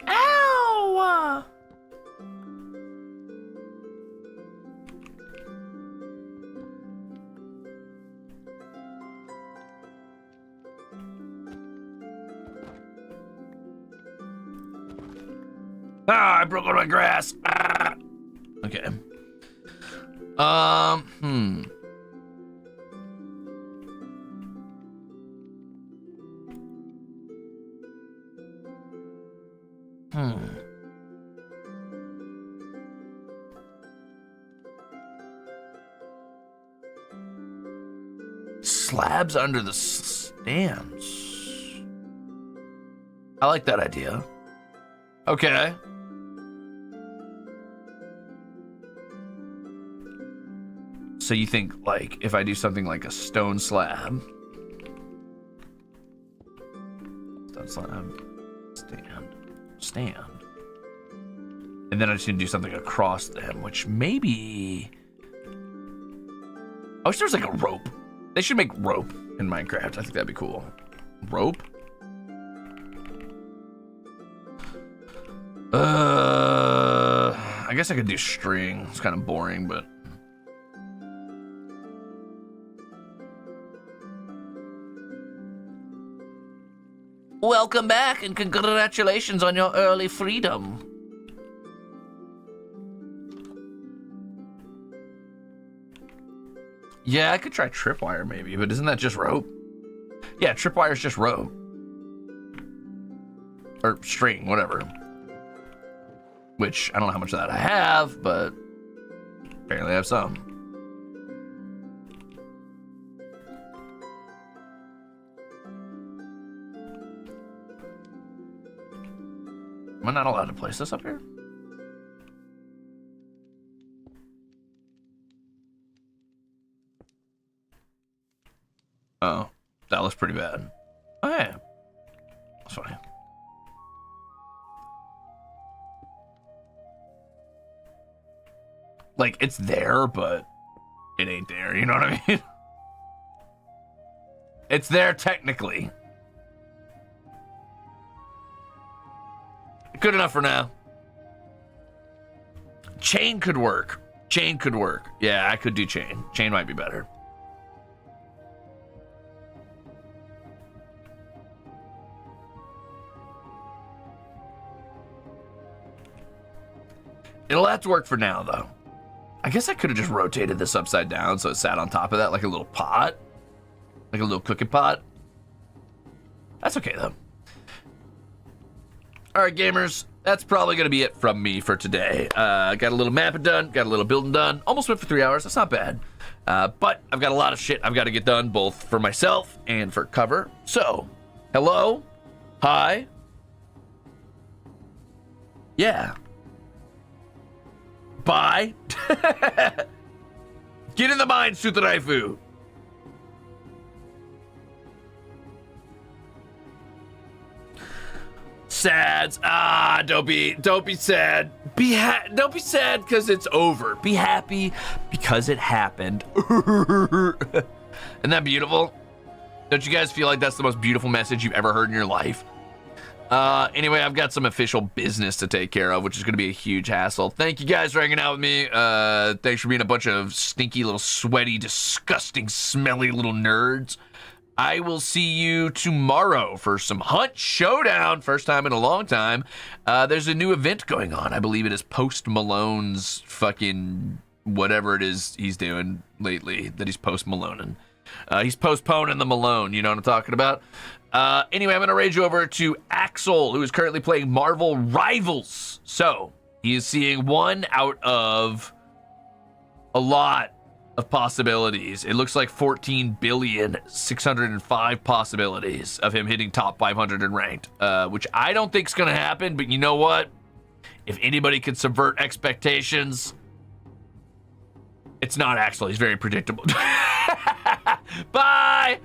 Ow! Ah, I broke all my grass. Ah. Okay. Hmm. Slabs under the stands. I like that idea. Okay. So you think, like, if I do something like a stone slab, stand, and then I just need to do something across them, which maybe, I wish there was like a rope. They should make rope in Minecraft. I think that'd be cool. Rope? I guess I could do string. It's kind of boring, but. Welcome back and congratulations on your early freedom. Yeah, I could try tripwire maybe, but isn't that just rope? Yeah, tripwire's just rope. Or string, whatever. Which, I don't know how much of that I have, but apparently I have some. Am I not allowed to place this up here? Oh, that looks pretty bad. Oh, yeah. That's fine. Like, it's there, but it ain't there. You know what I mean? It's there technically. Good enough for now. Chain could work. Chain could work. Yeah, I could do chain. Chain might be better. It'll have to work for now, though. I guess I could have just rotated this upside down so it sat on top of that like a little pot. Like a little cooking pot. That's okay, though. All right, gamers, that's probably going to be it from me for today. Got a little mapping done, got a little building done. Almost went for 3 hours. That's not bad. But I've got a lot of shit I've got to get done, both for myself and for cover. So, hello, hi, yeah, bye. Get in the mine, Sutaraifu. Sads. Don't be sad. Don't be sad because it's over. Be happy because it happened. Isn't that beautiful? Don't you guys feel like that's the most beautiful message you've ever heard in your life? Anyway, I've got some official business to take care of, which is going to be a huge hassle. Thank you guys for hanging out with me. Thanks for being a bunch of stinky little sweaty, disgusting, smelly little nerds. I will see you tomorrow for some Hunt Showdown. First time in a long time. There's a new event going on. I believe it is Post Malone's fucking whatever it is he's doing lately that he's Post Maloning. He's postponing the Malone. You know what I'm talking about? Anyway, I'm going to rage you over to Axel, who is currently playing Marvel Rivals. So, he is seeing one out of a lot of possibilities. It looks like 14,605 possibilities of him hitting top 500 in ranked, which I don't think is going to happen, but you know what? If anybody can subvert expectations, it's not Axel. He's very predictable. Bye!